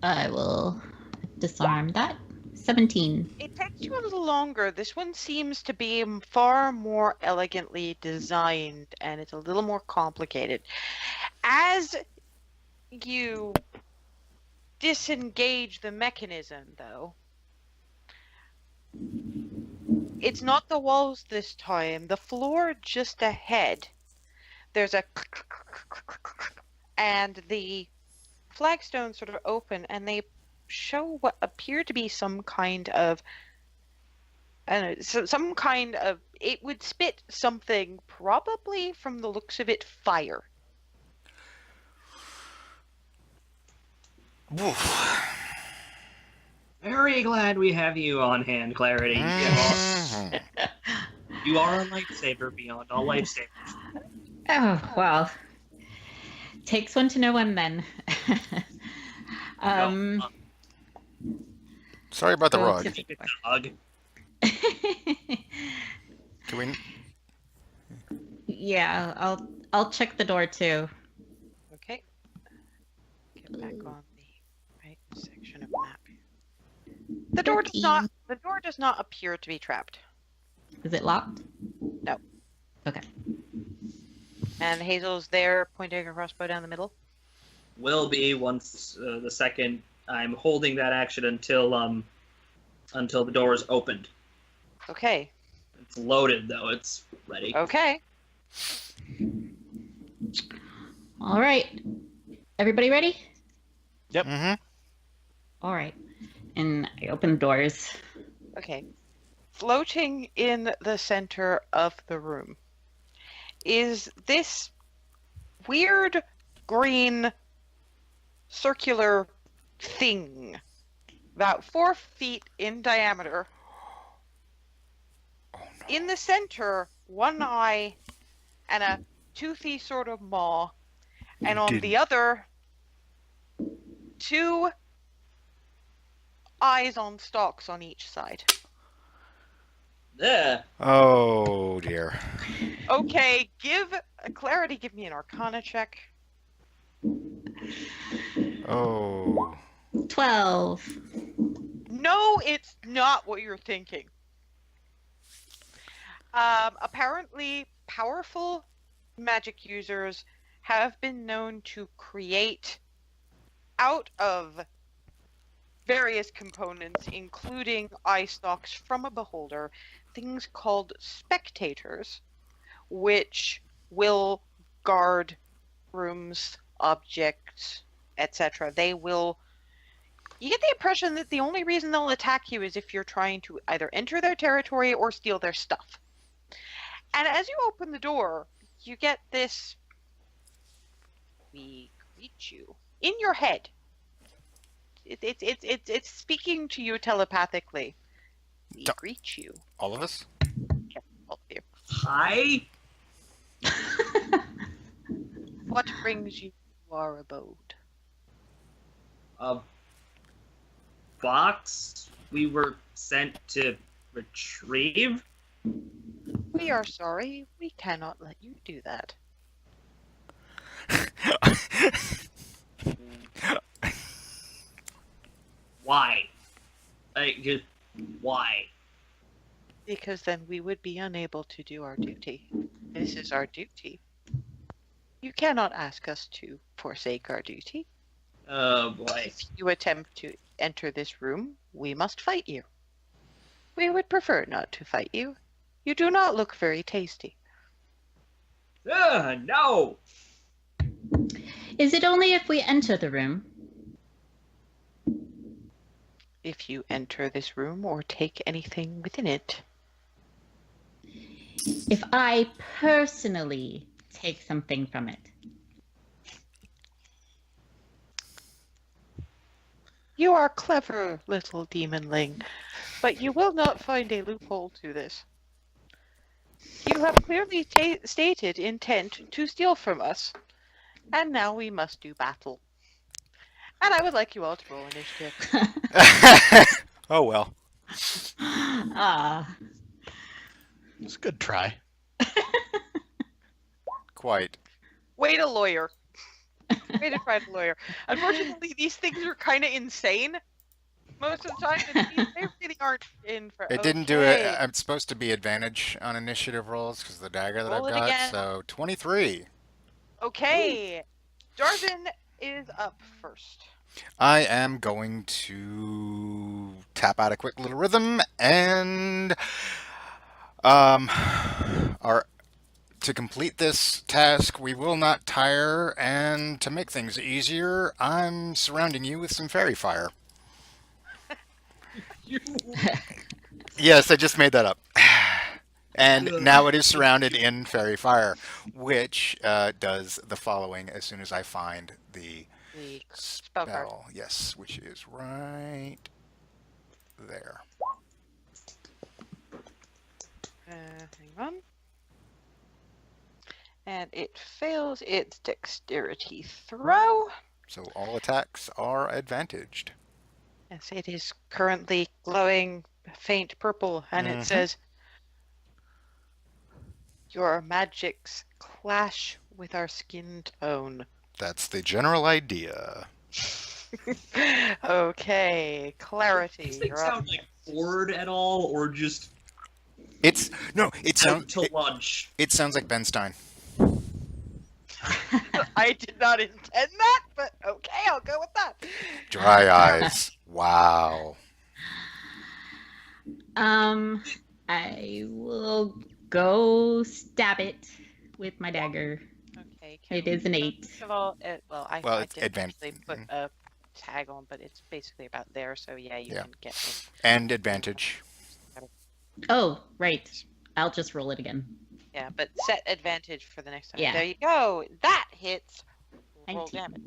I will disarm that. 17. It takes you a little longer. This one seems to be far more elegantly designed, and it's a little more complicated. As you disengage the mechanism, though, it's not the walls this time. The floor just ahead. There's a and the flagstones sort of open, and they show what appear to be some kind of, I don't know, some kind of, it would spit something, probably from the looks of it, fire. Woof. Very glad we have you on hand, Clarity. Mhm. You are a lifesaver beyond all lifesavers. Oh, well. Takes one to know one then. Sorry about the go rug. to the door. Hug. Can we? Yeah, I'll check the door too. Okay. Get back on the right section of map. The door does not appear to be trapped. Is it locked? No. Okay. And Hazel's there pointing a crossbow down the middle. Will be once the second I'm holding that action until the door is opened. Okay. It's loaded though. It's ready. Okay. All right. Everybody ready? Mm-hmm. All right. And I open doors. Okay. Floating in the center of the room is this weird green circular thing about 4 feet in diameter. Oh no. In the center, one eye and a toothy sort of maw, and on the other, 2 eyes on stalks on each side. Yeah. Oh dear. Okay, Clarity, give me an Arcana check. Oh. 12. No, it's not what you're thinking. Apparently, powerful magic users have been known to create out of various components, including eye stalks from a beholder, things called spectators, which will guard rooms, objects, etc. You get the impression that the only reason they'll attack you is if you're trying to either enter their territory or steal their stuff. And as you open the door, you get this, "We greet you," in your head. It's speaking to you telepathically. "We greet you." All of us? Yeah, all of you. Hi. What brings you to our abode? A box we were sent to retrieve. We are sorry, we cannot let you do that. Why? Like, just why? Because then we would be unable to do our duty. This is our duty. You cannot ask us to forsake our duty. Oh boy. If you attempt to enter this room, we must fight you. We would prefer not to fight you. You do not look very tasty. No. Is it only if we enter the room? If you enter this room or take anything within it. If I personally take something from it? You are clever, little demonling, but you will not find a loophole to this. You have clearly stated intent to steal from us, and now we must do battle. And I would like you all to roll initiative. Oh well. Ah. It's a good try. Quite. Wait a lawyer. Way to find a lawyer. Unfortunately, these things are kind of insane most of the time. And they really aren't in for. It didn't do it. I'm supposed to be advantage on initiative rolls because of the dagger that Roll I've it got. again. So 23. Okay. Jarvan is up first. I am going to tap out a quick little rhythm and to complete this task, we will not tire, and to make things easier, I'm surrounding you with some fairy fire. Yes, I just made that up. And now it is surrounded in fairy fire, which does the following as soon as I find the spell card. Yes, which is right there. Hang on. And it fails its dexterity throw. So all attacks are advantaged. Yes, it is currently glowing faint purple, and it says, "Your magics clash with our skin tone." That's the general idea. Okay, Clarity. Does it You're up. sound like bored at all, or just It out sounds to lunch? it sounds like Ben Stein. I did not intend that, but okay, I'll go with that. Dry eyes. Wow. I will go stab it with my dagger. Okay. It is an 8. First of all, I it's didn't advan- actually put a tag on, but it's basically about there, so yeah, you can get me. And advantage. Oh, right. I'll just roll it again. Yeah, but set advantage for the next time. Yeah. There you go. That hits. Roll 19. damage.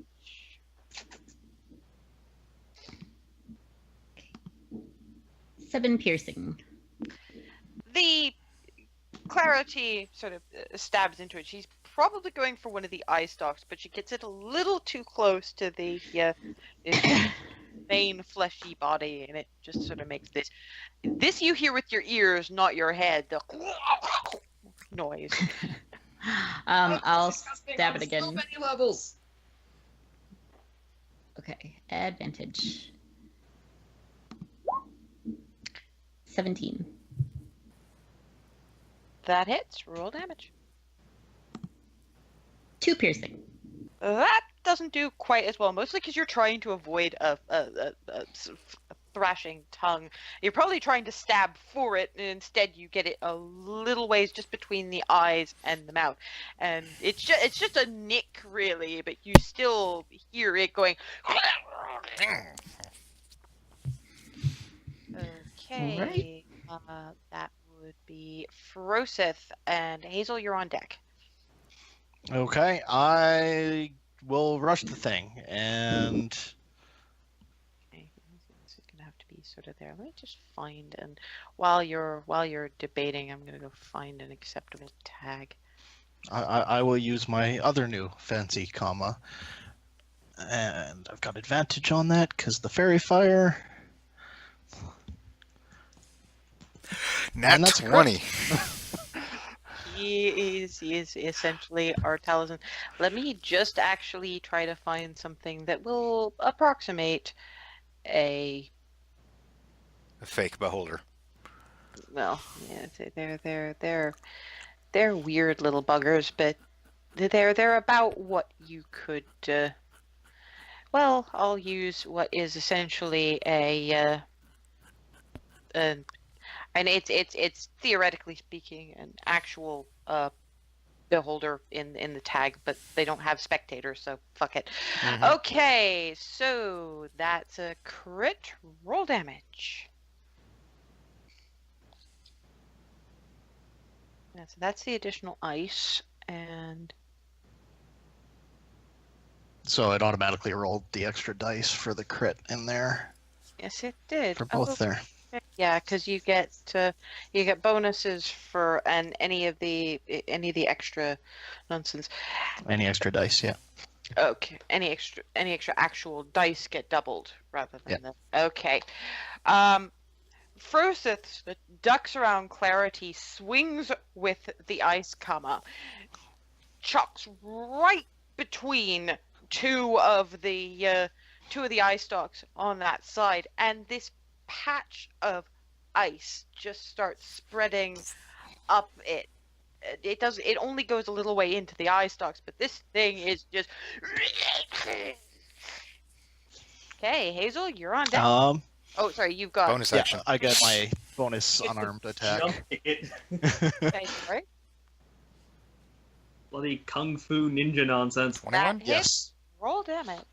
7 piercing. The Clarity sort of stabs into it. She's probably going for one of the eye stalks, but she gets it a little too close to the main fleshy body, and it just sort of makes this. This you hear with your ears, not your head. The noise. I'll Disgusting stab on it again. So many levels. Okay, advantage. 17. That hits. Roll damage. 2 piercing. That doesn't do quite as well, mostly because you're trying to avoid a thrashing tongue. You're probably trying to stab for it, and instead you get it a little ways just between the eyes and the mouth, and it's just a nick, really, but you still hear it going. Okay, that would be Froseth and Hazel. You're on deck. Okay, I will rush the thing, and Okay, this is gonna have to be sort of there. Let me just find, and while you're debating, I'm gonna go find an acceptable tag. I will use my other new fancy comma, and I've got advantage on that because the fairy fire. Nat And that's 20. He is essentially our talisman. Let me just actually try to find something that will approximate a. A fake beholder. Well, yeah, they're weird little buggers, but they're about what you could. Well, I'll use what is essentially and it's theoretically speaking an actual beholder in the tag, but they don't have spectators, so fuck it. Mhm. Okay, so that's a crit. Roll damage. Yeah, so that's the additional ice, and So it automatically rolled the extra dice for the crit in there yes, it did. for both Oh, there. yeah, because you get bonuses for any of the extra nonsense. Any extra dice, yeah. Okay, any extra actual dice get doubled rather than Yeah. the. Okay, Froseth ducks around Clarity, swings with the ice comma, chucks right between two of the eye stalks on that side, and this patch of ice just starts spreading up it. It only goes a little way into the eye stalks, but this thing is just. Okay, Hazel, you're on deck. Oh, sorry, you've got. Bonus Yeah, action. I get my bonus Get the unarmed attack. Jump it. Okay, right? Bloody kung fu ninja nonsense. 21? That hits. Yes. Roll damage.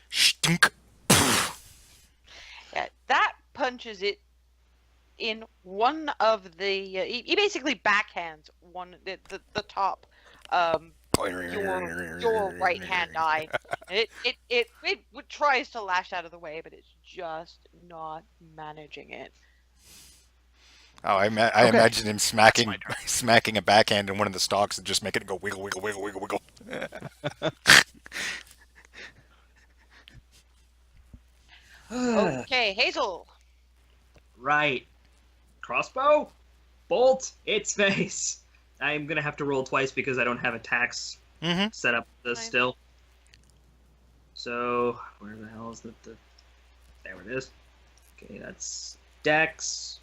Stunk. Yeah, that punches it in one of the. He basically backhands the top, your right hand eye. It tries to lash out of the way, but it's just not managing it. Oh, I Okay. imagine him smacking my turn. smacking a backhand in one of the stalks and just making it go wiggle, wiggle, wiggle, wiggle, wiggle. Okay, Hazel. Right. Crossbow? Bolt its face. I'm gonna have to roll twice because I don't have attacks Mm-hmm. set up Fine. still. So where the hell is the there it is. Okay, that's Dex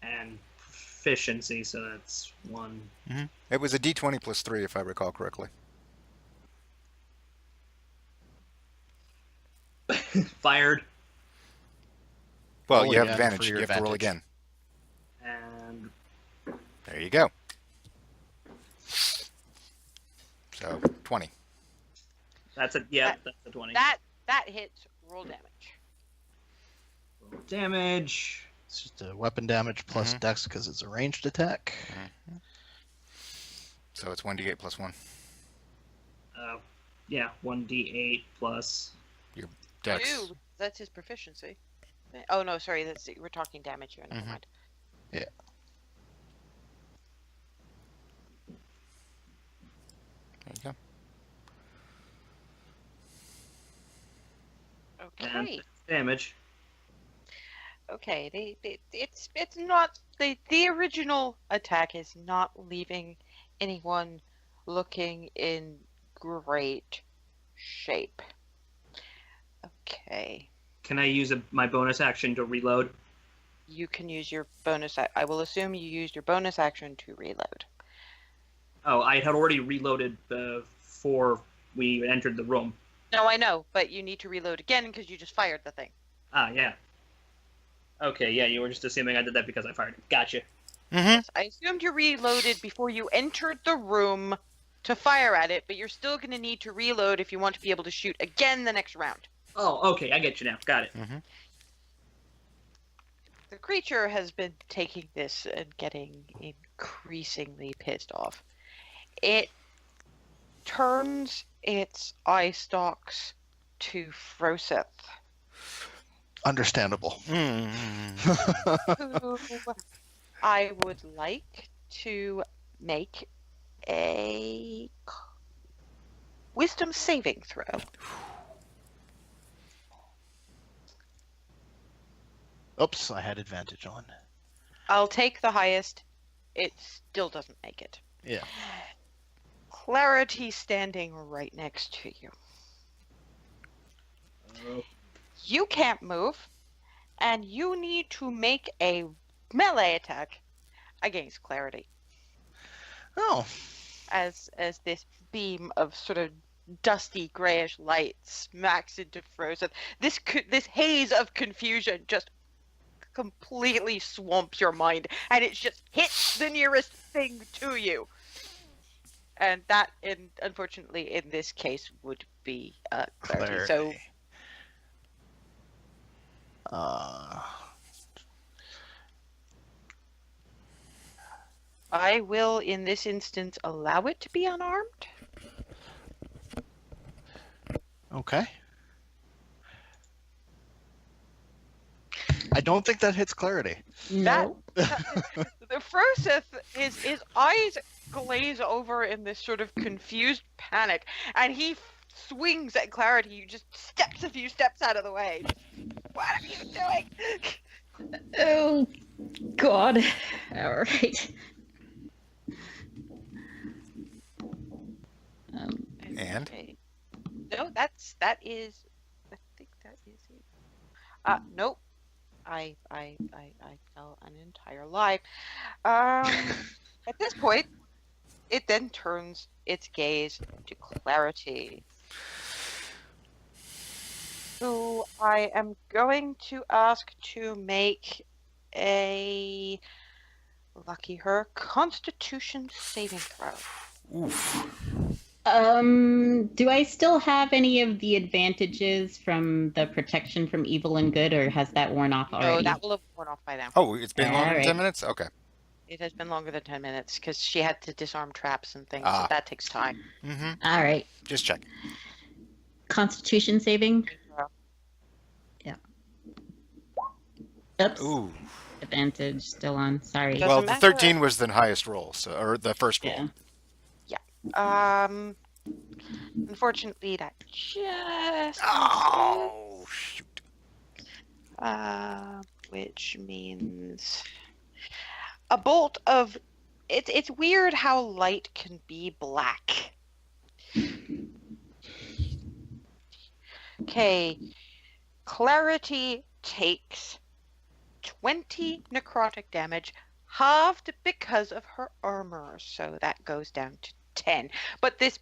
and proficiency, so that's 1. Mm-hmm. It was a D20 plus 3, if I recall correctly. Fired. Well, Roll you have again advantage. for You your have to roll advantage. again. And There you go. So 20. that's a that's a 20. That hits. Roll damage. Damage. It's just a weapon damage plus Mhm. dex because it's a ranged attack. So it's 1d8 plus 1. Yeah, 1d8 plus. Dex. Ew, that's his proficiency. Oh no, sorry, we're talking damage here. Never Mhm. mind. There you go. Okay. And damage. Okay, it's not the original attack is not leaving anyone looking in great shape. Okay, Can I use my bonus action to reload? you can use your bonus. I will assume you used your bonus action to reload. Oh, I had already reloaded before we entered the room. No, I know, but you need to reload again because you just fired the thing. Ah, yeah. Okay, yeah, you were just assuming I did that because I fired it. Gotcha. Mm-hmm. Yes, I assumed you reloaded before you entered the room to fire at it, but you're still going to need to reload if you want to be able to shoot again the next round. Oh, okay, I get you now. Got it. Mm-hmm. The creature has been taking this and getting increasingly pissed off. It turns its eye stalks to Froseth, Understandable. Mm-hmm. who I would like to make a wisdom saving throw. Oops, I had advantage on. I'll take the highest. It still doesn't make it. Yeah. Clarity standing right next to you. You can't move, and you need to make a melee attack against Clarity. Oh, As this beam of sort of dusty grayish light smacks into Frozen. This haze of confusion just completely swamps your mind, and it just hits the nearest thing to you. And that, unfortunately, in this case, would be Clarity. So I will, in this instance, allow it to be unarmed. Okay. I don't think that hits clarity. No. The Froseth, his eyes glaze over in this sort of confused panic, and he swings at Clarity. You just steps a few steps out of the way. What are you doing? Oh, God. All right. And? Okay. No, that is. I think that is it. Nope. I tell an entire lie. At this point, it then turns its gaze to Clarity, who I am going to ask to make a lucky her Constitution saving throw. Oof. Do I still have any of the advantages from the protection from evil and good, or has that worn off already? No, that will have worn off by now. Oh, it's been longer than Alright. 10 minutes? Okay. It has been longer than 10 minutes because she had to disarm traps and things, so Ah. that takes time. Mm-hmm. All right. Just check. Constitution saving. Oops. Ooh. Advantage still on. Sorry. Doesn't Well, the matter. 13 was the highest roll, or the first roll. Yeah. Unfortunately, that just Oh, shoot. which means a bolt of. It's weird how light can be black. Okay, Clarity takes 20 necrotic damage, halved because of her armor, so that goes down to 10. But this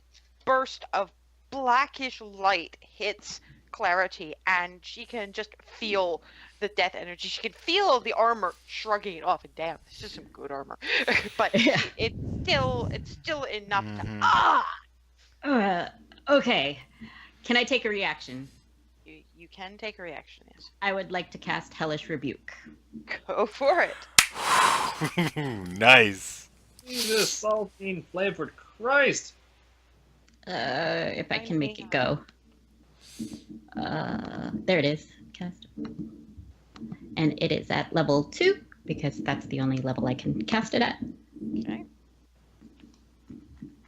burst of blackish light hits Clarity, and she can just feel the death energy. She can feel the armor shrugging it off. And damn, this is some good armor. But Yeah. it's still enough Mhm. to Okay. Can I take a reaction? You You can take a reaction, yes. I would like to cast Hellish Rebuke. Go for it. Nice. Jesus, saltine flavored Christ. If I can make it go. There it is. Cast. And it is at level 2, because that's the only level I can cast it at. Okay.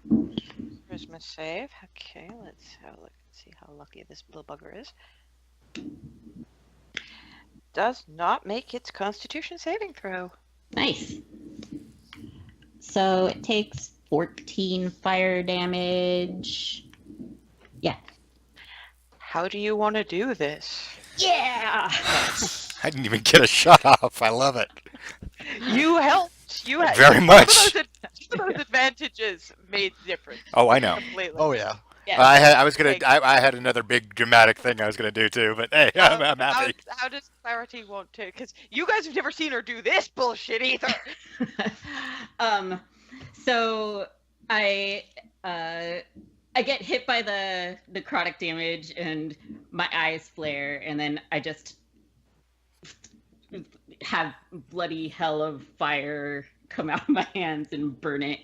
Charisma save. Okay, let's have a look and see how lucky this little bugger is. Does not make its Constitution saving throw. Nice. So it takes 14 fire damage. Yeah. How do you want to do this? Yeah! I didn't even get a shot off. I love it. You helped. You had Very much. Some of those advantages made the difference. Oh, I know. Completely. Oh yeah. Yeah. I had another big dramatic thing I was gonna do too, but hey, I'm happy. How does Clarity want to? Because you guys have never seen her do this bullshit either. So I get hit by the necrotic damage and my eyes flare, and then I just have bloody hell of fire come out of my hands and burn it.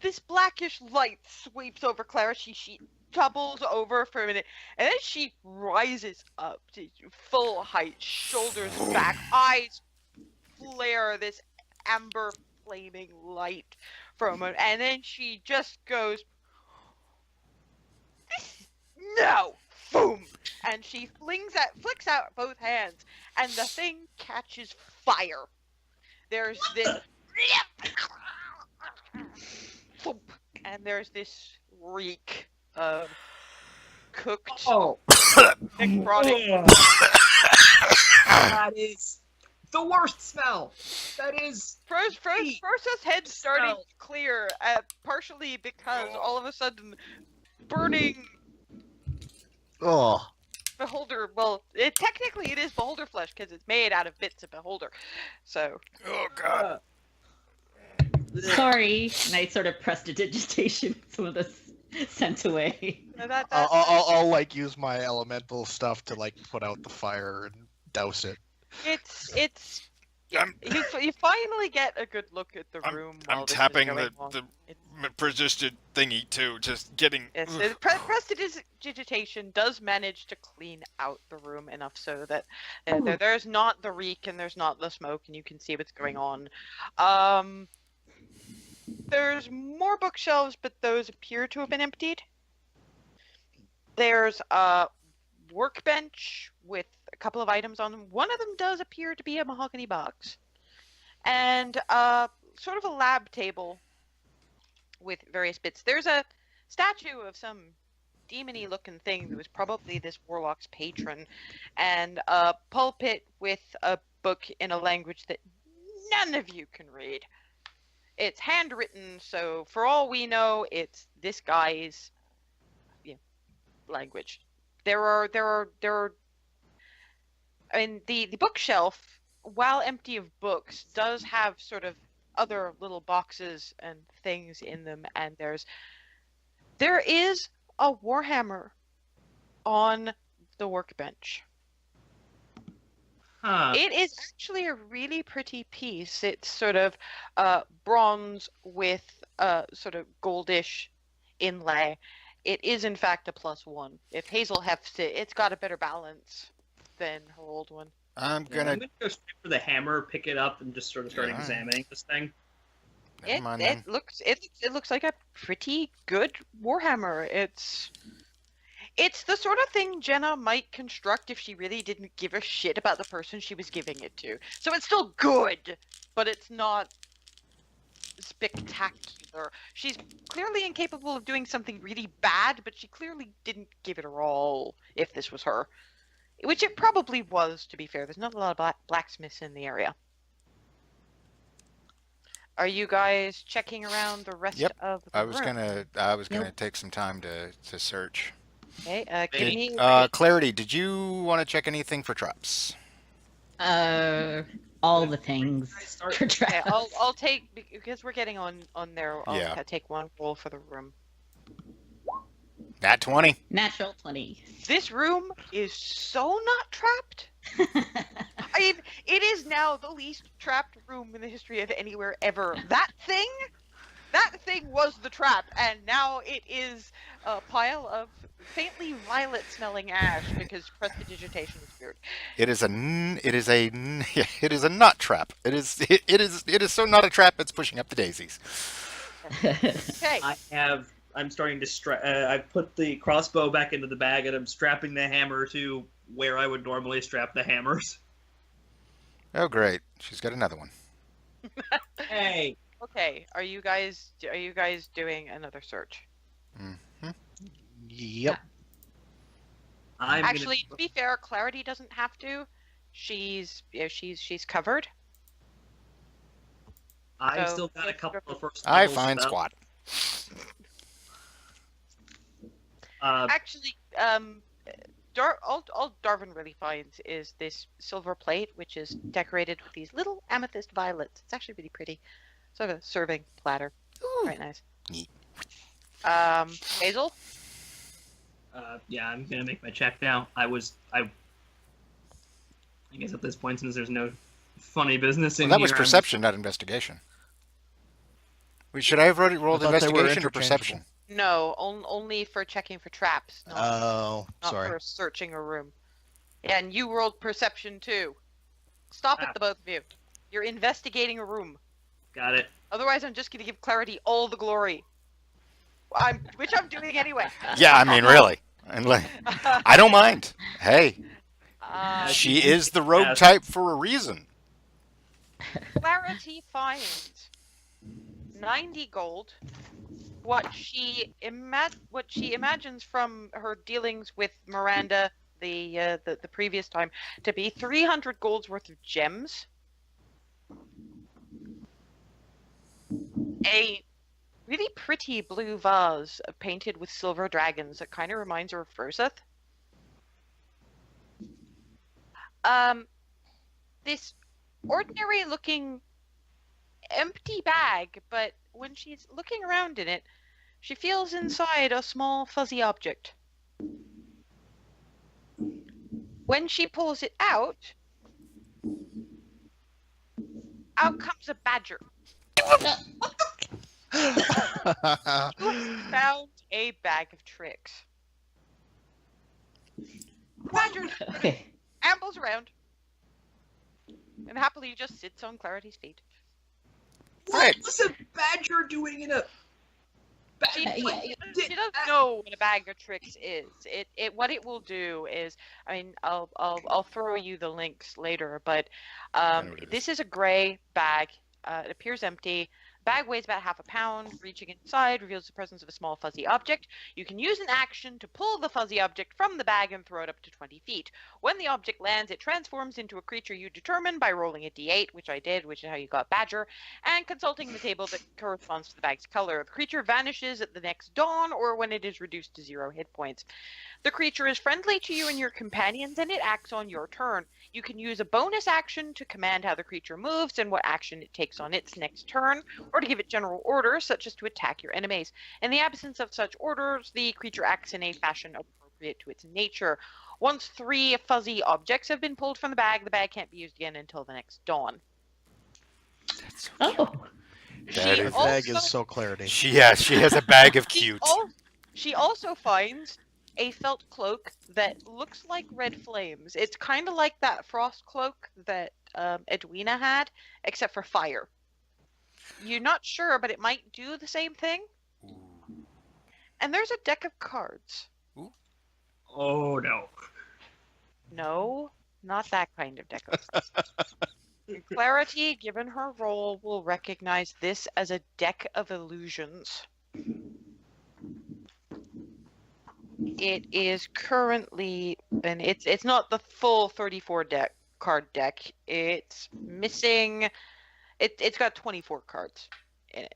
This blackish light sweeps over Clara. She doubles over for a minute, and then she rises up to full height, shoulders back, eyes flare this amber flaming light for a moment, and then she just goes, no, boom, and she flicks out both hands, and the thing catches fire. There's this thump, and there's this reek of cooked necrotic. That is the worst smell. That is. Frosa's head starting to clear, partially because all of a sudden burning Oh. beholder. Well, technically it is beholder flesh because it's made out of bits of beholder. So. Oh god. Sorry. And I sort of prestidigitation some of the scent away. I'll like use my elemental stuff to like put out the fire and douse it. It's. You finally get a good look at the room. I'm tapping the persistent thingy too, just getting. Yes, so prestidigitation does manage to clean out the room enough so that there's not the reek and there's not the smoke, and you can see what's going on. There's more bookshelves, but those appear to have been emptied. There's a workbench with a couple of items on them. One of them does appear to be a mahogany box, and sort of a lab table with various bits. There's a statue of some demony looking thing that was probably this warlock's patron, and a pulpit with a book in a language that none of you can read. It's handwritten, so for all we know, it's this guy's language. There are. I mean, the bookshelf, while empty of books, does have sort of other little boxes and things in them, and there is a warhammer on the workbench. Huh. It is actually a really pretty piece. It's sort of bronze with sort of goldish inlay. It is in fact a +1. If Hazel hefts it, it's got a better balance than her old one. I'm I'm gonna. gonna go straight for the hammer, pick it up, and just sort of start Alright. examining this thing. Never mind then. It looks like a pretty good warhammer. It's the sort of thing Jenna might construct if she really didn't give a shit about the person she was giving it to. So it's still good, but it's not spectacular. She's clearly incapable of doing something really bad, but she clearly didn't give it her all if this was her. Which it probably was, to be fair. There's not a lot of blacksmiths in the area. Are you guys checking around the rest Yep. of the I was room? gonna take some time to search. Okay, give me... Clarity, did you want to check anything for traps? All the things Start- for Okay, traps. I'll take, because we're getting on there, I'll Yeah. take one roll for the room. Nat 20. Natural 20. This room is so not trapped. I mean, it is now the least trapped room in the history of anywhere ever. That thing was the trap, and now it is a pile of faintly violet-smelling ash because prestidigitation is weird. It is a nut trap. It is so not a trap. It's pushing up the daisies. Okay. I'm starting to I've put the crossbow back into the bag and I'm strapping the hammer to where I would normally strap the hammers. Oh, great. She's got another one. Hey. Okay. Are you guys doing another search? Mm-hmm. Yep. Actually, to be fair, Clarity doesn't have to. She's covered. I So, still got a couple of first I level find stuff. squat. Actually, all Darwin really finds is this silver plate, which is decorated with these little amethyst violets. It's actually really pretty. Sort of a serving platter. Quite nice. Neat. Hazel? Yeah, I'm gonna make my check now. I guess at this point, since there's no funny business in Well, that here, was perception, not investigation. Should I have rolled I thought they were investigation or perception? No, only for checking for traps. Oh, Not sorry. for searching a room. Yeah, and you rolled perception too. Stop it, the both of you. You're investigating a room. Got it. Otherwise, I'm just going to give Clarity all the glory. Which I'm doing anyway. Yeah, I mean, really. And I don't mind. Hey, she is the rogue Yes. type for a reason. Clarity finds 90 gold. What she imagines from her dealings with Miranda the previous time to be 300 gold's worth of gems. A really pretty blue vase painted with silver dragons that kind of reminds her of Froseth. This ordinary looking empty bag, but when she's looking around in it, she feels inside a small fuzzy object. When she pulls it out comes a badger. You found a bag of tricks. The badger Okay. ambles around and happily just sits on Clarity's feet. Right. What's a badger doing in a She, bag? she doesn't know what a bag of tricks is. What it will do is, I mean, I'll throw you the links later, but know what it this is a gray bag. It appears empty. Bag weighs about half a pound. Reaching inside reveals the presence of a small fuzzy object. You can use an action to pull the fuzzy object from the bag and throw it up to 20 feet. When the object lands, it transforms into a creature you determine by rolling a d8, which I did, which is how you got Badger, and consulting the table that corresponds to the bag's color. The creature vanishes at the next dawn or when it is reduced to 0 hit points. The creature is friendly to you and your companions, and it acts on your turn. You can use a bonus action to command how the creature moves and what action it takes on its next turn, or to give it general orders, such as to attack your enemies. In the absence of such orders, the creature acts in a fashion appropriate to its nature. Once 3 fuzzy objects have been pulled from the bag can't be used again until the next dawn. That's so Oh. That Bag is so Clarity. She has a bag of cute. She also finds a felt cloak that looks like red flames. It's kind of like that frost cloak that Edwina had, except for fire. You're not sure, but it might do the same thing. Ooh. And there's a deck of cards. Oh no. No, not that kind of deck of cards. Clarity, given her role, will recognize this as a deck of illusions. It is currently, and it's not the full 34 card deck. It's missing. It's got 24 cards in it.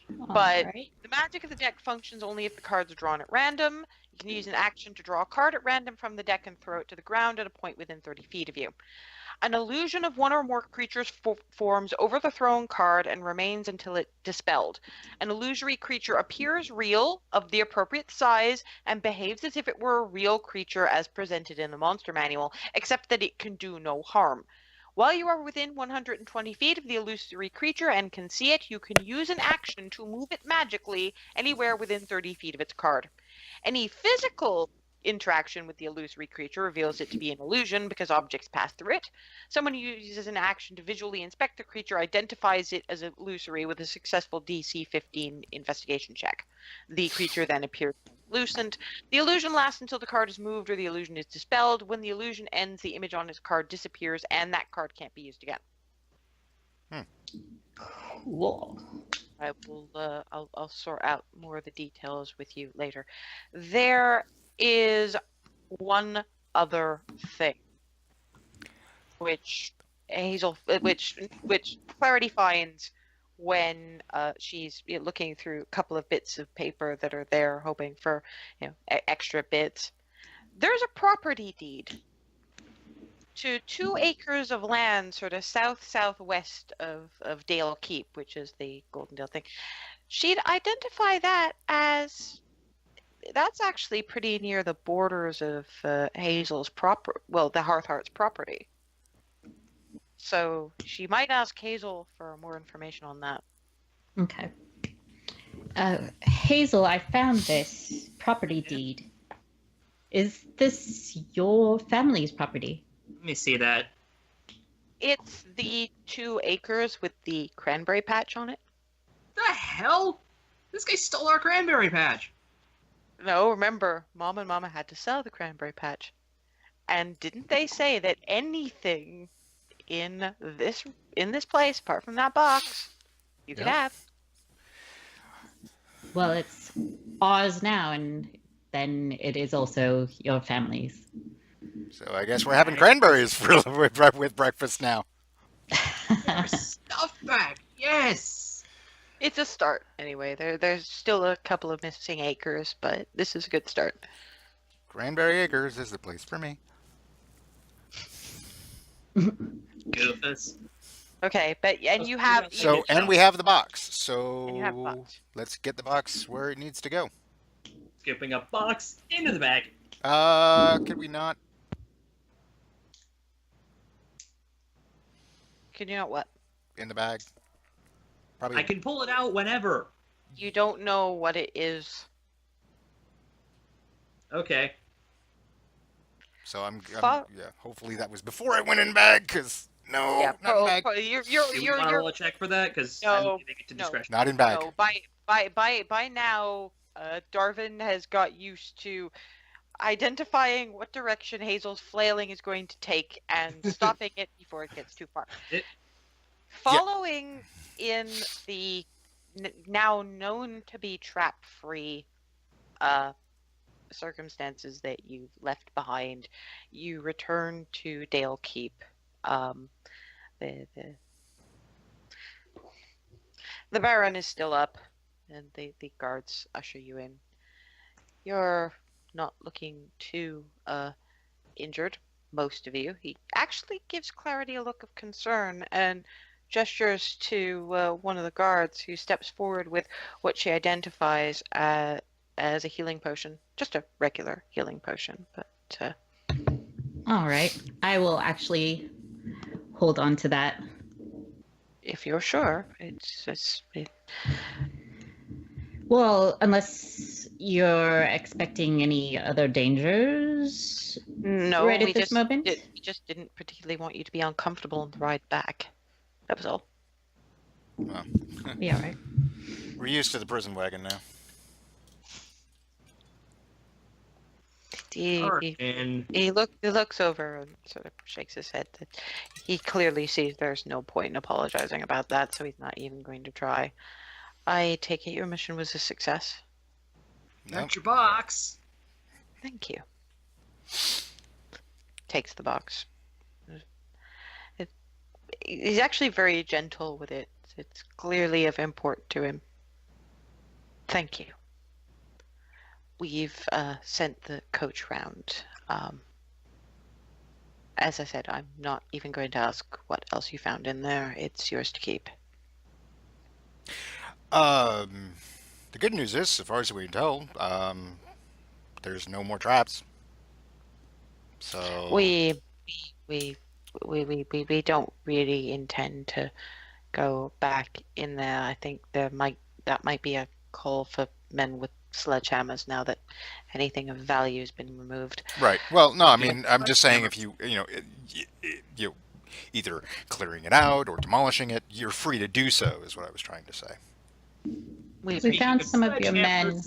But Alright. the magic of the deck functions only if the cards are drawn at random. You can use an action to draw a card at random from the deck and throw it to the ground at a point within 30 feet of you. An illusion of one or more creatures forms over the thrown card and remains until it dispelled. An illusory creature appears real, of the appropriate size, and behaves as if it were a real creature as presented in the monster manual, except that it can do no harm. While you are within 120 feet of the illusory creature and can see it, you can use an action to move it magically anywhere within 30 feet of its card. Any physical interaction with the illusory creature reveals it to be an illusion because objects pass through it. Someone who uses an action to visually inspect the creature identifies it as illusory with a successful DC 15 investigation check. The creature then appears translucent. The illusion lasts until the card is moved or the illusion is dispelled. When the illusion ends, the image on its card disappears and that card can't be used again. Cool. I will. I'll sort out more of the details with you later. There is one other thing, which Clarity finds when she's looking through a couple of bits of paper that are there, hoping for extra bits. There's a property deed to 2 acres of land sort of southwest of Dale Keep, which is the Golden Dale thing. She'd identify that as that's actually pretty near the borders of Hazel's the Hearthheart's property. So she might ask Hazel for more information on that. Okay. Hazel, I found this property deed. Is this your family's property? Let me see that. It's the 2 acres with the cranberry patch on it. The hell? This guy stole our cranberry patch. No, remember, Mom and Mama had to sell the cranberry patch. And didn't they say that anything in this place, apart from that box, you could have? Well, it's ours now, and then it is also your family's. So I guess we're having cranberries with breakfast now. Our stuff back. Yes. It's a start, anyway. There's still a couple of missing acres, but this is a good start. Cranberry Acres is the place for me. Goofus. Okay, and you have So, and we have the box. So And you have the box. let's get the box where it needs to go. Skipping a box into the bag. Could we not? Can you know what? In the bag? Probably. I can pull it out whenever. You don't know what it is. Okay. So I'm Fuck. yeah. Hopefully that was before I went in bag, cause no, Yeah, not in bag. you're Do you want to roll a check for that? Because I'm No, giving it to no. discretion. Not in bag. No, by now, Darvin has got used to identifying what direction Hazel's flailing is going to take and stopping it before it gets too far. Following in the now known to be trap-free circumstances that you've left behind, you return to Dale Keep. The Baron is still up, and the guards usher you in. You're not looking too injured, most of you. He actually gives Clarity a look of concern and gestures to one of the guards, who steps forward with what she identifies as a healing potion. Just a regular healing potion, but... All right. I will actually hold on to that. If you're sure, Well, unless you're expecting any other dangers no, right we at this moment? we just didn't particularly want you to be uncomfortable on the ride back. That was all. Well, Yeah, all right. we're used to the prison wagon now. He And looks over and sort of shakes his head. That he clearly sees there's no point in apologizing about that, so he's not even going to try. I take it your mission was a success. Nope. Got your box. Thank you. Takes the box. He's actually very gentle with it. It's clearly of import to him. Thank you. We've sent the coach round. As I said, I'm not even going to ask what else you found in there. It's yours to keep. The good news is, so far as we can tell, there's no more traps. So We don't really intend to go back in there. I think that might be a call for men with sledgehammers now that anything of value has been removed. right. Well, no, I mean, I'm just saying if you either clearing it out or demolishing it, you're free to do so. Is what I was trying to say. We found some of your men.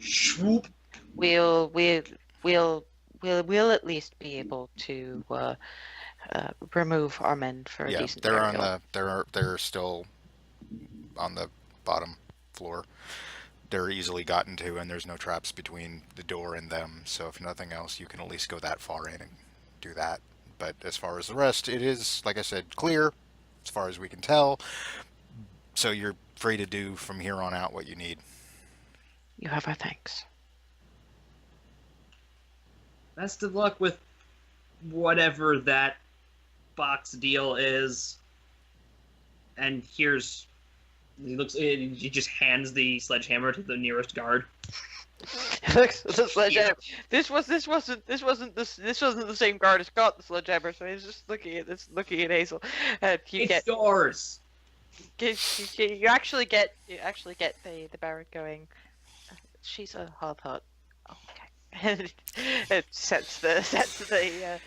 Swoop. We'll at least be able to remove our men for a Yeah, decent they're on burial. they're still on the bottom floor. They're easily gotten to, and there's no traps between the door and them. So if nothing else, you can at least go that far in and do that. But as far as the rest, it is, like I said, clear as far as we can tell. So you're free to do from here on out what you need. You have our thanks. Best of luck with whatever that box deal is. And he just hands the sledgehammer to the nearest guard. The sledgehammer. This wasn't the same guard as got the sledgehammer, so he's just looking at Hazel. It's yours. You actually get the Baron going. She's a hard heart. Okay. It sets the sledgehammer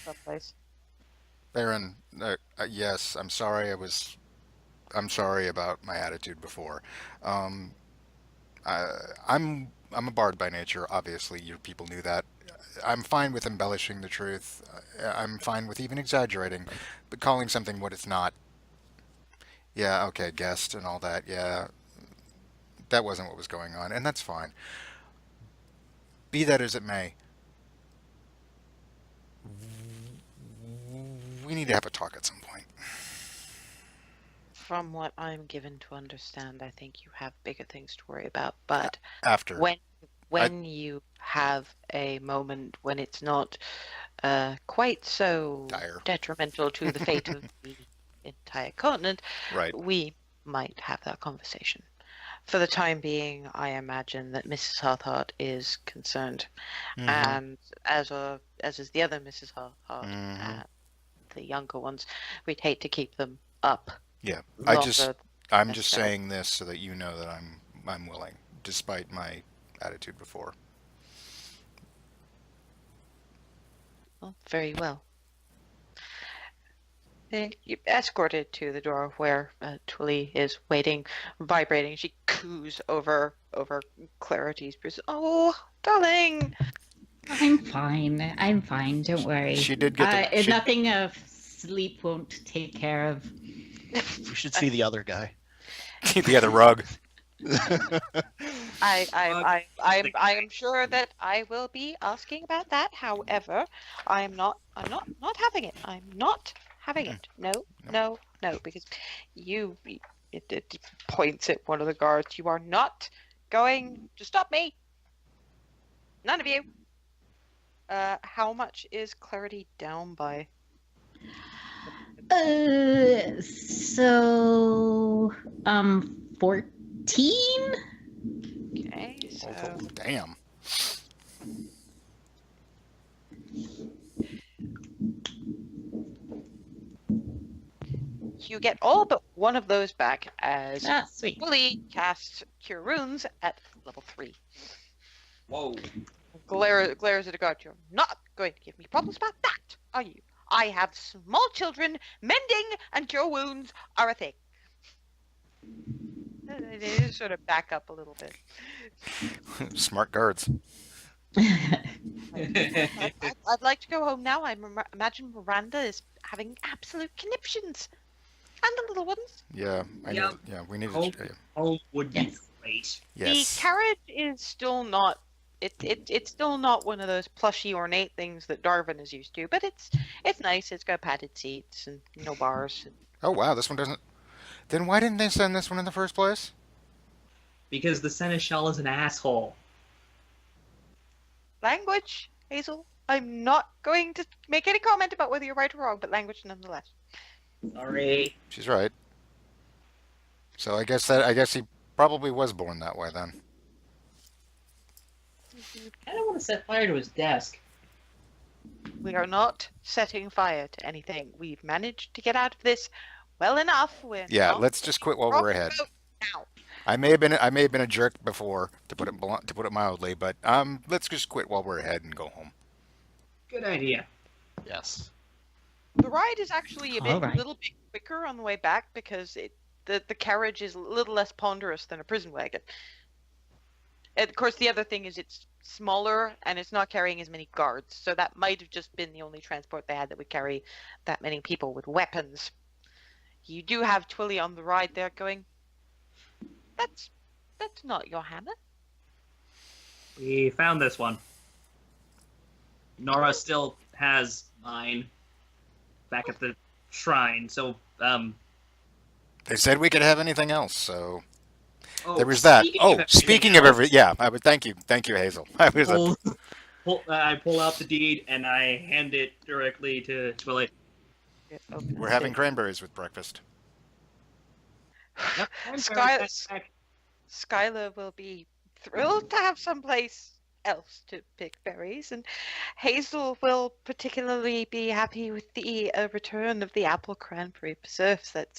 someplace. Baron, yes, I'm sorry. I'm sorry about my attitude before. I'm a bard by nature. Obviously, your people knew that. I'm fine with embellishing the truth. I'm fine with even exaggerating, but calling something what it's not. Yeah, okay, guest and all that. Yeah, that wasn't what was going on, and that's fine. Be that as it may, we need to have a talk at some point. From what I'm given to understand, I think you have bigger things to worry about. But After. when you have a moment when it's not quite so Dire. detrimental to the fate of the entire continent, Right. we might have that conversation. For the time being, I imagine that Mrs. Harthart is concerned, Mhm. and as is the other Mrs. Harthart, Mhm. the younger ones, we'd hate to keep them up. Yeah, longer I'm than just necessary. saying this so that you know that I'm willing, despite my attitude before. Well, very well. You're escorted to the door where Twilly is waiting, vibrating. She coos over Clarity's person. Oh, darling! I'm fine. Don't worry. She did get the- she- Nothing of sleep won't take care of. You should see the other guy. The other rug. I am sure that I will be asking about that. However, I'm not having it. I'm not having it. No, because it points at one of the guards. You are not going to stop me. None of you. How much is Clarity down by? So 14? Okay, so Oh, damn. you get all but one of those back as Sweet. Fully cast Cure Wounds at level 3. Whoa. Glares at a guard. You're not going to give me problems about that, are you? I have small children. Mending and cure wounds are a thing. They just sort of back up a little bit. Smart guards. I'd like to go home now. I imagine Miranda is having absolute conniptions. And the little ones. Yeah, Yeah. we need Home, to. home would be Yes. great. Yes. The carriage is still not. It's still not one of those plushy ornate things that Darwin is used to, but it's nice. It's got padded seats and no bars. Oh wow, this one doesn't. Then why didn't they send this one in the first place? Because the seneschal is an asshole. Language, Hazel. I'm not going to make any comment about whether you're right or wrong, but language nonetheless. Sorry. She's right. So I guess he probably was born that way then. I don't want to set fire to his desk. We are not setting fire to anything. We've managed to get out of this well enough. We're Yeah, not let's just quit while we're ahead. now. I may have been a jerk before, to put it mildly, but let's just quit while we're ahead and go home. Good idea. Yes. The ride is actually a All right. little bit quicker on the way back because the carriage is a little less ponderous than a prison wagon. And of course, the other thing is it's smaller and it's not carrying as many guards. So that might have just been the only transport they had that would carry that many people with weapons. You do have Twilly on the ride there going, that's not your hammer. We found this one. Nora still has mine back at the shrine, so, They said we could have anything else, so oh, there was that. speaking Of else, every, yeah, I would thank you, Hazel. I was I pull out the deed and I hand it directly to Twilly. we're having cranberries with breakfast. Yep, Skylar will be thrilled to have someplace else to pick berries, and Hazel will particularly be happy with the return of the apple cranberry preserves. That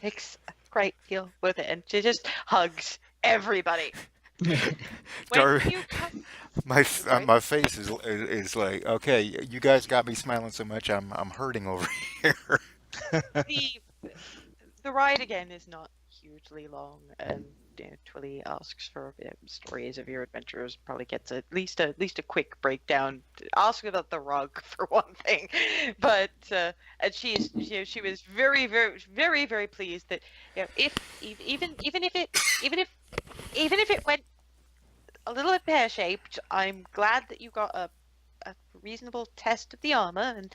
makes a great deal worth it, and she just hugs everybody. Gar- When you come, My Sorry? my face is like, okay, you guys got me smiling so much, I'm hurting over here. the ride again is not hugely long, and Twilly asks for stories of your adventures. Probably gets at least a quick breakdown. Ask about the rug for one thing, but and she was very very pleased that if even if it went a little bit pear shaped, I'm glad that you got a reasonable test of the armor, and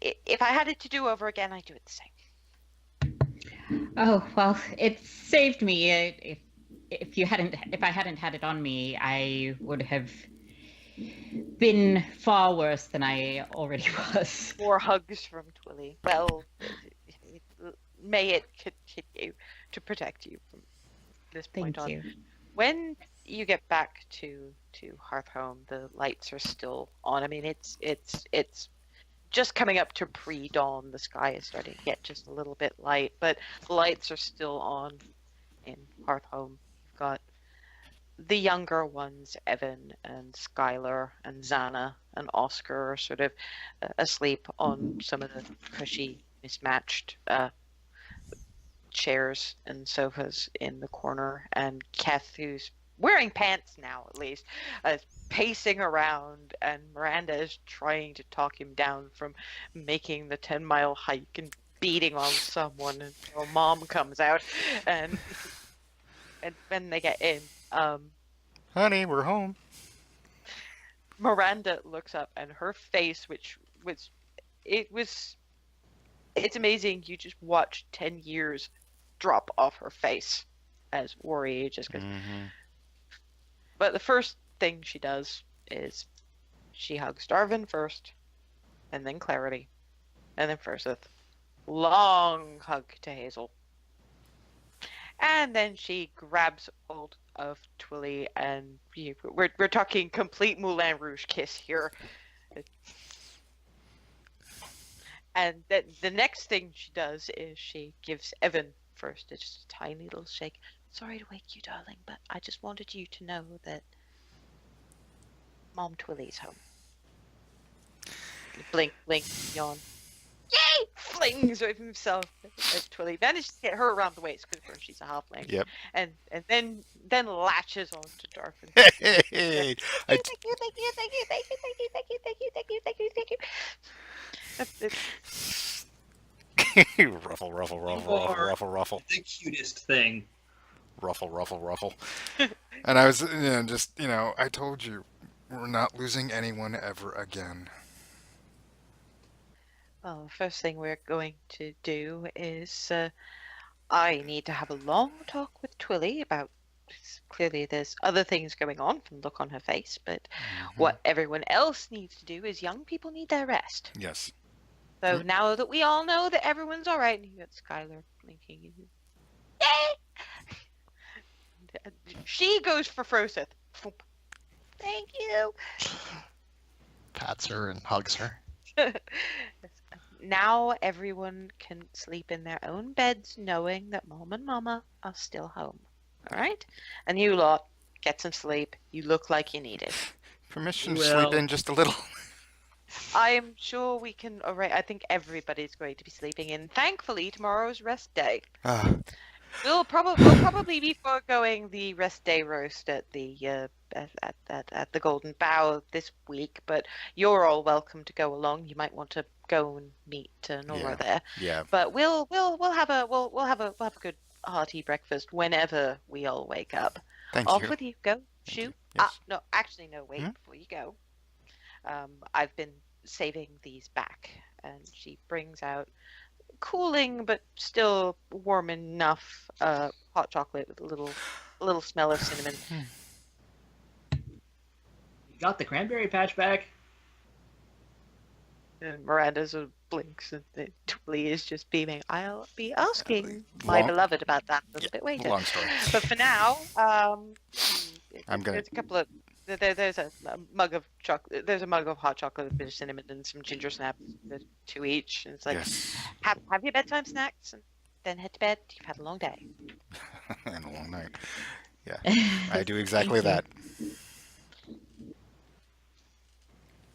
if I had it to do over again, I'd do it the same. Oh, well, it saved me. If I hadn't had it on me, I would have been far worse than I already was. More hugs from Twilly. Well, may it continue to protect you from this point Thank on. you. When you get back to Hearthhome, the lights are still on. I mean, it's just coming up to pre-dawn. The sky is starting to get just a little bit light, but the lights are still on in Hearthhome. You've got the younger ones, Evan and Skylar and Xana and Oscar, are sort of asleep on some of the cushy, mismatched chairs and sofas in the corner, and Keth, who's wearing pants now at least, is pacing around, and Miranda is trying to talk him down from making the 10-mile hike and beating on someone until Mom comes out, and when they get in, Honey, we're home. Miranda looks up, and her face, which was it's amazing. You just watch 10 years drop off her face as worry ages. But the first thing she does is she hugs Darvin first, and then Clarity, and then Furseth. Long hug to Hazel. And then she grabs hold of Twilly, and we're talking complete Moulin Rouge kiss here. And then the next thing she does is she gives Evan first just a tiny little shake. Sorry to wake you, darling, but I just wanted you to know that Mom Twilly's home. Blink, blink, yawn. Yay! Flings with himself at Twilly. Managed to get her around the waist because of course she's a halfling. Yep. And then latches on to Darvin. Hey, Thank you. ruffle, ruffle, You ruffle, ruffle, are- ruffle, ruffle, The cutest thing. ruffle, ruffle, ruffle. And I was, I told you, we're not losing anyone ever again. Well, the first thing we're going to do is I need to have a long talk with Twilly about. Clearly, there's other things going on from the look on her face, but what everyone else needs to do is young people need their rest. Yes. So now that we all know that everyone's all right, and you got Skylar blinking. Yay! She goes for Froseth. Thank you. Pats her and hugs her. Now everyone can sleep in their own beds knowing that Mom and Mama are still home. All right? And you lot, get some sleep. You look like you need it. Permission to sleep in just a little. I'm sure we can arrange. I think everybody's going to be sleeping in. Thankfully, tomorrow's rest day. We'll probably be foregoing the rest day roast at the Golden Bough this week, but you're all welcome to go along. You might want to go and meet Nora there. Yeah. But we'll have a good hearty breakfast whenever we all wake up. Thank Off you. with you. Go. Shoot. Yes. No, actually, no. Wait before you go. I've bbeen saving these back, and she brings out cooling but still warm enough hot chocolate with a little smell of cinnamon. You got the cranberry patch back? And Miranda sort of blinks, and Twilly is just beaming. I'll be asking my beloved about that a little bit later. Long story. But for now, there's a couple of there's a mug of chocolate. There's a mug of hot chocolate with a bit of cinnamon and some ginger snaps, 2 each. And it's like, have your bedtime snacks and then head to bed. You've had a long day And a long night. Yeah, I do exactly that.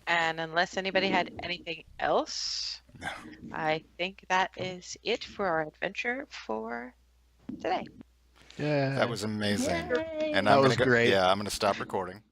And unless anybody had anything else, No. I think that is it for our adventure for today. Yeah. That was amazing. Yay. And That I'm was gonna go, great. Yeah, I'm gonna stop recording.